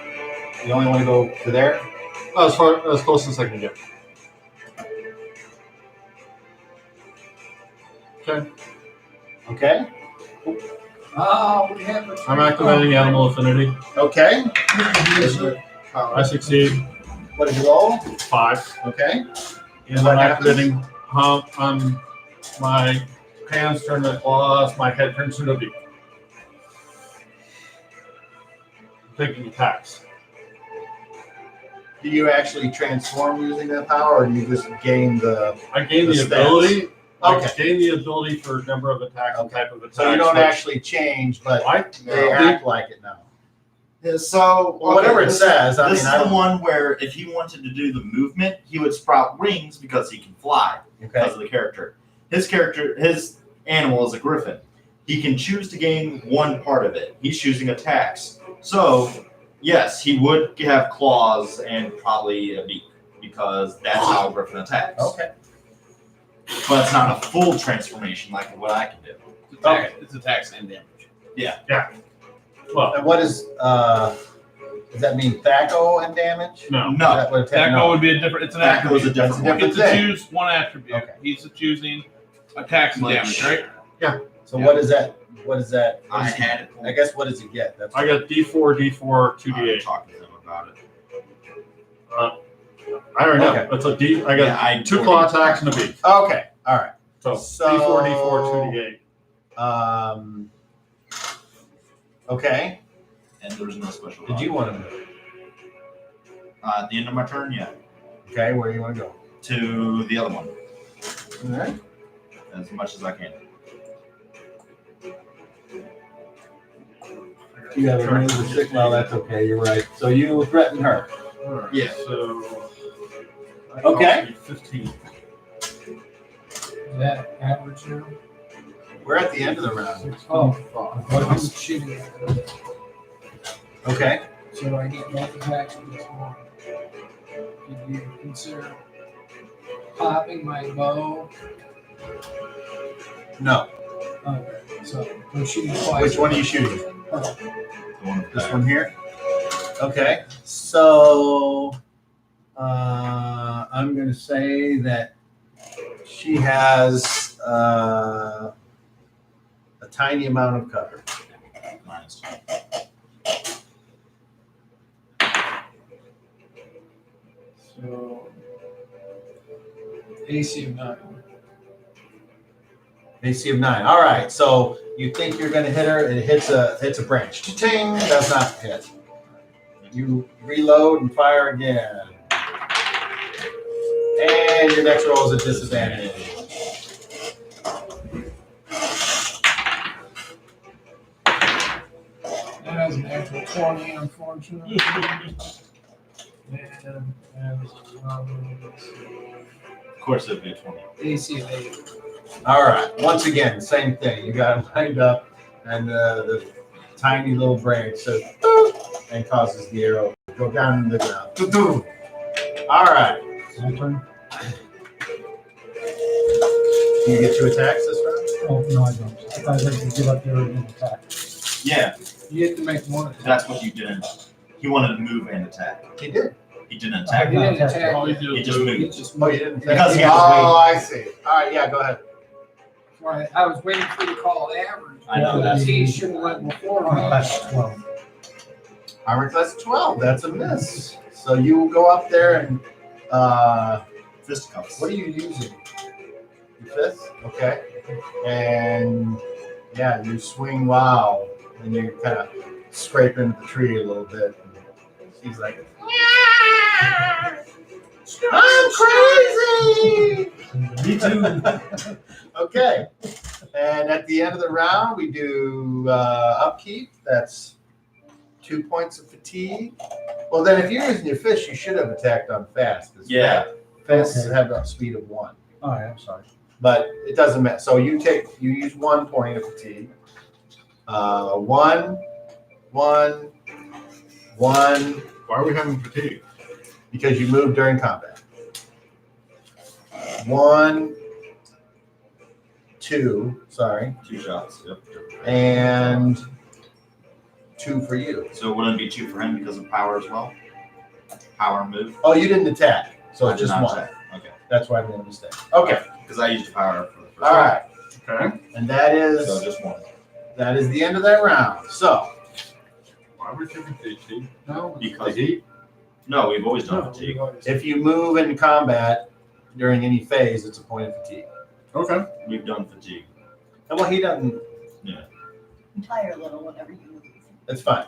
You only want to go to there? As close as I can get. Okay. Okay. Oh, we have a. I'm activating animal affinity. Okay. I succeed. What did you roll? 5. Okay. And what I'm happens? activating my hands turn to claws, my head turns into a beak. taking attacks. Do you actually transform using that power, or do you just gain the? I gain the The stats. ability. Okay. I gain the ability for number of attacks and type of attacks. So you don't which actually change, but I they act like it now. Yeah, so Well, whatever it this- says. I This mean, is I the don't. one where if he wanted to do the movement, he would sprout wings because he can fly Okay. because of the character. His animal is a griffin. He can choose to gain one part of it. He's choosing attacks. So, yes, he would have claws and probably a beak because that's how a griffin attacks. Okay. But it's not a full transformation like what I can do. It's attacks and damage. well, And what is? Does that mean THAC0 and damage? no. Is No, that what That no. would be a different. It's an THAC0 is a attribute. That's a different one. different It's to thing. choose one attribute. Okay. He's choosing attacks and Like- damage, right? So what is that? What is that? I had it. I guess what does he get? That's I got D4, D4, 2D8. Talk to him about it. I already know. Okay. That's a D. I got Yeah, I 2 claw attacks and a beak. okay. All right. So, So- D4, D4, 2D8. Okay. And there's no special. Did you want to move? At the end of my turn, yeah. Okay. Where do you want to go? To the other one, All right. as much as I can. You have a move of 6. Well, that's okay. You're right. So you threaten her. Alright, Yeah. So. that Okay. cost me 15. Is that average now? We're at the end of the round. Oh, I'm shooting at it. Okay. So I get both attacks with this one. Did you consider popping my bow? No. Okay, so I'm shooting twice. Which one are you shooting? The one This one here? Okay. So I'm going to say that she has a tiny amount of cover. -2. So AC of 9. AC of 9. All right. So you think you're going to hit her? It hits a branch. Cha-ching! Does not hit. You reload and fire again. And your next roll is a disadvantage. That was an actual 20, unfortunately. And Of course, it'd be a 20. AC of 8. All right. Once again, same thing. You got it lined up, and the tiny little branch says, "Boop," and causes the arrow to go down in the ground. Boop. All right. My turn? Do you get 2 attacks this round? Oh, no, I don't. I thought I could get up there and attack. Yeah, You have to make one attack. that's what you didn't. He wanted to move and attack. He did. He didn't I attack. He didn't attack. attack. All you yet. do He is just move. He moved. just Oh, you didn't. Because he oh, has I see. All right. Yeah. Go ahead. Right. I was waiting for you to call average. I know, that's- He should have went before. Oh, that's 12. Armor class 12. That's a miss. So you will go up there and Fisticuffs. what are you using? Your fist? Okay. And yeah, you swing wow, and you kind of scrape into the tree a little bit. And she's like, I'm crazy! Me too. Okay. And at the end of the round, we do upkeep. That's 2 points of fatigue. Well, then if you're using your fist, you should have attacked on fast. 'Cause Yeah. Fists Okay. have a speed of 1. All right, I'm sorry. But it doesn't matter. So you use 1 point of fatigue. 1, 1, 1, Why are we having fatigue? because you moved during combat. 1, 2, sorry, 2 shots. Yep. and 2 for you. So wouldn't it be 2 for him because of power as well? Power move. Oh, you didn't attack, so I it's did just not 1. attack. Okay. That's why I made a mistake. Okay, Because I used power for the first all right, Okay. and that So is just 1. the end of that round. So Why are we taking fatigue? No. Because Fatigue? no, we've always done No, fatigue. if you move in combat during any phase, it's a point of fatigue. Okay. We've done fatigue. And well, he doesn't. Tire a little whenever you move. It's fine.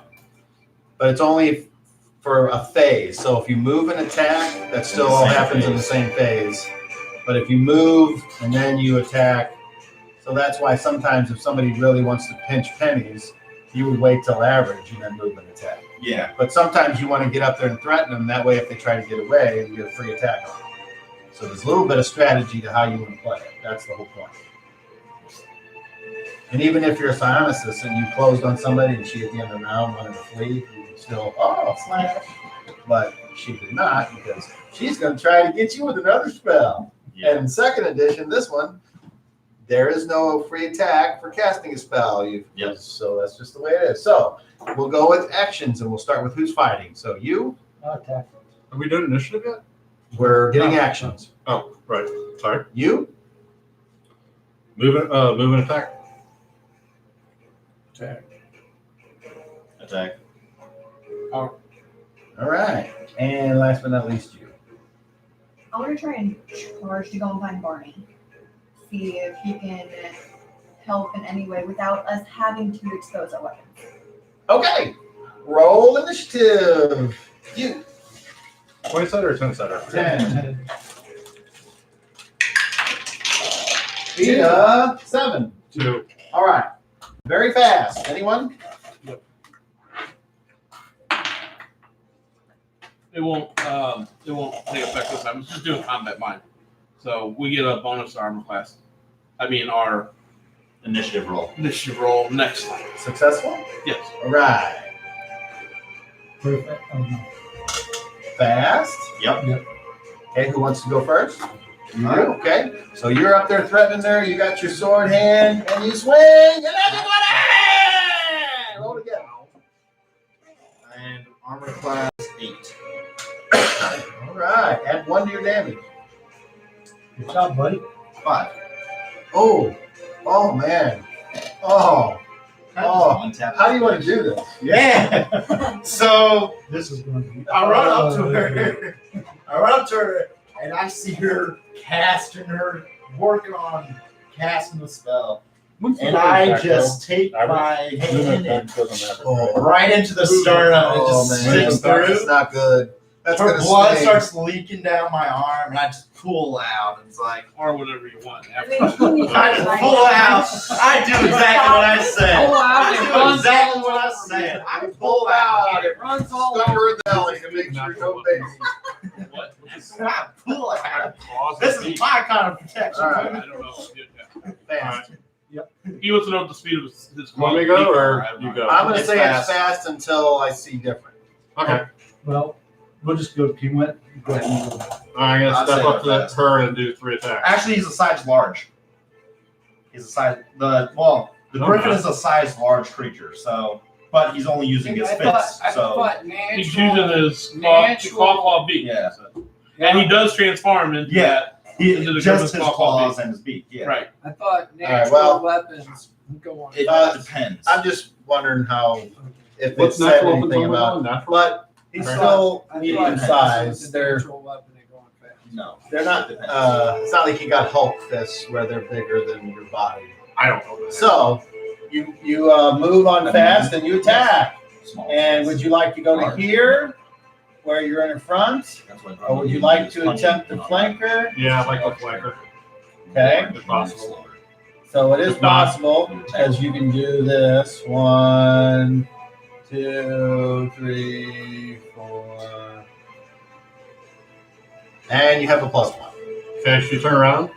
but it's only for a phase. So if you move and attack, that still all happens in the same phase. But if you move and then you attack, so that's why sometimes if somebody really wants to pinch pennies, you would wait till average and then move and attack. Yeah. But sometimes you want to get up there and threaten them. That way, if they try to get away, you get a free attack on them. So there's a little bit of strategy to how you want to play it. That's the whole point. And even if you're a psionicist and you closed on somebody and she at the end of the round wanted to flee, you can still, slash. But she did not because she's going to try to get you with another spell. Yeah. And in second edition, this one, there is no free attack for casting a spell. Yep. So that's just the way it is. So we'll go with actions and we'll start with who's fighting. So you, Attack. Are we doing initiative yet? we're getting actions. Oh, right. Sorry. You, Move and attack. Attack. all right. And last but not least, you. I want to try and charge to go and find Barney. See if he can help in any way without us having to expose our weapons. Okay. Roll initiative. You. 20-sided or 10-sided? 10. Peter, 7. 2. All right. Very fast. Anyone? It won't take effect this time. It's just doing combat mine. So we get a bonus to armor class. I mean our Initiative roll. initiative roll next time. Successful? Yes. All right. Perfect. Oh, no. Fast? Yep. Okay, who wants to go first? You All do? right. Okay. So you're up there threatening her. You got your sword hand, and you swing, and everybody! Roll again. And armor class 8. All right. Add 1 to your damage. Good job, buddy. 5. Oh, man. Oh, how do you want to do this? Yeah. So This is going to be. I run up to her. And I see her working on casting the spell. And I just take my hand and right into the sternum and it just sticks That's through. not good. That's Her gonna blood sting. starts leaking down my arm, and I just pull out. It's like Or whatever you want. I mean, can you I just pull out. I do exactly what I said. Pull out, I it do runs exactly all what I over said. I Pull pull out. out. It runs all Stop over. her in the belly to make sure no baby. What? I pull out. This is my kind of protection. All right. I don't know. Fast. He wants to know what the speed of his Want me to go or you go? I'm going to It's say fast. it's fast until I see different. Okay. Well, we'll just go. He went. Go ahead and go. I'm going to I'll step say up to fast. her and do 3 attacks. Actually, he's a size large. He's a size the griffin is a size large creature. So, but he's only using his I fists. thought So He's natural. using his natural- claw beak. yeah, And he does transform into Yeah. that. Into the just griffin's his claw claws beak. and his beak. Yeah, Right. I thought right, natural well, weapons go on. It fast. depends. I'm just wondering how, if What's it said natural weapons anything on about, Natural? but he's I still thought medium this was size. a They're natural weapon and going fast. No, they're not. It's not like you got Hulk fists where they're bigger than your body. I don't know. So you move on fast and you attack. small. And would you like to go to here, where you're in front, That's what or would you like to attempt to flank her? Yeah, I like the flanker. Okay, If possible. so it is If not- possible because you can do this 1, 2, 3, 4, and you have a +1. Okay, should you turn around?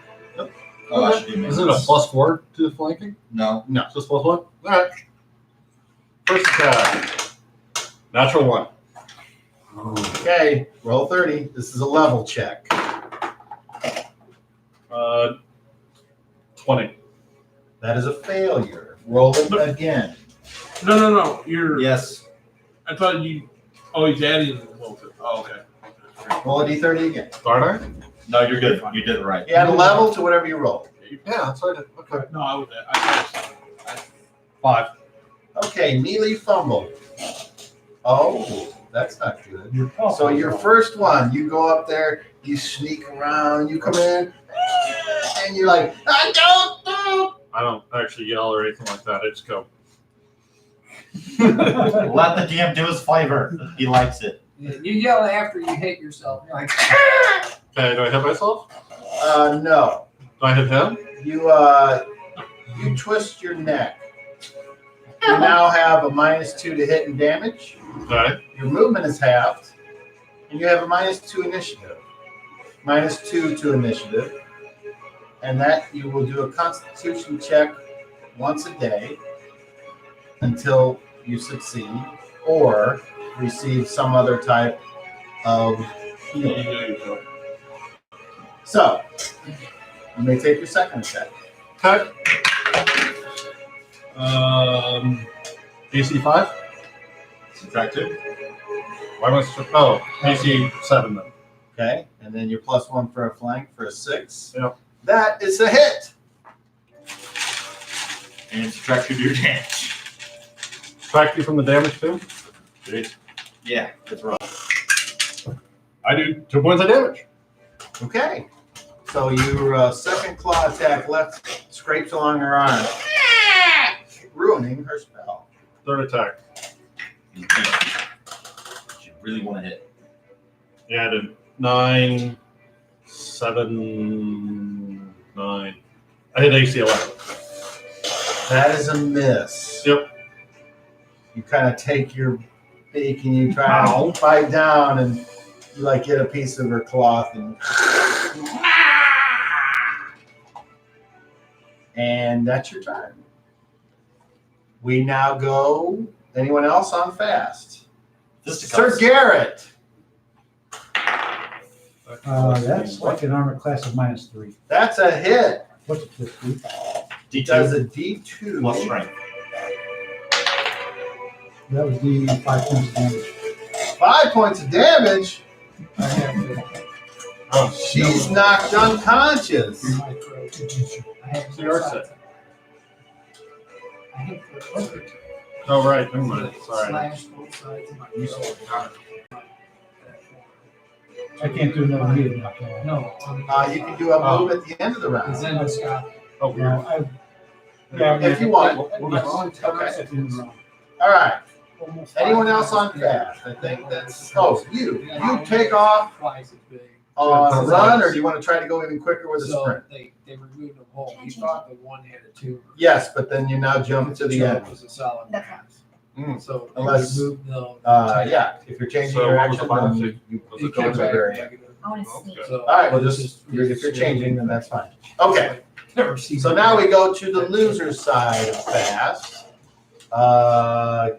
Oh, I should do Is it a +4 to the flanking? No. No. Just +1? All right. First attack. Natural 1. Okay, roll 30. This is a level check. 20. That is a failure. Roll it again. No. You're. Yes. I thought you. Oh, he's adding. Oh, okay. Roll a d30 again. Start I? No, you're good. You did it right. You add a level to whatever you roll. Yeah, that's what I did. Okay. No, I would. I 5. Okay, melee fumble. Oh, that's not good. Your So your first one, you go up there, you sneak around, you come in, and you're like, I don't know. I don't actually yell or anything like that. I just go. Let the DM do his flavor. He likes it. Yeah, you yell after you hit yourself. You're like, Okay, do I hit myself? No. Do I hit him? You twist your neck. You now have a -2 to hit and damage. Okay. Your movement is halved, and you have a -2 initiative. -2 to initiative, and that you will do a Constitution check once a day until you succeed or receive some other type of healing. So, you may take your second attack. Okay. AC 5? Subtract 2. Why must AC 7 then. Okay, and then your +1 for a flank for a 6. Yep. That is a hit. And subtract 2 to your damage. Subtract you from the damage too? Yeah, that's right. I do 2 points of damage. Okay, so your second claw attack left scrapes along her arm, ruining her spell. Third attack. You really want to hit. Yeah, I did 9, 7, 9. I hit AC 11. That is a miss. Yep. You kind of take your beak and you try to bite down and you like get a piece of her cloth and that's your turn. We now go. Anyone else on fast? Sir Garrett. That's like an armor class of -3. That's a hit. What's it, 50? He does a D2 Plus strength. That was the 5 points of damage. 5 points of damage. I have to. Oh, She's knocked unconscious. In my throat. I have So yours set. I hit the perfect. Oh, right. Never mind. Sorry. Slash both sides of my throat. I can't do another meeting now, can I? No. You can do a move at the end of the round. It's endoscopic. Oh, weird. No, yeah, If you want. Okay. All right. Anyone else on fast? I think that's. Oh, you. You take off Twice as big. on a run, or do you want to try to go even quicker with a So sprint? they removed the hole. You thought the one had a tumor. Yes, but then you now jump to the end. Was a solid That's mass. Mm. So they Unless- removed the. Yeah, if you're changing So your what was action, the then bonus? you Was it it go came to the back very end. negative. I want to sneak. Okay. So All right, well, it's just if you're changing, then that's fine. Okay, Never seen so that. now we go to the loser side of fast.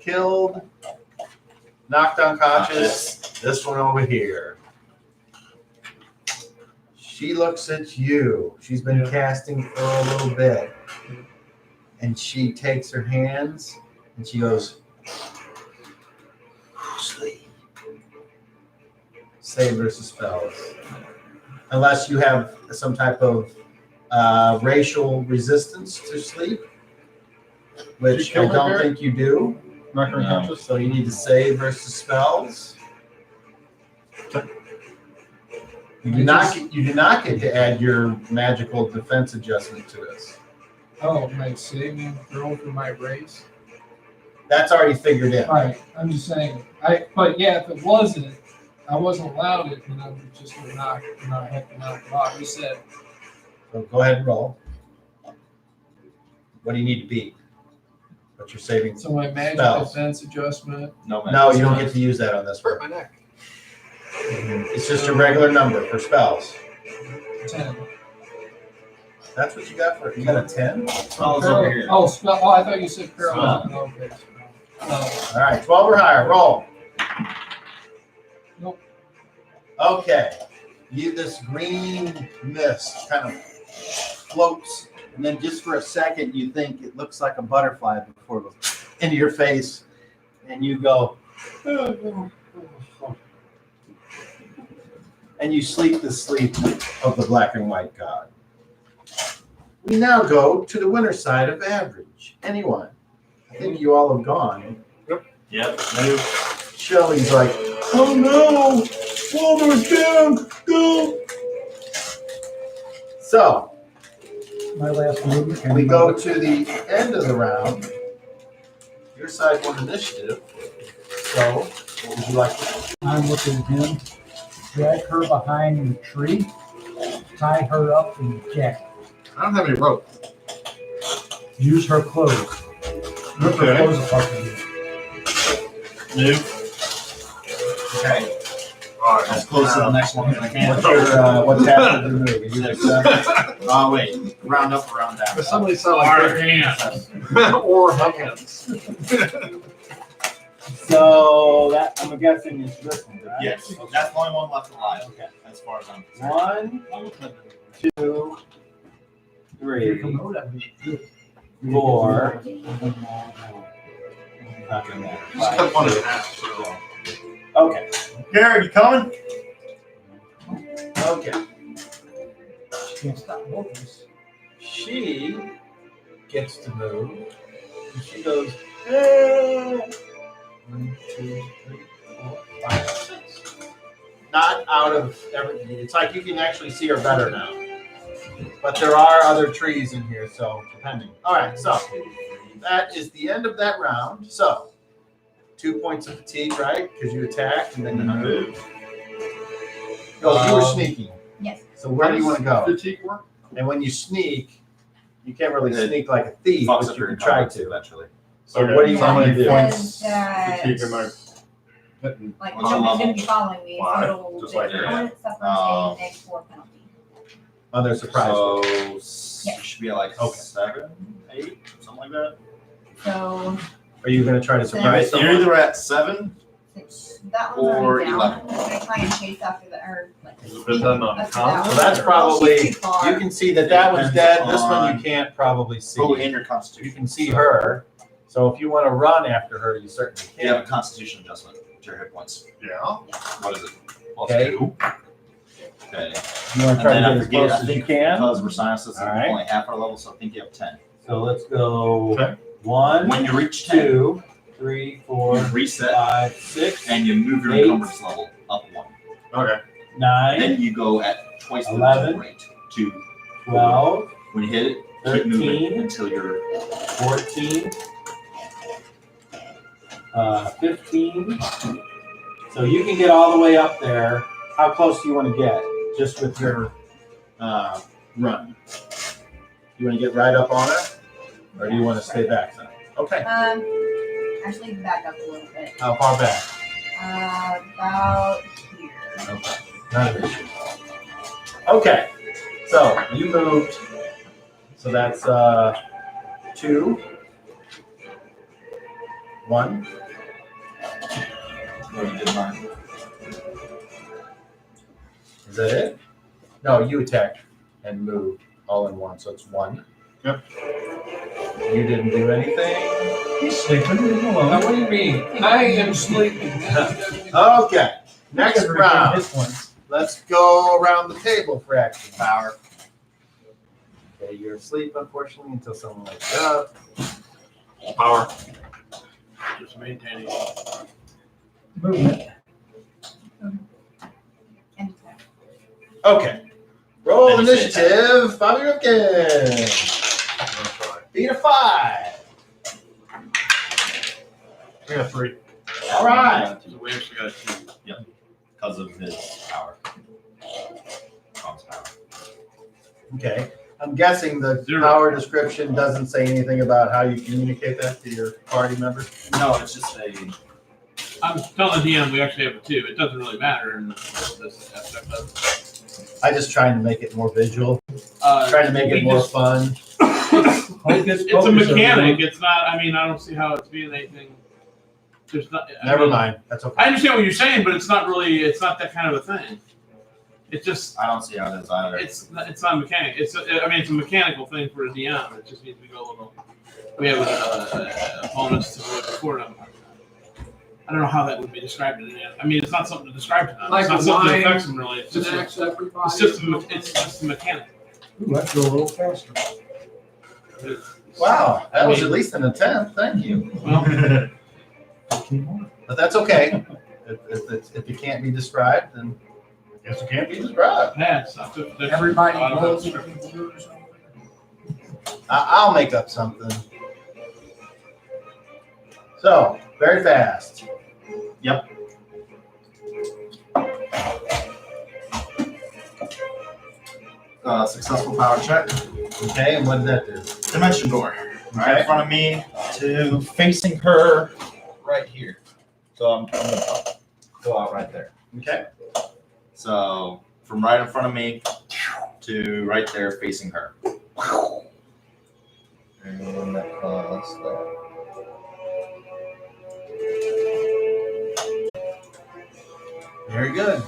Killed, knocked unconscious. This one over here. She looks at you. She's been casting for a little bit. And she takes her hands and she goes, sleep. Save versus spells. Unless you have some type of racial resistance to sleep, which She killed I don't her? think you do. Knock her unconscious. So you need to save versus spells. You do not get to add your magical defense adjustment to this. Oh, my saving throw for my race. That's already figured in. All right, I'm just saying. But yeah, if it wasn't, I wasn't allowed it, and I would just knock. I had to knock it off. You said So go ahead and roll. What do you need to beat? What's your saving? so. My magic Spells. defense adjustment. No, you don't get to use that on this one. my neck. It's just a regular number for spells. 10. That's what you got for. You got a 10. Spells over here. Oh, spell. Oh, I thought you said paralyzed. Okay. All right, 12 or higher. Roll. Nope. Okay. This green mist kind of floats, and then just for a second, you think it looks like a butterfly before it goes into your face, and you go, and you sleep the sleep of the black and white god. We now go to the winter side of average. Anyone? I think you all have gone. Yep. Shelly's like, oh no, Walter's down, go. So My last movement. we go to the end of the round, your side won initiative. So, what would you like to do? I'm looking at him, drag her behind the tree, tie her up and jack. I don't have any rope. Use her clothes. Rip her Okay. clothes apart from you. Move. Okay. All right. As close to the next one as I can. What's half of your move? Are you at 7? Oh, wait. Round up or round down? Somebody sound Our like hands. or hands. So that, I'm guessing is this one, right? Yes. That's the only one left alive. Okay. As far as I'm concerned. 1, 2, 3, Commode, that was good. 4. Not gonna matter. Just cut one in 5, half. So. okay. Gary, you coming? Okay. Can't stop both of us. She gets to move. And she goes, "Ah." 1, 2, 3, 4, 5, 6. Not out of everything. It's like you can actually see her better now. But there are other trees in here, so depending. All right, so that is the end of that round. So 2 points of fatigue, right? Because you attacked and then you moved. Oh, you were sneaking. Yes. So where do you want to go? Fatigue work? And when you sneak, you can't really It sneak like a thief, Fucks but up you your can try encumbrance to. eventually. So what do you How want me many to do? points That, fatigue am I hitting? like, What's your nobody's level? gonna be following me, Why? so Just the like opponent suffers Oh. a -4 penalty. On their surprise. So Yeah. should be like Okay. 7, 8, something like that. So Are you going to try to surprise You're someone? either at 7. since that one's Or already down, 11. I'm gonna try and chase after the, or like. Is it done on after common? that So one. that's probably, She's too far. you can see that that was dead. This one you can't probably see. Oh, and your You constitution. can see her. So if you want to run after her, you certainly You have a can. constitution adjustment to your hit points. Yeah. What is it? Okay. +2. Okay. You want to And try to then get I as forget, close I as you think can. because we're scientists, All it's right. only half our level, so I think you have 10. So let's go Okay. 1, When you reach 10, 2, 3, 4, you reset 5, 6, and you move your 8. encumbrance level up 1. Okay. 9, Then you go at twice the 11. rate to 12, when you hit it, keep moving 13. until you're 14, 15. So you can get all the way up there. How close do you want to get? Just with your run. You want to get right up on her? Or do you want to stay back some? Okay. Actually back up a little bit. How far back? About here. Okay. Not an issue. Okay. So you moved. So that's 2, 1. where you did mine. Is that it? No, you attacked and moved all in one, so it's 1. Yep. You didn't do anything. He's sleeping, leave him Now, alone. what do you mean? I am sleeping. Okay. Next Never round. This one. Let's go around the table for action. Power. Okay, you're asleep unfortunately until someone wakes up. Power. Just maintaining. Movement. And Okay. Roll Then you say initiative. Bobby Ripken. Beat a 5. I got 3. All right. So we actually got 2. Because of his power. Tom's power. Okay. I'm guessing the 0. power description doesn't say anything about how you communicate that to your party members. No, it's just a. I'm telling the DM we actually have a 2. It doesn't really matter in this aspect of I just trying to make it more visual, it. trying to make it more fun. It's a mechanic. It's not. I mean, I don't see how it's being anything. There's not. I Never mean, mind. That's okay. I understand what you're saying, but it's not really. It's not that kind of a thing. It's just. I don't see how it is either. It's not a mechanic. I mean, it's a mechanical thing for a DM. It just needs to go a little. We have a bonus to report on. I don't know how that would be described in the end. I mean, it's not something to describe to them. Like It's not a something that line affects them really. It's just. Connects everybody. It's just a mechanic. Ooh, let's go a little faster. Wow, that was at least an attempt. Thank you. Well, But that's okay. If it can't be described, then I guess it can't be described. yeah, it's not. There's Everybody a lot of knows that what stuff. to do or something. I'll make up something. So, very fast. Successful power check. Okay, and what did that do? Dimension door. Right in front of me to facing her right here. So I'm gonna go out right there. Okay. So from right in front of me to right there facing her. And that caused that. Very good.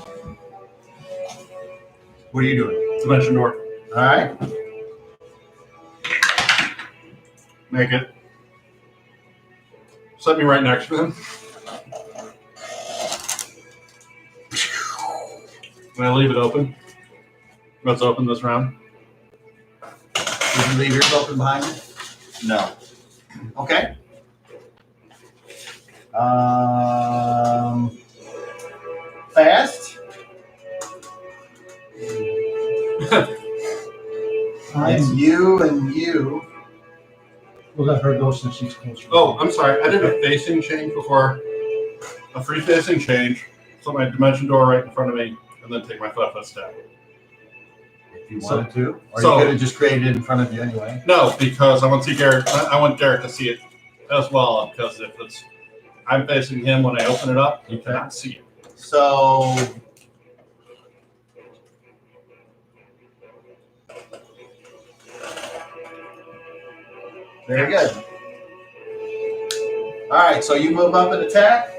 What are you doing? Dimension door. All right. Make it. Set me right next to him. Can I leave it open? Let's open this round. Did you leave yours open behind you? No. Okay. Fast. It's you and you. We'll let her go since she's closer. Oh, I'm sorry. I did a facing change before. A free facing change. So my dimension door right in front of me, and then take my 5-foot step. If you wanted to, or so- you could have just created it in front of you anyway. No, because I want to see Garrett. I want Garrett to see it as well. Because if it's I'm facing him when I open it up, he cannot see it. So. Very good. All right, so you move up and attack.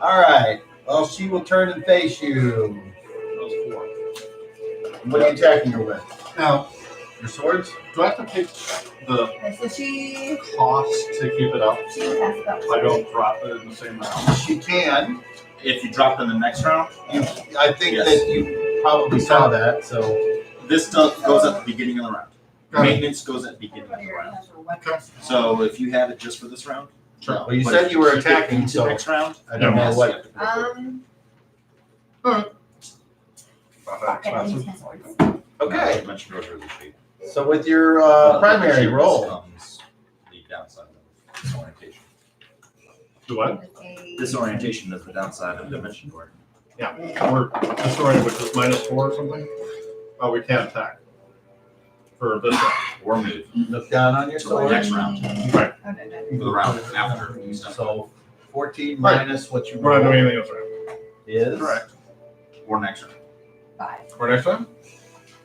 All right. Well, she will turn and face you. That was 4. What are you attacking her with? Now, Your swords? do I have to take the Okay, so she cost to keep it up? can cast spells. I don't drop it in the same round. She can. If you drop in the next round, I think Yes. that you probably saw that. So this goes at the beginning of the round. Got it. Maintenance goes at the beginning of the round. Okay. So if you have it just for this round, Sure. no. Well, you But said if you were keep it attacking, into so- next round, I don't know yes, what. you have to put it Not Fuck, that I didn't expensive. use my swords. Okay. No, dimension doors are really cheap. So with your But primary cheapness roll, comes the downside of disorientation. Do what? Disorientation is the downside of dimension door. We're disoriented, which is -4 or something. Oh, we can't attack for this round. Or move look down on your to the sword. next round. Right. Oh, no, no. For the round after you step So 14 Right. minus what you We're not roll doing anything else round. is. Correct. or next round. 5. For next round?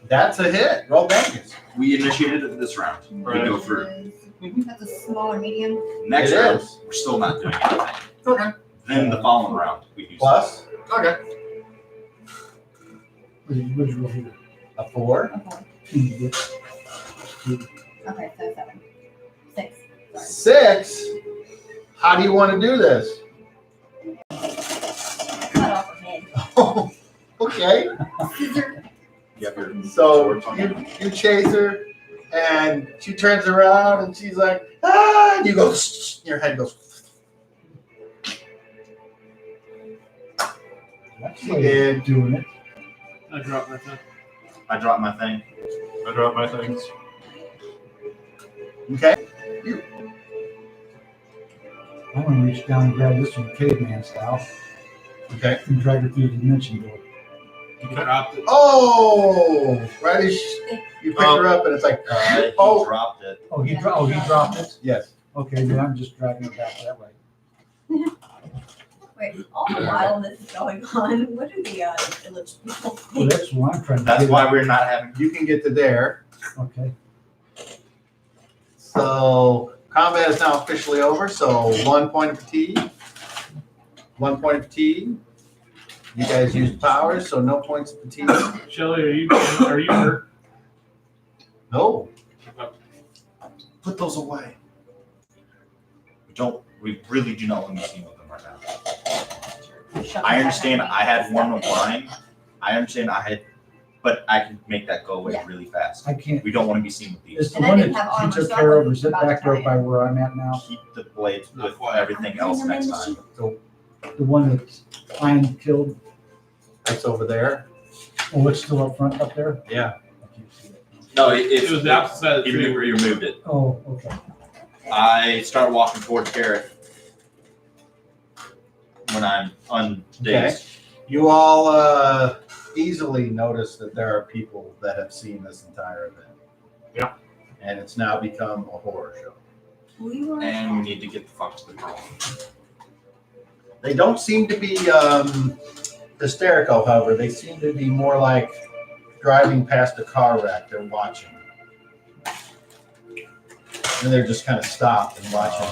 That's a hit. Roll damage. We initiated it this round. Right. We go through. That's a smaller medium. Next It round, is. we're still not doing anything. Okay. Then the following round, we do Plus Okay. What did you roll here? a 4. Okay, okay, so 7. 6. Sorry. 6. How do you want to do this? Cut off her head. Okay. Scissor. You have your So swords on you. you chase her, and she turns around, and she's like, ah! And you go, your head goes. That's She like did. doing it. I dropped my thing. I dropped my thing. I drop my things. Okay. I'm gonna reach down and grab this one caveman style Okay. and drag her through the dimension door. You dropped it. Oh, right as you pick her up, and it's like, He oh, dropped it. Oh, he dropped it? yes. Okay, then I'm just dragging her back that way. Wait, all the while this is going on, what do the village people Well, think? that's what I'm trying to That's get why at. we're not having. You can get to there. Okay. So combat is now officially over. So 1 point of fatigue. 1 point of fatigue. You guys used powers, so no points of fatigue. Shelly, are you hurt? No. Put those away. We really do not want to be seen with them right now. Shut I the understand fuck up. I had one of mine. I understand but I can make that go away Yeah. really fast. I can't. We don't want to be seen with Is these. the And I one didn't have that armor, she took so I care of, wasn't is it about to back there try it. by where I'm at now? Keep the blades Not with quite. everything else next time. The one that Ian killed? That's over there. Oh, it's still up front up there? Yeah. I can't see it. No, It was the opposite side of the You tree. removed it. Oh, okay. I start walking towards Garrett when I'm undazed. You all easily notice that there are people that have seen this entire event. Yeah. And it's now become a horror show. And we need to get the fuck to the girl. They don't seem to be hysterical, however. They seem to be more like driving past a car wreck. They're watching. And they're just kind of stopped and watching.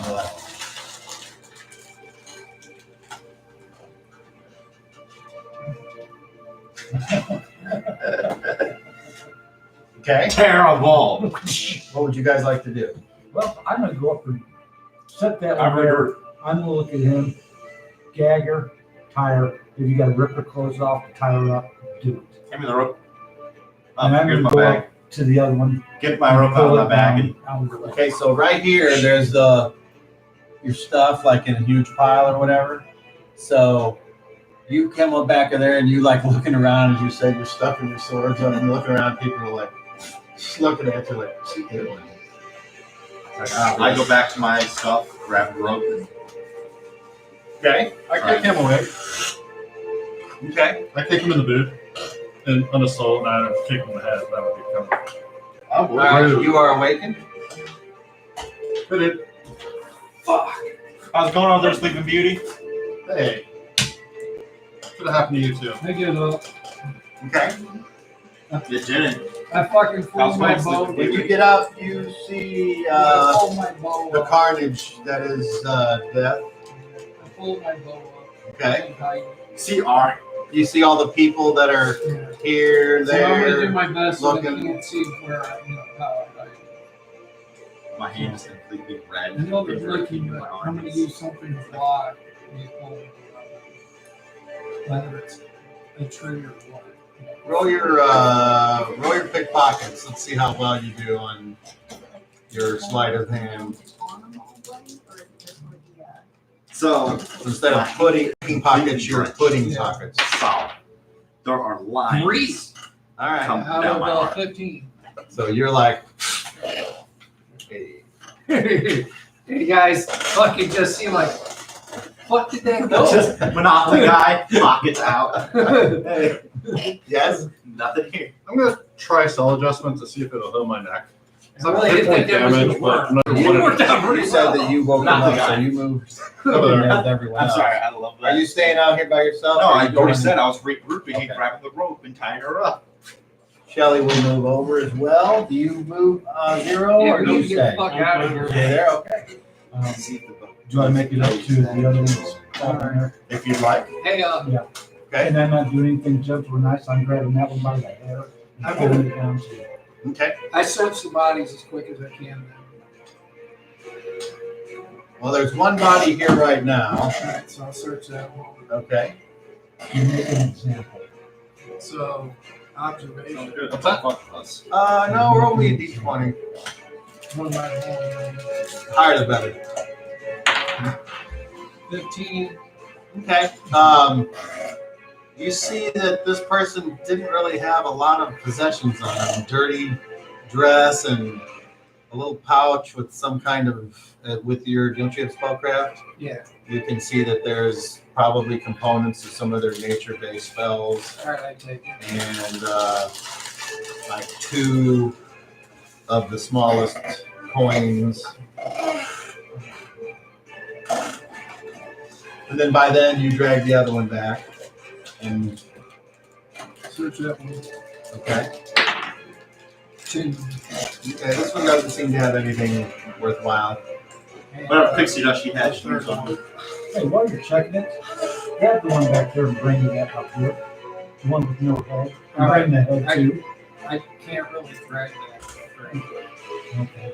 Okay. Terrible. What would you guys like to do? Well, I'm gonna go up and set that I'm one there. I'm gonna look at him, gag her, tie her. If you gotta rip her clothes off to tie her up, do it. Give me the rope. And I'm Here's gonna my go bag. up to the other one. Get my rope out of my bag. And Okay, so right here, there's your stuff like in a huge pile or whatever. So you come up back in there and you like looking around as you said your stuff and your swords up and looking around, people are like just looking at you like, what's he doing? It's like, I go back to my stuff, grab the rope, and okay. I kick him away. Okay. I kick him in the boot and on the soul, and I kick him in the head. That would be coming. All right, you are awakened. But it, fuck. How's it going over there, Sleeping Beauty? Hey. could have happened to you too. I get up. Okay. It didn't. I fucking pull How's my my bow. sleep? When you get up, you see I pull my bow the up. carnage that is death. I pull my bow up. Okay. CR. You see all the people that are Yeah. here, So I'm gonna do there. my best so that looking. you can't see where how I My hand is completely red. I know they're Finger looking, in my but I'm gonna arms. use something to block these pulling. Whether it's a tree or what. Roll your pickpockets. Let's see how well you do on your sleight of hand. So Instead of putting pockets, you're putting Yeah. pockets. solid. There are lines. Three. All right. Come Out down of my arm. 15. So you're like, hey. You guys fucking just seem like, what did that Just Monopoly guy, pockets out. Hey. Yes. Nothing here. I'm gonna try cell adjustment to see if it'll heal my neck. It's I not really hit didn't point think that was damage, gonna work. but another You one. worked out pretty You said well. that you woke him Not the up, so guy. you moved Over there. with everyone I'm else. sorry, I love that. Are you staying out here by yourself? No, or are I you already going- said I was regrouping and Okay. grabbing the rope and tying her up. Shelly will move over as well. Do you move Zero Yeah, or we do need you to get the stay? fuck out of You're here. there, okay. Do I make it up to the other ones? If you'd like. Hey, Okay. And I'm not doing anything gentle or nice. I'm grabbing that one by the hair and pulling it down to it. Okay. I search the bodies as quick as I can. Well, there's one body here right now. Alright, so I'll search that one. Okay. You make an example. So, observation. Good. What's that? Fuck us. No, roll me a d20. What am I rolling? Higher the better. 15. Okay. You see that this person didn't really have a lot of possessions on them. Dirty dress and a little pouch with some kind of, with your, don't you have spellcraft? Yeah. You can see that there's probably components of some of their nature-based spells Alright, I take it. and like 2 of the smallest coins. And then by then you drag the other one back. And Search that one. okay. 2. Okay, this one doesn't seem to have anything worthwhile. Whatever pixie dust she had, she was on. Hey, while you're checking it, grab the one back there and bring that up here. The one with no head. And bring the head too. I can't really drag that. Okay.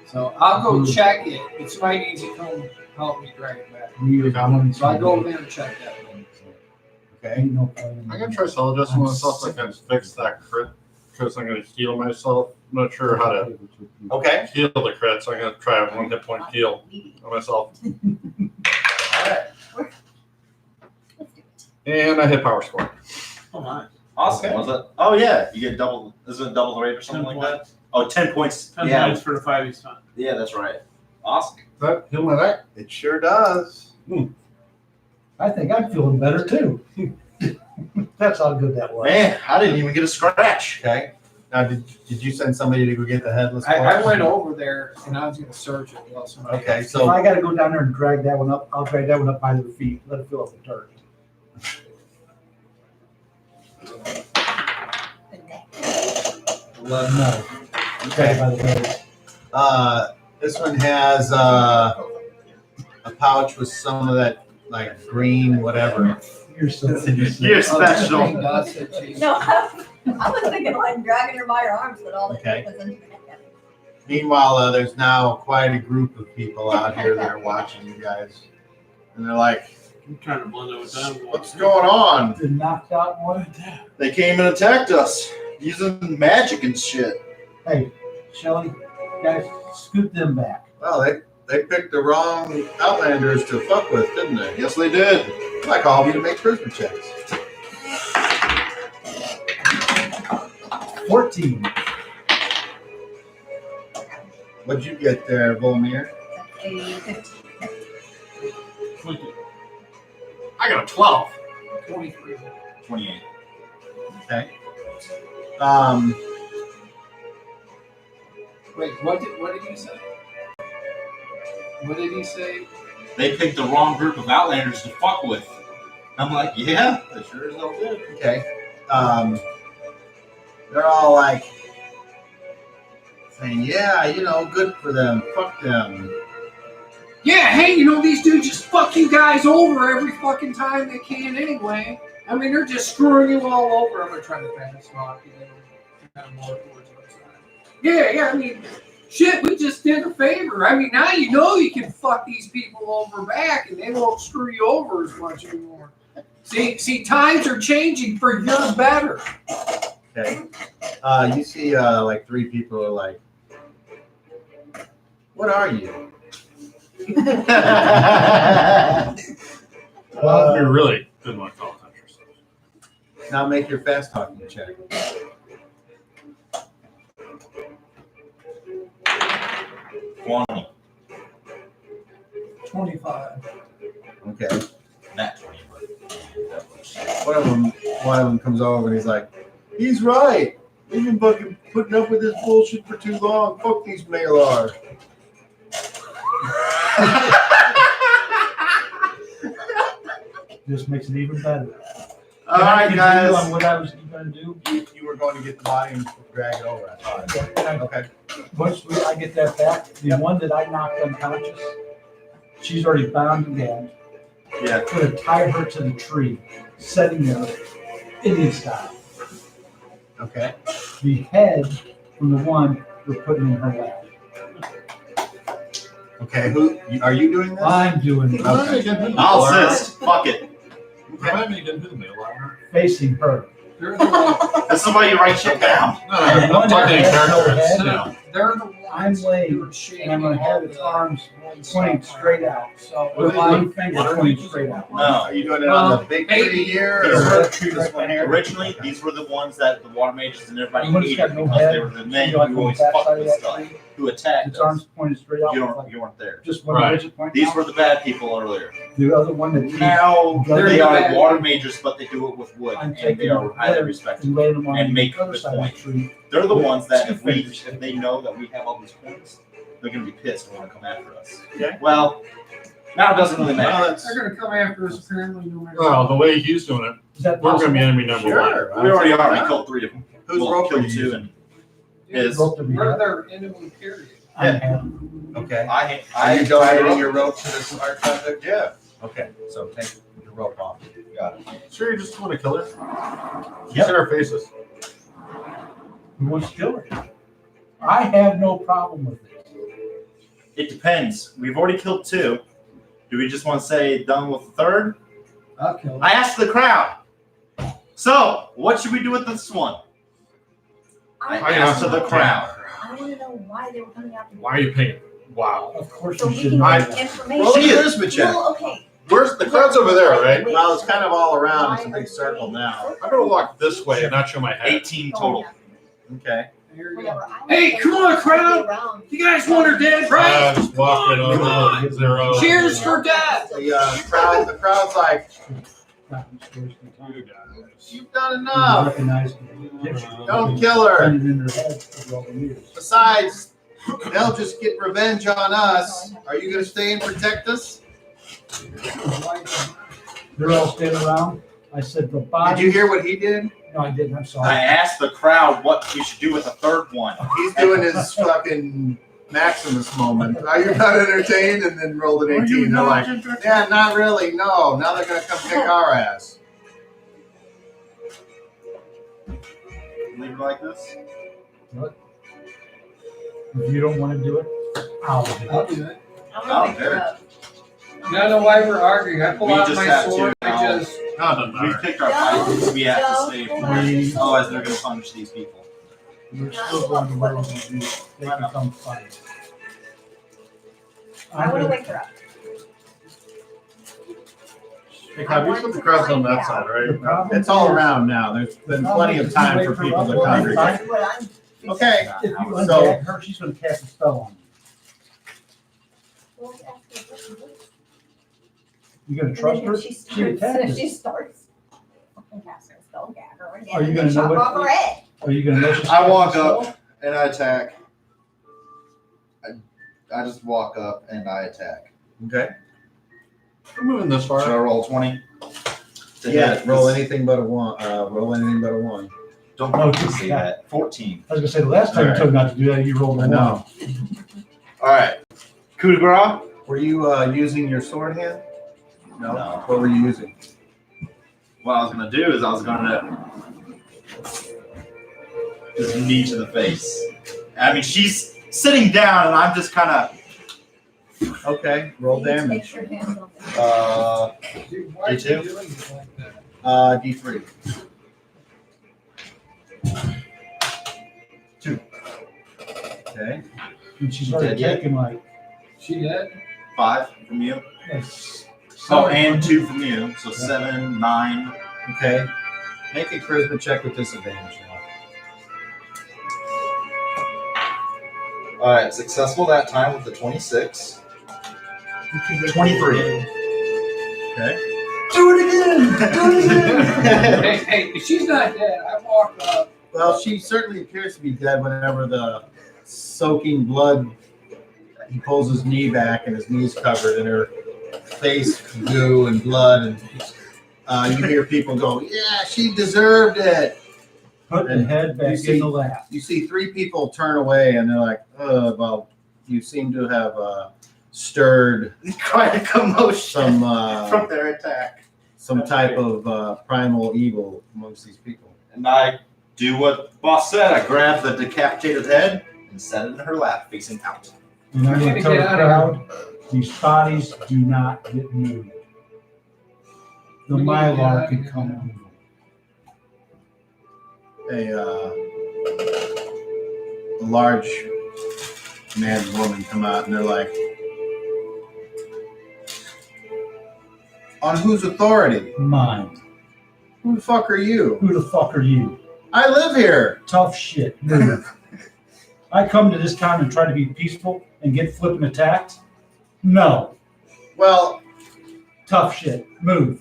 So I'll go check it, but somebody needs to come help me drag it back. You're the one So I go over there and check that one. Okay. Ain't no plan. I'm gonna try cell adjustment myself so I can fix that crit because I'm gonna heal myself. I'm not sure how to Okay. heal the crit, so I'm gonna try a 1 hit point heal on myself. And I hit power score. Oh, nice. Awesome. Okay. Was it? Oh, yeah. You get double, isn't it double the rate or something 10 like that? Oh, 10 points. 10 Yeah. points for the 5 you spent. Yeah, that's right. Awesome. That heal my back? It sure does. I think I'm feeling better too. That's how good that was. Man, I didn't even get a scratch. Okay. Now, did you send somebody to go get the headless I horse? went over there and I was gonna search it while somebody. Okay, If so I gotta go down there and drag that one up, I'll drag that one up by the feet, let it fill up the dirt. No. Okay. By the way. this one has a pouch with some of that like green whatever. You're so You're special. No, I was thinking like dragging her by her arms, but all the Okay. was into the head. Meanwhile, there's now quite a group of people out here that are watching you guys, and they're like, I'm trying to blend it with them. What's going on? The knocked out one. They came and attacked us using magic and shit. Hey, Shelly, guys, scoot them back. "Well, they picked the wrong Outlanders to fuck with, didn't they?" Yes, they did. I called you to make charisma checks. 14. What'd you get there, Volmir? That's a 15. I got a 12. 23. 28. Okay. Wait, what did you say? What did he say? They picked the wrong group of Outlanders to fuck with. I'm like, yeah, they sure as hell did. Okay. They're all like saying, "Yeah, good for them. Fuck them." Yeah, hey, these dudes just fuck you guys over every fucking time they can anyway. I mean, they're just screwing you all over. I'm gonna try to fast talk, kind of more towards one side. Yeah, I mean, shit, we just did a favor. I mean, now you can fuck these people over back and they won't screw you over as much anymore. See, times are changing for your better. Okay. You see, like 3 people are like, "What are you?" You're really good like all touchers. Now make your fast talking check. 20. 25. Okay. Not 20, but One of them comes over and he's like, "He's right. We've been fucking putting up with this bullshit for too long. Fuck these Malar." Just makes it even better. All Can I right, continue guys. on what I was going to do? You were going to get the body and drag it over, I thought. Okay. Once I get that back, the one that I knocked unconscious, she's already bound and gagged. Yeah. Going to tie her to the tree, setting there, Indian style. Okay. The head from the one we're putting in her lap. Okay. Are you doing this? I'm doing it, Okay. I'll assist. Fuck it. Remind me again who the mail are. facing her. They're the ones, That's somebody you write shit down. No, I'm talking characters. No. they're the ones I'm laying, who are shading and I'm going to have its all the arms one pointing side. straight out. So With like, one finger pointing straight out. No. Are you doing it on the big maybe. tree here? These Or were- this one here? Originally, these were the ones that the water mages and everybody The one that's hated got no because head, they were the men you know, like who on the always back fucked side of with that stuff, tree, who attacked its us. arms pointed straight out. You weren't there. Just one Right. rigid point These out. were the bad people earlier. The other one that Now They're they the are bad water people. mages, but they do it with wood, I'm and taking they are highly wood respected. and laying them on and make the other the side of point. the tree. They're the ones that Two if fingers. they know that we have all these points, they're gonna be pissed and want to come after us. Okay. Well, now it doesn't really matter. Well, that's They're gonna come after us apparently no matter Well, the way he's doing it, Is that we're going to be possible? enemy number one. sure. We already are. We killed 3 of them. Whose Well, rope are killed you 2 using? and his. Rope to be We're had? their enemy period. I have. Okay. I Are you tied donating her your up. rope to this art project? Yeah. Okay. So take your rope off. Got it. Sure, you just want to kill her? She's Yep. in our faces. Who wants to kill her? I have no problem with it. It depends. We've already killed 2. Do we just want to say done with the 3rd? I'll kill I asked the crowd. So, what should we do with this one? I I asked asked the the crowd. I want to know why they were coming after me. Why are you paying? Wow. Of course So you we should can know get that. information. Roll a charisma check. Well, okay. Where's the crowd's over there, right? Well, it's kind of all around. It's a big circle now. I'm going to walk this way and not show my head. 18 total. Okay. Whatever. I Hey, was come on, like, crowd. around. You guys want her dead, right? Just walking Come on. over 0. Cheers for death. The crowd's like, You guys. you've done enough. Recognize the picture. Don't kill her. Put it in their heads for all the years. Besides, they'll just get revenge on us. Are you gonna stay and protect us? They're all standing around. I said the body. Did you hear what he did? No, I didn't. I'm I sorry. asked the crowd what we should do with the third one. He's doing his fucking Maximus moment. Are you not entertained? And then rolled an 18. They're like, yeah, not really. No. Now they're gonna come kick our ass. Leave it like this. If you don't want to do it, I'll do it. I'll do it. I'm gonna wake her up. You don't know why we're arguing. I pull We out just my have sword. to I now. just. Doesn't We matter. picked our fights. We have to stay. We- Otherwise, they're going to punish these people. We're still going to where we do. They become fight. I want to wake her up. Hey, Cobb, you said the crowd's on that side, right? It's all around now. There's been plenty of time for people to congregate. That's what I'm. Okay. If you So- undead her, she's going to cast a spell on you. Well, let's ask her a question. You going And to trust then her? if she She starts, attacked if us. she starts fucking casting a spell gag her again, Are you and gonna then know chop what- off her head. Are you going to know she's I walk casting a up. spell? And I attack. I just walk up and I attack. Okay. We're moving this Should I far. roll 20? Yeah. Roll anything but a one. Roll anything but a one. Don't No, say that. 14. I was going to say, the last time you told me not to do that, you rolled a I one. know. All right. Coup de grace? Were you using your sword hand? No. No. What were you using? What I was going to do is I was going to just knee to the face. I mean, she's sitting down and I'm just kind of, Okay. Roll You need to damage. Make your hands on the Dude, why are you D2? doing it like that? D3. 2. Okay. And she's already Dead yet? taken like, She dead? 5 from you. s- Oh, seven- and 2 from you. So 7, 9. Okay. Make a charisma check with disadvantage now. All right, successful that time with the 26. 23. Okay. Do it again! Do it again! Hey, she's not dead. I walk up. Well, she certainly appears to be dead whenever the soaking blood, he pulls his knee back and his knee's covered and her face goo and blood. And you hear people go, yeah, she deserved it. Put the head back see- in the lap. You see 3 people turn away and they're like, well, you seem to have stirred Quite a commotion some from their attack. some type of primal evil amongst these people. And I do what the boss said. I grab the decapitated head and set it in her lap, facing out. And I'm going Get to tell the out of crowd, these bodies do not get moved. The We need to get out mylar of can here come now. and move. A large man and woman come out and they're like, on whose authority? Mine. Who the fuck are you? Who the fuck are you? I live here. Tough shit. Move. I come to this town and try to be peaceful and get flipping attacked? No. Well, Tough shit. Move.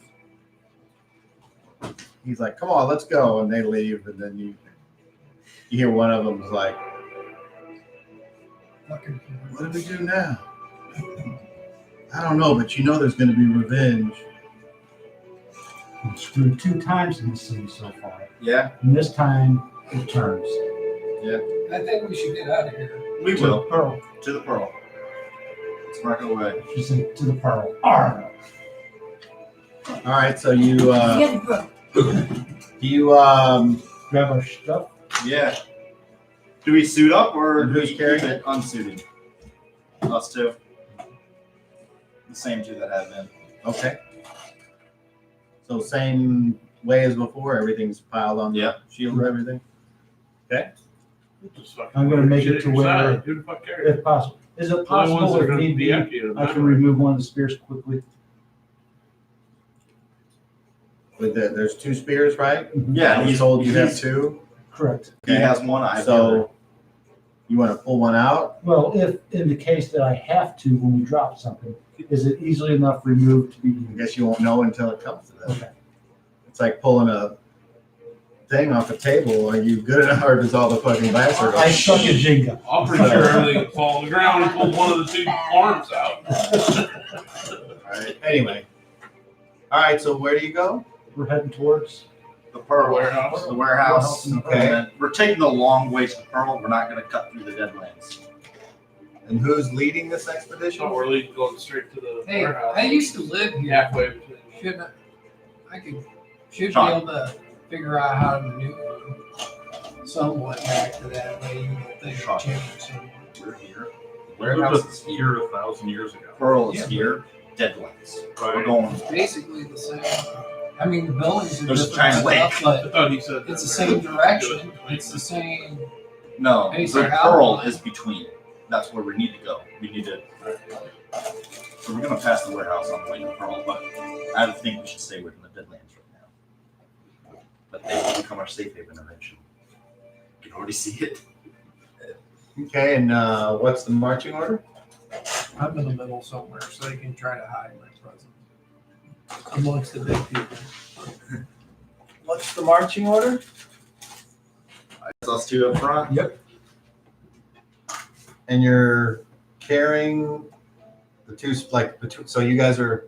he's like, come on, let's go. And they leave. And then you hear one of them is like, what do we do now? I don't know, but you know there's going to be revenge. I'm screwed 2 times in this city so far. Yeah, And this time it turns. I think we should get out of here. we To will. the pearl. To the pearl. Let's rock away. She said to the pearl. Arr. All right, so you Get the Grab our stuff. Yeah. Do we suit up or And do who's we keep carrying it unsuited? Us two. The same 2 that have been. okay. So same way as before, everything's piled on the Yeah. shield and everything. Just fucking I'm gonna make shit it to your where- side. Who the fuck cares? If possible. Is it The only ones possible that are if gonna need be be, empty are the I can memory. remove one of the spears quickly? With there's 2 spears, right? Yeah, I was he's told you have he's- 2. Correct. He has one, I have the other. So You want to pull one out? Well, if in the case that I have to, when we drop something, is it easily enough removed to be I used? guess you won't know until it comes to that. Okay. It's like pulling a thing off a table. Are you good enough, or does all the fucking glass are I suck at Jenga. I'm pretty sure everything would fall on the ground and pull one of the two arms out. All right. Anyway. All right. So where do you go? We're heading towards. The Pearl Warehouse. The warehouse. Okay. And then we're taking the long way to the Pearl. We're not going to cut through the Deadlands. And who's leading this expedition? So we're leading going straight to the Hey, warehouse. I used to live here. halfway between. Should be Sean. able to figure out how to maneuver somewhat back to that way. You don't think Sean. it changed so much. We're here. The Warehouse warehouse was is here 1,000 years ago. Pearl is Yeah. here. Deadlands. We're Right. going. It's basically the same. I mean, the buildings are There's a different giant stuff, I but thought he said it's the that same direction. between. It's the same. No, Hey, the so how- Pearl is between. That's where we need to go. We need to. So we're gonna pass the warehouse on the way to the Pearl, but I don't think we should stay within the Deadlands right now. But they will become our safe haven eventually. You can already see it. Okay. And what's the marching order? I'm in the middle somewhere, so they can try to hide my presence amongst the big people. What's the marching order? It's us two up front. Yep. And you're carrying the two, like the two. So you guys are.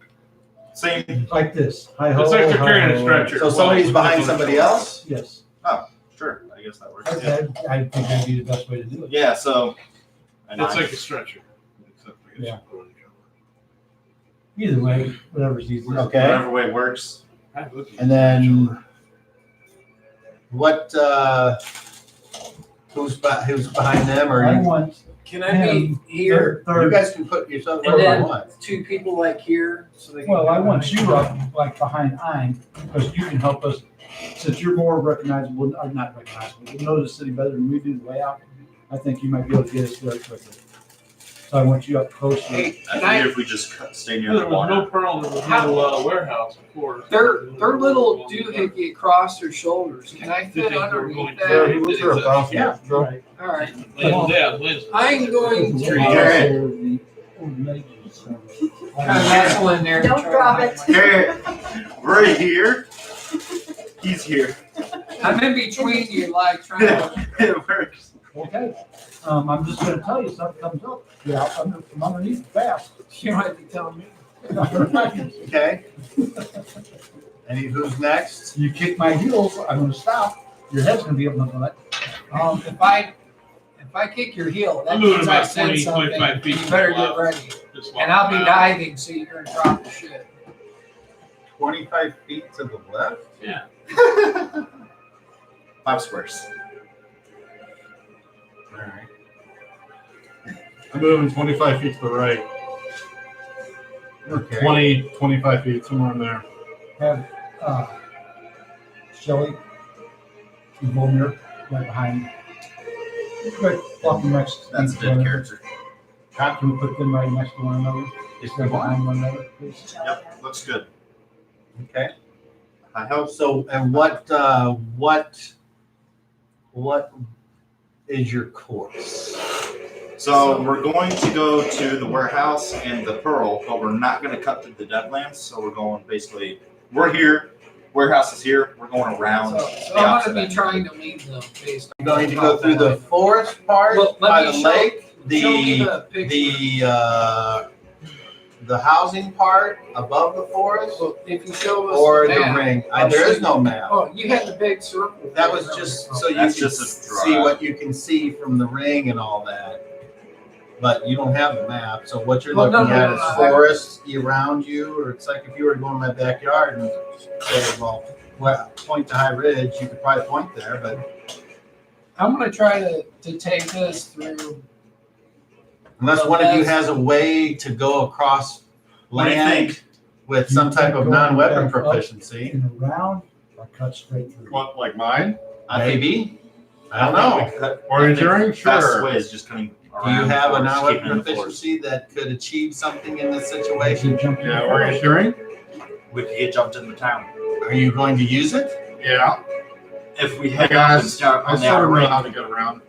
Same. Like this. Hi ho. It's like they're hi, carrying a ho. stretcher. So somebody's behind somebody else. Yes. Sure. I guess that works. I think that'd be the best way to do it. Yeah. So. And It's I- like a stretcher. Except I guess Yeah. you put it on Either way, whatever's easiest. Okay. whatever way works. your shoulder. And then what? Who's behind them? Or I you, want Can I be here? you third. guys can put yourself And wherever then- you want. Two people like here, so they can. Well, I want you up like behind Ein, because you can help us, since you're more recognizable, or not recognizable, you know the city better than we do the layout. I think you might be able to get us there quickly. So I want you up close. Hey, I can I? figure if we just stay near There the was water. no Pearl, there was no warehouse before. Their little doohickey across their shoulders. Can I Did fit they were going underneath to- that? he was there about- Yeah. Right. All right. Liz. I'm going Sure, to you can. kind of nestle in there. and Don't try drop to it. hide Here, right here. He's here. I'm in between you, like trying to. It works. Okay. I'm just gonna tell you, something comes up, get out from underneath fast. You might be telling me. Okay. And who's next? You kick my heels, I'm gonna stop. Your head's gonna be up on that. If I kick your heel, that I'm moving means I about said 20, something. 25 feet You better to the get left. ready. Just walk And I'll be out. diving, so you're gonna drop the shit. 25 feet to the left. Yeah. 5 squares. All right. I'm moving 25 feet to the right. Okay. 20, 25 feet, somewhere in there. Have, Shelley and Volmir right behind. Right, walking next. That's a each dead other. character. Can we put them right next to one another? Just right behind one another, please? Yep, looks good. Okay. I hope. So, and what is your course? So we're going to go to the warehouse and the Pearl, but we're not going to cut through the Deadlands. So we're going basically. We're here. Warehouse is here. We're going around. So the I'm opposite gonna be end. trying to lead them based on. You're going to go through the forest part Well, let by me the show- lake, Show me the picture. the housing part above the forest, Well, if you show us or the the map. ring. I'll There show is you. no map. Oh, you had the big circle. That was just so you can That's just a see drive. what you can see from the ring and all that. But you don't have a map, so what you're Well, looking no, at no, is no, forests around you, or it's like if you were to go in my backyard and say, well, point to High Ridge, you could probably point there, but I'm gonna try to take this through. unless one of you has a way to go across What do you land think? with some type of non-weapon proficiency, And around, or cut straight through. What, like mine? maybe. I don't know. Orienteering? Fastest Sure. way is just cutting Do you around have a the forest, non-weapon keeping in the forest. proficiency that could achieve something in this situation? Yeah, orienteering? We could get jumped in the town. Are you going to use it? Yeah. If we Hey head out guys, and start I on the sort outer of know ring, how to get around.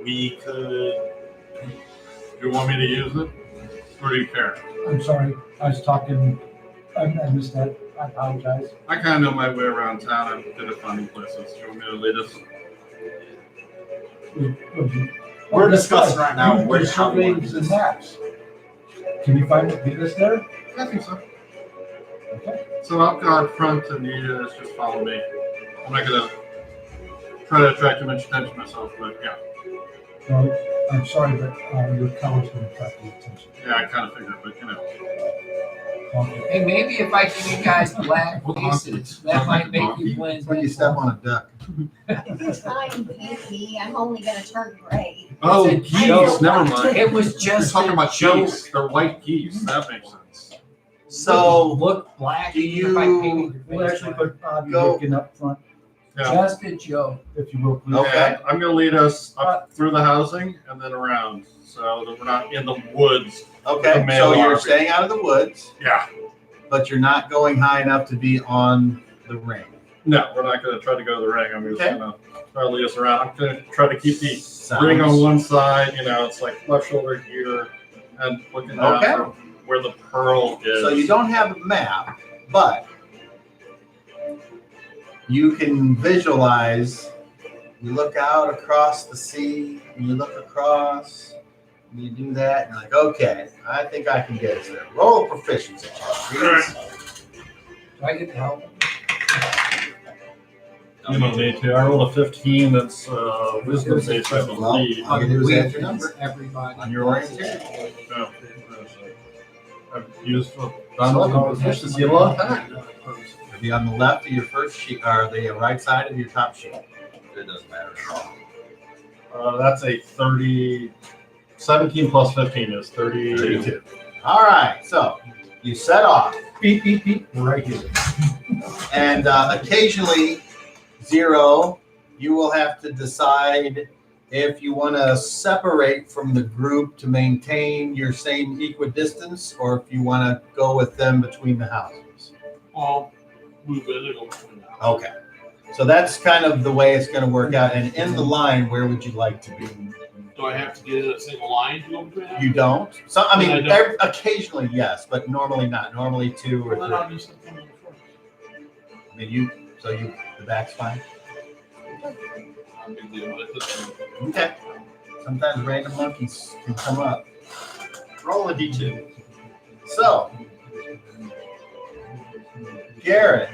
we could. Do you want me to use it, or do you care? I'm sorry, I was talking, I missed that, I apologize. I kind of know my way around town. I've been to funny places. Do you want me to lead us? We're discussing right now You where just how we want surveyed to the do this. maps. Can you find it, get us there? I think so. Okay. So I'll go out front, and you guys just follow me. I'm not gonna try to attract too much attention myself, but yeah. Well, I'm sorry, but your color's gonna attract the attention. Yeah, I kind of figured, but you know. Okay. Hey, maybe if I give you guys black What faces, that might make you blend When you in. step on a duck. It's fine, Pinky. I'm only gonna turn gray. Oh, It's a geese. joke. Never mind. It was You're just talking a about joke. geese. They're white geese. That makes sense. So Look black. do even if I painted your We'll face actually black. put Bobby Go. looking up front, Yeah. Just a joke. if you will, please. Okay. And I'm gonna lead us up through the housing and then around, so that we're not in the woods. Okay, The male so you're RV. staying out of the woods, Yeah. but you're not going high enough to be on the ring. No, we're not gonna try to go to the ring. I'm just Okay. gonna try to lead us around. I'm gonna try to keep the ring on one side. You know, it's like left shoulder here, and looking down Okay. from where the pearl is. So you don't have a map, but you can visualize. You look out across the sea, and you look across, and you do that, and you're like, okay, I think I can get us there. Roll a proficiency check, please. Do I get to help? You don't need to. I rolled a 15. That's wisdom based, I Well, believe. all you do is We- add your number Everybody. on your orientation. Yeah. I've used proficiency a long time. It'll be on the left of your first sheet, or the right side of your top sheet. It doesn't matter at all. That's a 30. 17 plus 15 is 30. 32. All right, so you set off. Beep, beep, beep, right here. And occasionally, Zero, you will have to decide if you want to separate from the group to maintain your same equidistance, or if you want to go with them between the houses. I'll move it and go between them. Okay. So that's kind of the way it's going to work out. And in the line, where would you like to be? Do I have to get in a single line to go between them? You don't? So, I mean, I don't. occasionally, yes, but normally not. Normally 2 or Well, 3. then I'll just have to come in first. I mean, the back's fine. I'm gonna deal with it. Okay. Sometimes random monkeys can come up. Roll a d2. So, Garrett,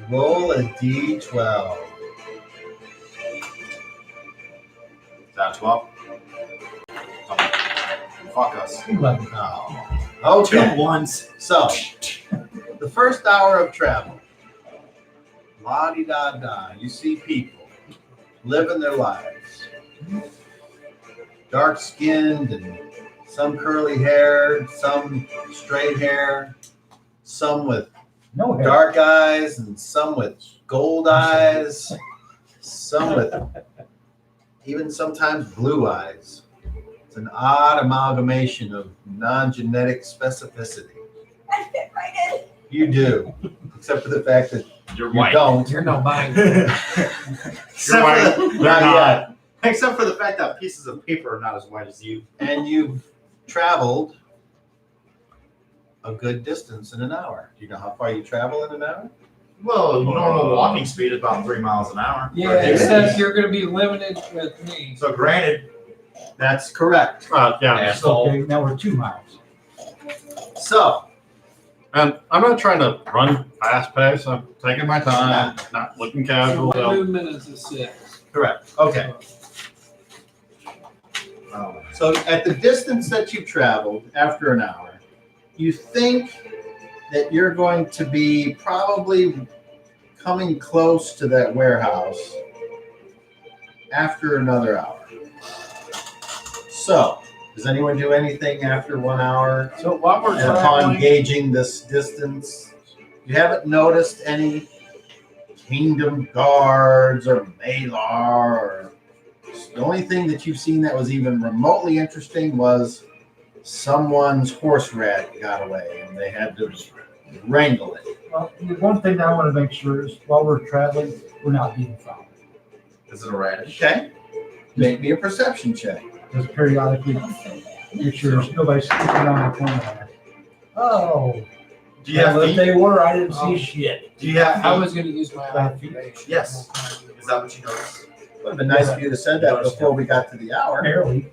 roll a d12. Is that 12? Fuck us. 11. Oh, okay. 2 ones. So, the first hour of travel, la-di-da-da, you see people living their lives. Dark-skinned and some curly hair, some straight hair, some with No hair. dark eyes and some with gold eyes, some with even sometimes blue eyes. It's an odd amalgamation of non-genetic specificity. I fit right in. You do, except for the fact that You're you white. don't. You're no mind. Except, white. for the, Not yet. except for the fact that pieces of paper are not as white as you. And you've traveled a good distance in an hour. Do you know how far you travel in an hour? Well, normal walking speed is about 3 miles an hour. Yeah, except you're gonna be limited with me. So granted, That's correct. Yeah. asshole. Okay, now we're 2 miles. So, And I'm not trying to run fast pace. I'm taking my time, not looking So casual. my So movement is a 6. correct. Okay. So at the distance that you've traveled after an hour, you think that you're going to be probably coming close to that warehouse after another hour. So, does anyone do anything after 1 hour? So while we're And upon traveling, gauging this distance, you haven't noticed any kingdom guards or Malar or the only thing that you've seen that was even remotely interesting was someone's horse rat got away and they had to wrangle it. Well, the one thing I want to make sure is while we're traveling, we're not being followed. Is it a radish? Okay. Make me a perception check. Just periodically make sure there's nobody sneaking around the corner there. Oh. Do you have If feet? they were, I didn't Oh. see shit. Do you have I feet? was going to use my observation. Yes. Is that what you noticed? Would have been nice if you'd have said that before we got to the hour. Barely.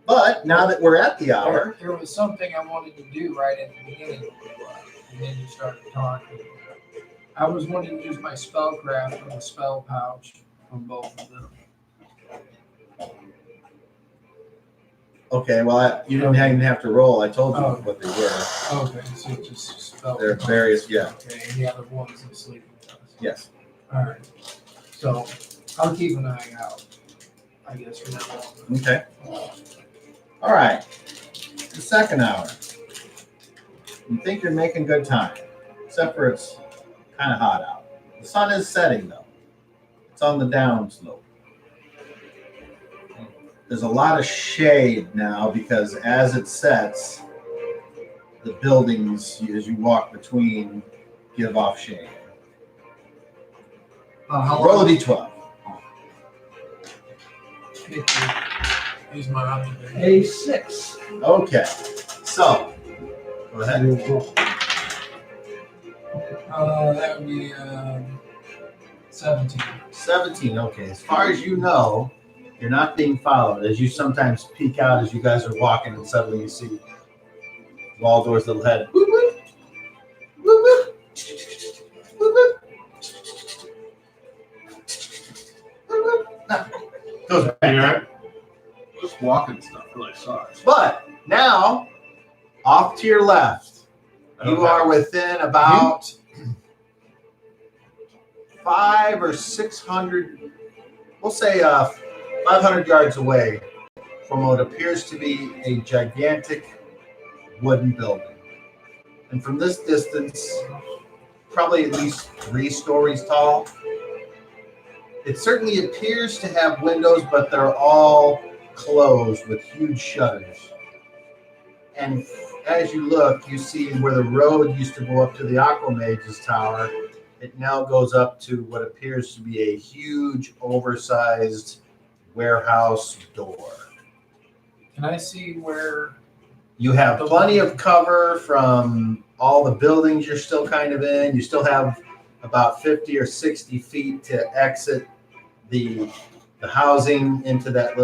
But now that we're at the hour, There was something I wanted to do right at the beginning, and then you started talking. I was wanting to use my spellcraft from the spell pouch from both of them. okay, well, you didn't even have to roll. I told you Oh. what they were. Okay, so just spell. They're various, yeah. Okay, and the other one's in sleeping dust. Yes. All right. So I'll keep an eye out, I guess, from now on. Okay. All right. The second hour. You think you're making good time, except for it's kind of hot out. The sun is setting though. It's on the downslope. There's a lot of shade now because as it sets, the buildings, as you walk between, give off shade. How Roll a long? d12. Use my observation. A 6. Okay. So, go ahead. That would be 17. 17. Okay. As far as you know, you're not being followed. As you sometimes peek out as you guys are walking, and suddenly you see Waldor's little head. Whoop, whoop. Whoop, whoop. Whoop, whoop. Whoop, whoop. No. Goes back. Yeah. Just walking stuff really sucks. But now, off to your left, you are within about 500 or 600, we'll say 500 yards away from what appears to be a gigantic wooden building. And from this distance, probably at least 3 stories tall. It certainly appears to have windows, but they're all closed with huge shutters. And as you look, you see where the road used to go up to the Aquamage's tower. It now goes up to what appears to be a huge, oversized warehouse door. Can I see where? You have plenty of cover from all the buildings you're still kind of in. You still have about 50 or 60 feet to exit the housing into that little